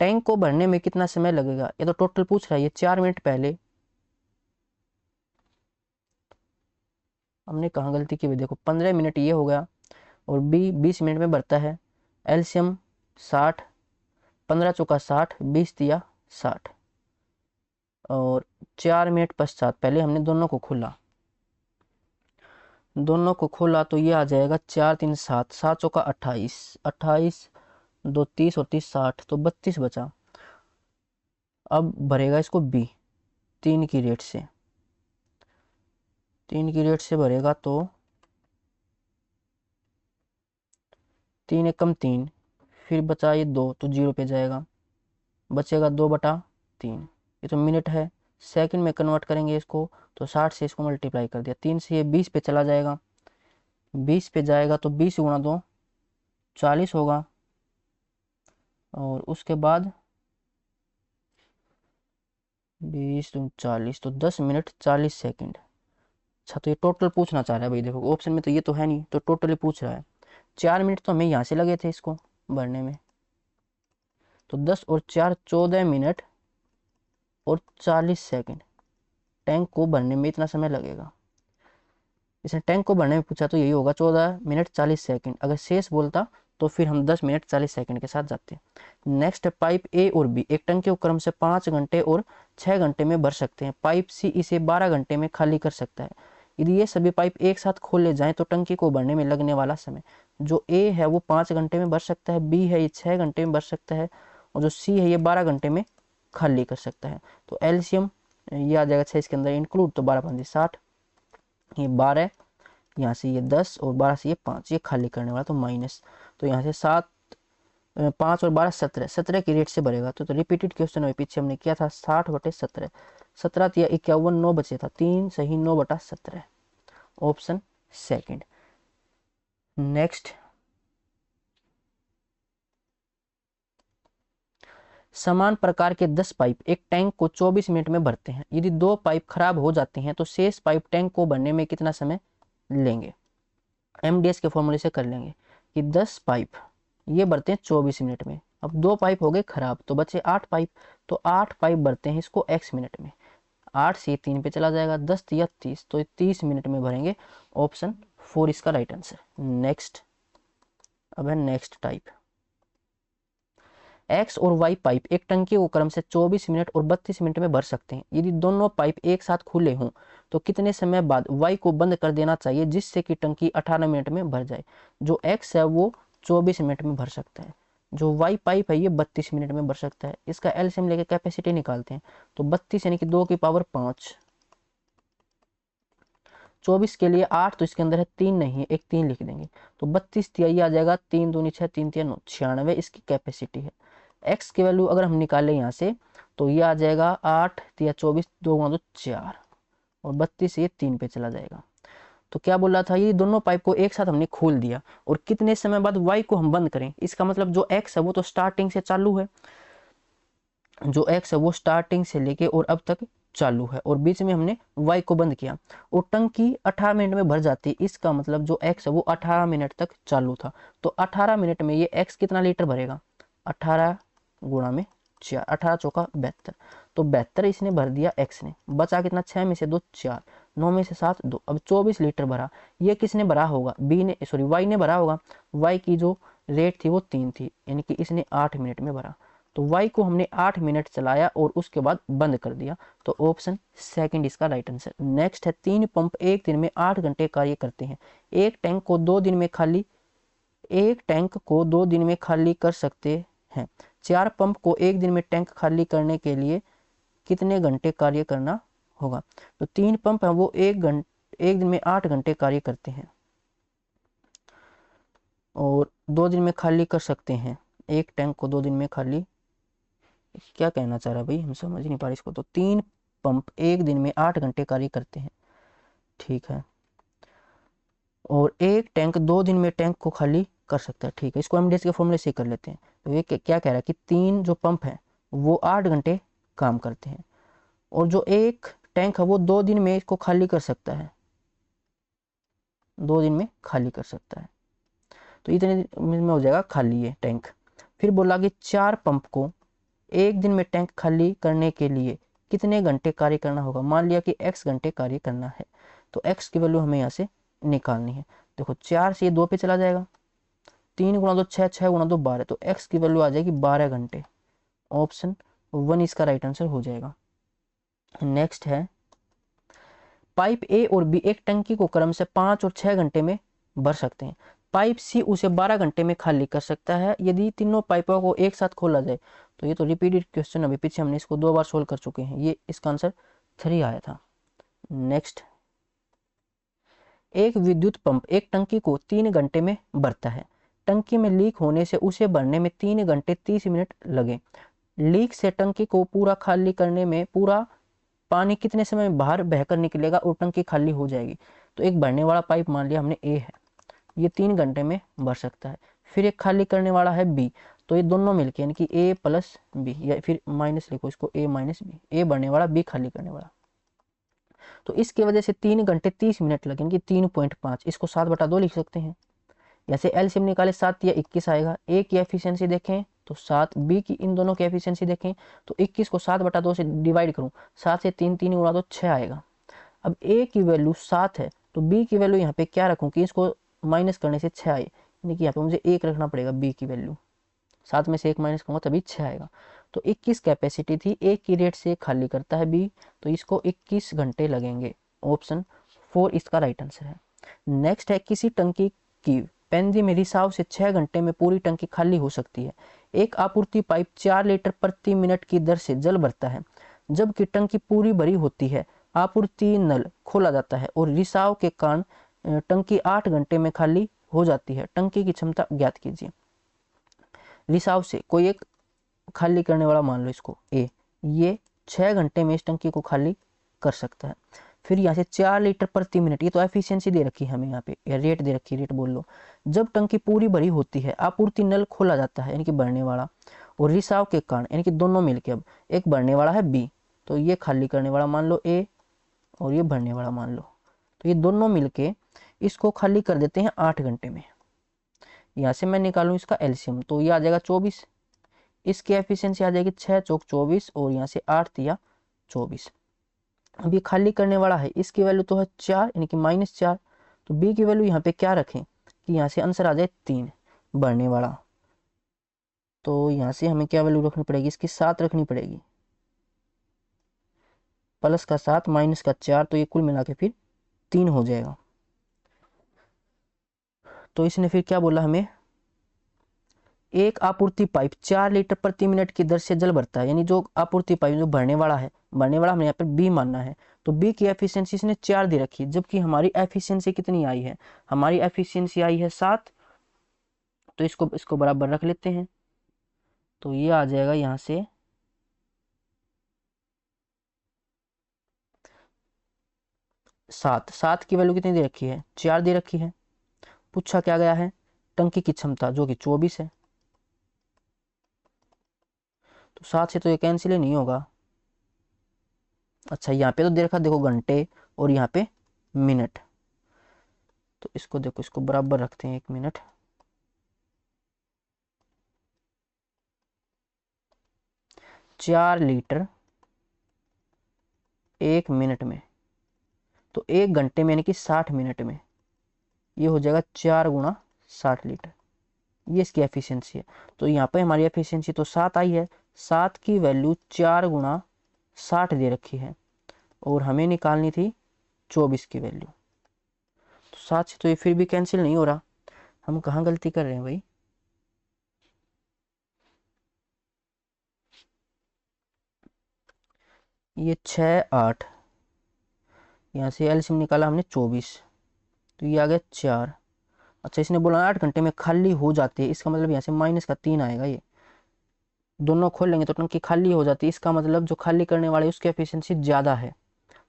टैंक को भरने में कितना समय लगेगा, ये तो टोटल पूछ रहा है, ये 4 मिनट पहले हमने कहाँ गलती की, देखो 15 मिनट ये हो गया और बी 20 मिनट में भरता है। एलसीएम 60, 15 चौका 60, 20 दिया 60 और 4 मिनट पश्चात पहले हमने दोनों को खोला, तो ये आ जाएगा 4 3 7, 7 चौका 28, 28 2 30 और 30 60, तो 32 बचा। अब भरेगा इसको बी 3 की रेट से, 3 की रेट से भरेगा, तो 3 एकम 3, फिर बचा ये 2, तो 0 पे जाएगा, बचेगा 2/3, ये तो मिनट है। सेकंड में कन्वर्ट करेंगे इसको, तो 60 से इसको मल्टीप्लाई कर दिया, 3 से ये 20 पे चला जाएगा, 20 पे जाएगा तो 20 गुणा 2 40 होगा और उसके बाद 20 दूनी 40, तो 10 मिनट 40 सेकंड। अच्छा, तो ये टोटल पूछना चाह रहा है भाई, देखो ऑप्शन में तो ये तो है नहीं, तो टोटली पूछ रहा है। 4 मिनट तो हमें यहाँ से लगे थे इसको भरने में, तो 10 और 4 14 मिनट और 40 सेकंड टैंक को भरने में इतना समय लगेगा। इसने टैंक को भरने में पूछा तो यही होगा 14 मिनट 40 सेकंड। अगर शेष बोलता तो फिर हम 10 मिनट 40 सेकंड के साथ जाते हैं। नेक्स्ट, पाइप ए और बी एक टंकी को क्रम से 5 घंटे और 6 घंटे में भर सकते हैं। पाइप सी इसे 12 घंटे में खाली कर सकता है। यदि ये सभी पाइप एक साथ खोले जाएं तो टंकी को भरने में लगने वाला समय, जो ए है वो 5 घंटे में भर सकता है, बी है ये 6 घंटे में भर सकता है और जो सी है ये 12 घंटे में खाली कर सकता है। तो एलसीएम ये आ जाएगा 6 इसके अंदर इंक्लूड, तो 12 5 60, ये 12, यहाँ से ये 10 और 12 से ये 5, ये खाली करने वाला, तो माइनस, तो यहाँ से 7 5 और 12 17, 17 की रेट से भरेगा। तो रिपीटेड क्वेश्चन है, पीछे हमने किया था 60/17, 17 या 51 9 बचे था, 3 सही 9/17, ऑप्शन सेकंड। नेक्स्ट, समान प्रकार के 10 पाइप एक टैंक को 24 मिनट में भरते हैं। यदि 2 पाइप खराब हो जाते हैं तो शेष पाइप टैंक को भरने में कितना समय लेंगे। एमडीएस के फॉर्मूले से कर लेंगे कि 10 पाइप ये भरते हैं 24 मिनट में। अब 2 पाइप हो गए खराब तो बचे 8 पाइप, तो 8 पाइप भरते हैं इसको x मिनट में, 8 से 3 पे चला जाएगा, 10 या 30, तो 30 मिनट में भरेंगे। ऑप्शन 4 इसका राइट आंसर। नेक्स्ट, अब है नेक्स्ट टाइप, एक्स और वाई पाइप एक टंकी को क्रम से 24 मिनट और 32 मिनट में भर सकते हैं। यदि दोनों पाइप एक साथ खुले हों तो कितने समय बाद वाई को बंद कर देना चाहिए जिससे कि टंकी 18 मिनट में भर जाए। जो एक्स है वो 24 मिनट में भर सकता है, जो वाई पाइप है ये 32 मिनट में भर सकता है। इसका एलसीएम लेके कैपेसिटी निकालते हैं, तो 32 यानी कि 2 की पावर 5, 24 के लिए 8 तो इसके अंदर है, 3 नहीं है, एक 3 लिख देंगे तो 32 तिया ये आ जाएगा, 3 दूनी 6, 3 तिया 9, 96 इसकी कैपेसिटी है। एक्स की वैल्यू अगर हम निकालें यहाँ से तो ये आ जाएगा 8 तिया 24, 2 गुणा 2 4 और 32 ये 3 पे चला जाएगा। तो क्या बोल रहा था, ये दोनों पाइप को एक साथ हमने खोल दिया और कितने समय बाद वाई को हम बंद करें। इसका मतलब जो एक्स है वो तो स्टार्टिंग से चालू है, जो एक्स है वो स्टार्टिंग से लेके और अब तक चालू है और बीच में हमने वाई को बंद किया और टंकी 18 मिनट में भर जाती है। इसका मतलब जो एक्स है वो 18 मिनट तक चालू था, तो 18 मिनट में ये एक्स कितना लीटर भरेगा, 18 गुणा में 4, 18 चौका 72, तो 72 इसने भर दिया एक्स ने। बचा कितना, 6 में से 2 4, 9 में से 7 2, अब 24 लीटर भरा। ये किसने भरा होगा, बी ने, सॉरी वाई ने भरा होगा। वाई की जो रेट थी वो 3 थी, यानी कि इसने 8 मिनट में भरा। तो वाई को हमने 8 मिनट चलाया और उसके बाद बंद कर दिया, तो ऑप्शन सेकंड इसका राइट आंसर। नेक्स्ट है 3 पंप एक दिन में 8 घंटे कार्य करते हैं। एक टैंक को 2 दिन में खाली कर सकते हैं। 4 पंप को एक दिन में टैंक खाली करने के लिए कितने घंटे कार्य करना होगा। तो 3 पंप है वो एक दिन में 8 घंटे कार्य करते हैं और 2 दिन में खाली कर सकते हैं। एक टैंक को 2 दिन में खाली, क्या कहना चाह रहा भाई, हम समझ नहीं पा रहे इसको। तो 3 पंप एक दिन में 8 घंटे कार्य करते हैं, ठीक है, और एक टैंक 2 दिन में टैंक को खाली कर सकता है, ठीक है। इसको एमडीएस के फॉर्मूले से कर लेते हैं। तो ये क्या कह रहा है कि 3 जो पंप है वो 8 घंटे काम करते हैं और जो एक टैंक है वो 2 दिन में इसको खाली कर सकता है, 2 दिन में खाली कर सकता है, तो इतने दिन में हो जाएगा खाली ये टैंक। फिर बोला कि 4 पंप को एक दिन में टैंक खाली करने के लिए कितने घंटे कार्य करना होगा। मान लिया कि x घंटे कार्य करना है, तो x की वैल्यू हमें यहाँ से निकालनी है। देखो 4 से ये 2 पे चला जाएगा, 3 गुणा 2 6, 6 गुणा 2 12, तो x की वैल्यू आ जाएगी 12 घंटे। ऑप्शन 1 इसका राइट आंसर हो जाएगा। नेक्स्ट है पाइप ए और बी एक टंकी को क्रम से 5 और 6 घंटे में भर सकते हैं। पाइप सी उसे 12 घंटे में खाली कर सकता है यदि तीनों पाइपों को एक साथ खोला जाए। तो ये तो रिपीटेड क्वेश्चन, अभी पीछे हमने इसको 2 बार सोल्व कर चुके हैं, ये इसका आंसर 3 आया था। नेक्स्ट, एक विद्युत पंप एक टंकी को 3 घंटे में भरता है। टंकी में लीक होने से उसे भरने में 3 घंटे 30 मिनट लगे। लीक से टंकी को पूरा खाली करने में पूरा पानी कितने समय में बाहर बहकर निकलेगा और टंकी खाली हो जाएगी। तो एक भरने वाला पाइप मान लिया हमने ए है, ये 3 घंटे में भर सकता है। फिर एक खाली करने वाला है बी, तो ये दोनों मिलके यानी कि ए प्लस बी, या फिर माइनस लिखो इसको, ए माइनस बी, ए भरने वाला बी खाली करने वाला। तो इसकी वजह से 3 घंटे 30 मिनट लगेंगे, 3.5, इसको 7/2 लिख सकते हैं। जैसे एलसीएम निकाले 7 या 21 आएगा। ए की एफिशिएंसी देखें तो 7, बी की, इन दोनों की एफिशिएंसी देखें तो 21 को 7/2 से डिवाइड करूं, 7 से 3 3 गुणा तो 6 आएगा। अब ए की वैल्यू 7 है तो बी की वैल्यू यहाँ पे क्या रखूं कि इसको माइनस करने से 6 आए, यानी कि यहाँ पे मुझे 1 रखना पड़ेगा। बी की वैल्यू 7 में से 1 माइनस करूंगा तभी 6 आएगा। तो 21 कैपेसिटी थी, 1 की रेट से खाली करता है बी, तो इसको 21 घंटे लगेंगे। ऑप्शन 4 इसका राइट आंसर है। नेक्स्ट है किसी टंकी की पेंदी में रिसाव से 6 घंटे में पूरी टंकी खाली हो सकती है। एक आपूर्ति पाइप 4 लीटर प्रति मिनट की दर से जल भरता है। जबकि टंकी पूरी भरी होती है, आपूर्ति नल खोला जाता है और रिसाव के कारण टंकी 8 घंटे में खाली हो जाती है। टंकी की क्षमता ज्ञात कीजिए। रिसाव से कोई एक खाली करने वाला मान लो इसको ए, ये 6 घंटे में इस टंकी को खाली कर सकता है। फिर यहाँ से 4 लीटर प्रति मिनट, ये तो एफिशिएंसी दे रखी है हमें यहाँ पे, या रेट दे रखी है, रेट बोल लो। जब टंकी पूरी भरी होती है, आपूर्ति नल खोला जाता है यानी कि भरने वाला, और रिसाव के कारण यानी कि दोनों मिलके, अब एक भरने वाला है बी, तो ये खाली करने वाला मान लो ए और ये भरने वाला मान लो, तो ये दोनों मिलके इसको खाली कर देते हैं 8 घंटे में। यहाँ से मैं निकालूं इसका एलसीएम, तो ये आ जाएगा 24, इसकी एफिशिएंसी आ जाएगी 6 चौक 24 और यहाँ से 8 तिया 24। अब ये खाली करने वाला है, इसकी वैल्यू तो है 4 यानी कि -4, तो बी की वैल्यू यहाँ पे क्या रखें कि यहाँ से आंसर आ जाए 3 भरने वाला। तो यहाँ से हमें क्या वैल्यू रखनी पड़ेगी, इसकी 7 रखनी पड़ेगी, प्लस का 7 माइनस का 4, तो ये कुल मिला के फिर 3 हो जाएगा। तो इसने फिर क्या बोला हमें, एक आपूर्ति पाइप 4 लीटर प्रति मिनट की दर से जल भरता है, यानी जो आपूर्ति पाइप जो भरने वाला है, भरने वाला हमें यहाँ पर बी मानना है, तो बी की एफिशिएंसी इसने 4 दे रखी है, जबकि हमारी एफिशिएंसी कितनी आई है, हमारी एफिशिएंसी आई है 7। तो इसको बराबर रख लेते हैं। तो ये आ जाएगा यहाँ से 7 की वैल्यू कितनी दे रखी है, 4 दे रखी है। पूछा क्या गया है, टंकी की क्षमता जो कि 24 है। तो 7 से तो ये कैंसिल ही नहीं होगा। अच्छा यहाँ पे तो दे रखा, देखो घंटे और यहाँ पे मिनट। तो इसको देखो, इसको बराबर रखते हैं 1 मिनट। चार लीटर 1 मिनट में, तो 1 घंटे में यानी कि 60 मिनट में ये हो जाएगा 4 गुणा 60 लीटर। ये इसकी एफिशिएंसी है। तो यहाँ पे हमारी एफिशिएंसी तो 7 आई है, 7 की वैल्यू 4 गुणा 60 दे रखी है, और हमें निकालनी थी 24 की वैल्यू। तो 7 से तो ये फिर भी कैंसिल नहीं हो रहा। हम कहाँ गलती कर रहे हैं भाई, ये 6 8, यहाँ से एलसीएम निकाला हमने 24, तो ये आ गया 4। अच्छा इसने बोला 8 घंटे में खाली हो जाती है, इसका मतलब यहाँ से माइनस का 3 आएगा। ये दोनों खोल लेंगे तो टंकी खाली हो जाती है, इसका मतलब जो खाली करने वाला है उसकी एफिशिएंसी ज़्यादा है।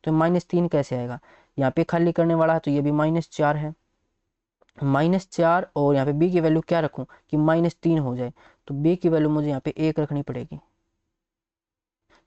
तो -3 कैसे आएगा, यहाँ पे खाली करने वाला है तो ये भी -4 है। -4 और यहाँ पे बी की वैल्यू क्या रखूँ कि -3 हो जाए, तो बी की वैल्यू मुझे यहाँ पे 1 रखनी पड़ेगी।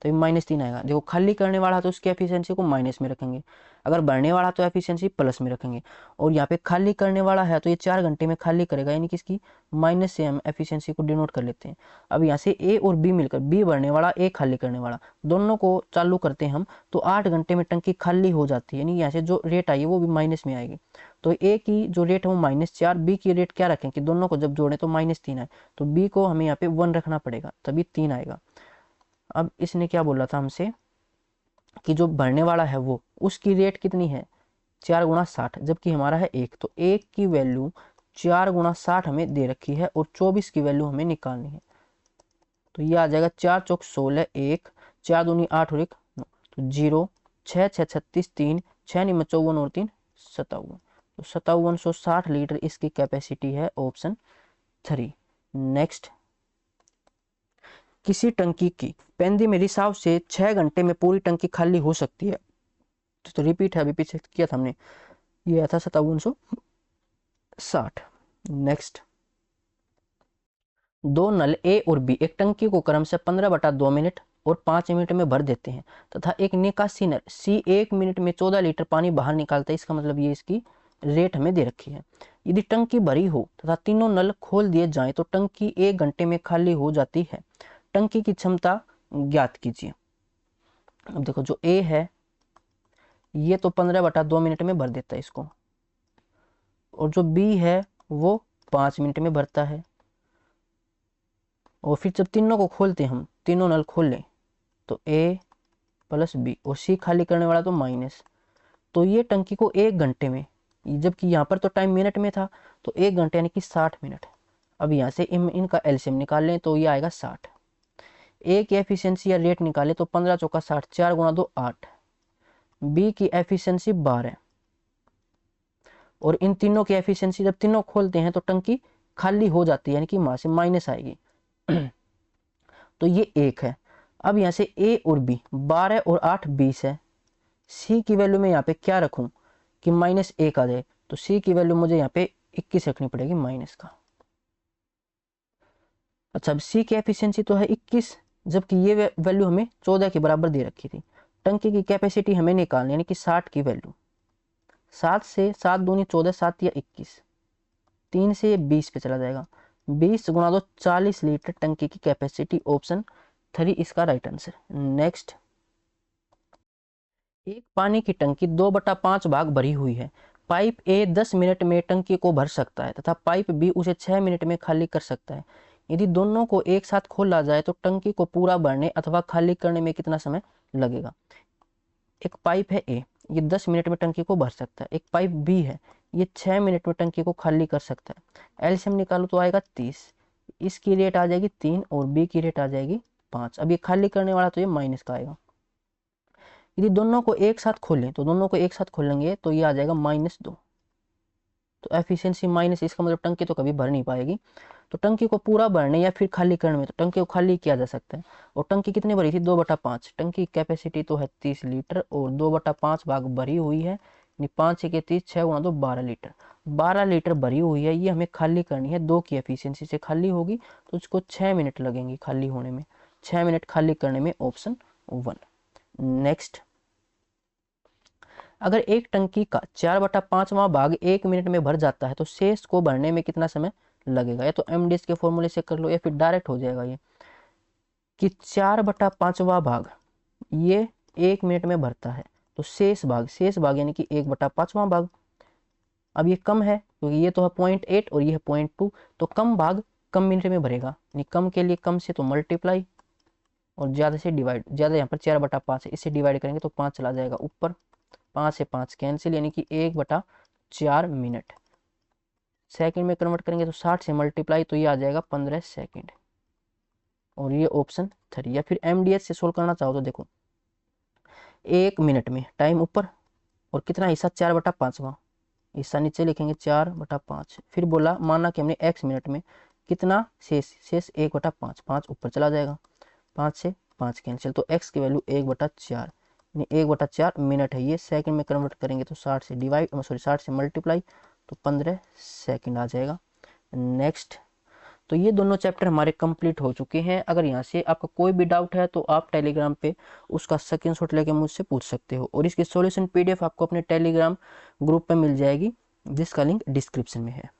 तो ये -3 आएगा। देखो खाली करने वाला तो उसकी एफिशिएंसी को माइनस में रखेंगे, अगर बढ़ने वाला तो एफिशिएंसी प्लस में रखेंगे। और यहाँ पे खाली करने वाला है तो ये 4 घंटे में खाली करेगा, यानी कि इसकी माइनस से हम एफिशिएंसी को डिनोट कर लेते हैं। अब यहाँ से ए और बी मिलकर, बी बढ़ने वाला ए खाली करने वाला, दोनों को चालू करते हैं हम, तो 8 घंटे में टंकी खाली हो जाती है, यानी यहाँ से जो रेट आई है वो भी माइनस में आएगी। तो ए की जो रेट है वो -4, बी की रेट क्या रखें कि दोनों को जब जोड़ें तो -3 आए, तो बी को हमें यहाँ पे 1 रखना पड़ेगा, तभी 3 आएगा। अब इसने क्या बोला था हमसे कि जो भरने वाला है वो उसकी रेट कितनी है 4 गुणा 60, जबकि हमारा है 1, तो 1 की वैल्यू 4 गुणा 60 हमें दे रखी है और 24 की वैल्यू हमें निकालनी है। तो ये आ जाएगा 4 चौक 16, 1 4 दूनी 8 और 1 9, तो 0 6 6 36 3 6 निम 54 और 3 57, तो 5760 लीटर इसकी कैपेसिटी है, ऑप्शन 3। नेक्स्ट, किसी टंकी की पेंदी में रिसाव से 6 घंटे में पूरी टंकी खाली हो सकती है। तो रिपीट है, अभी पीछे किया था हमने, ये आया था 5760। नेक्स्ट, दो नल ए और बी एक टंकी को क्रम से 15/2 मिनट और 5 मिनट में भर देते हैं तथा एक निकासी नल सी 1 मिनट में 14 लीटर पानी बाहर निकालता है। इसका मतलब ये इसकी रेट हमें दे रखी है। यदि टंकी भरी हो तथा तीनों नल खोल दिए जाएं तो टंकी 1 घंटे में खाली हो जाती है। टंकी की क्षमता ज्ञात कीजिए। अब देखो जो ए है ये तो 15/2 मिनट में भर देता है इसको, और जो बी है वो 5 मिनट में भरता है। और फिर जब तीनों को खोलते हैं हम, तीनों नल खोल लें तो ए प्लस बी, और सी खाली करने वाला तो माइनस, तो ये टंकी को 1 घंटे में, जबकि यहाँ पर तो टाइम मिनट में था, तो 1 घंटे यानी कि 60 मिनट। अब यहाँ से इनका एलसीएम निकाल लें तो ये आएगा 60। ए की एफिशिएंसी या रेट निकाले तो 15 चौका 60, 4 गुणा 2 8। बी की एफिशिएंसी 12, और इन तीनों की एफिशिएंसी जब तीनों खोलते हैं तो टंकी खाली हो जाती है, यानी कि वहां से माइनस आएगी। तो ये 1 है। अब यहाँ से ए और बी 12 और 8 20 है। सी की वैल्यू में यहाँ पे क्या रखूं कि -1 आ जाए, तो सी की वैल्यू मुझे यहाँ पे 21 रखनी पड़ेगी माइनस का। अच्छा, अब सी की एफिशिएंसी तो है 21, जबकि ये वैल्यू हमें 14 के बराबर दे रखी थी। टंकी की कैपेसिटी हमें निकालनी, यानी कि 60 की वैल्यू, 7 से 7 दूनी 14, 7 या 21, 3 से 20 पे चला जाएगा, 20 गुणा 2 40 लीटर टंकी की कैपेसिटी, ऑप्शन 3 इसका राइट आंसर। नेक्स्ट, एक पानी की टंकी 2/5 भाग भरी हुई है। पाइप ए 10 मिनट में टंकी को भर सकता है तथा पाइप बी उसे 6 मिनट में खाली कर सकता है। यदि दोनों को एक साथ खोला जाए तो टंकी को पूरा भरने अथवा खाली करने में कितना समय लगेगा। एक पाइप है ए, ये 10 मिनट में टंकी को भर सकता है। एक पाइप बी है, ये 6 मिनट में टंकी को खाली कर सकता है। एलसीएम निकालो तो आएगा 30, इसकी रेट आ जाएगी 3 और बी की रेट आ जाएगी 5। अब ये खाली करने वाला तो ये माइनस का आएगा। यदि दोनों को एक साथ खोलें तो दोनों को एक साथ खोलेंगे तो ये आ जाएगा -2। तो एफिशिएंसी माइनस, इसका मतलब टंकी तो कभी भर नहीं पाएगी। तो टंकी को पूरा भरने या फिर खाली करने में, तो टंकी को खाली किया जा सकता है। और टंकी कितनी भरी थी, 2/5। टंकी की कैपेसिटी तो है 30 लीटर और 2/5 भाग भरी हुई है, यानी 5 के 30, 6 गुणा 2 12 लीटर। 12 लीटर भरी हुई है, ये हमें खाली करनी है। 2 की एफिशिएंसी से खाली होगी तो उसको 6 मिनट लगेंगे खाली होने में। 6 मिनट खाली करने में, ऑप्शन 1। नेक्स्ट, अगर एक टंकी का 4/5वां भाग 1 मिनट में भर जाता है तो शेष को भरने में कितना समय लगेगा। या तो एमडीएस के फॉर्मूले से कर लो या फिर डायरेक्ट हो जाएगा ये कि 4/5वां भाग ये 1 मिनट में भरता है, तो शेष भाग यानी कि 1/5वां भाग। अब ये कम है क्योंकि ये तो है 0.8 और ये है 0.2, तो कम भाग कम मिनट में भरेगा, यानी कम के लिए कम से तो मल्टीप्लाई और ज़्यादा से डिवाइड। ज़्यादा यहाँ पर 4/5 है, इससे डिवाइड करेंगे तो 5 चला जाएगा ऊपर, 5 से 5 कैंसिल, यानी कि 1/4 मिनट। सेकंड में कन्वर्ट करेंगे तो 60 से मल्टीप्लाई तो ये आ जाएगा 15 सेकंड। और ये ऑप्शन 3। या फिर एमडीएस से सोल्व करना चाहो तो देखो, 1 मिनट में टाइम ऊपर और कितना हिस्सा, 4/5वां हिस्सा नीचे लिखेंगे 4/5। फिर बोला, माना कि हमने x मिनट में कितना शेष 1/5, 5 ऊपर चला जाएगा, 5 से 5 कैंसिल, तो x की वैल्यू 1/4 यानी 1/4 मिनट है। ये सेकंड में कन्वर्ट करेंगे तो 60 से डिवाइड, सॉरी 60 से मल्टीप्लाई तो 15 सेकंड आ जाएगा। नेक्स्ट, तो ये दोनों चैप्टर हमारे कंप्लीट हो चुके हैं। अगर यहाँ से आपका कोई भी डाउट है तो आप टेलीग्राम पे उसका स्क्रीनशॉट लेके मुझसे पूछ सकते हो, और इसकी सॉल्यूशन पीडीएफ आपको अपने टेलीग्राम ग्रुप पे मिल जाएगी, जिसका लिंक डिस्क्रिप्शन में है।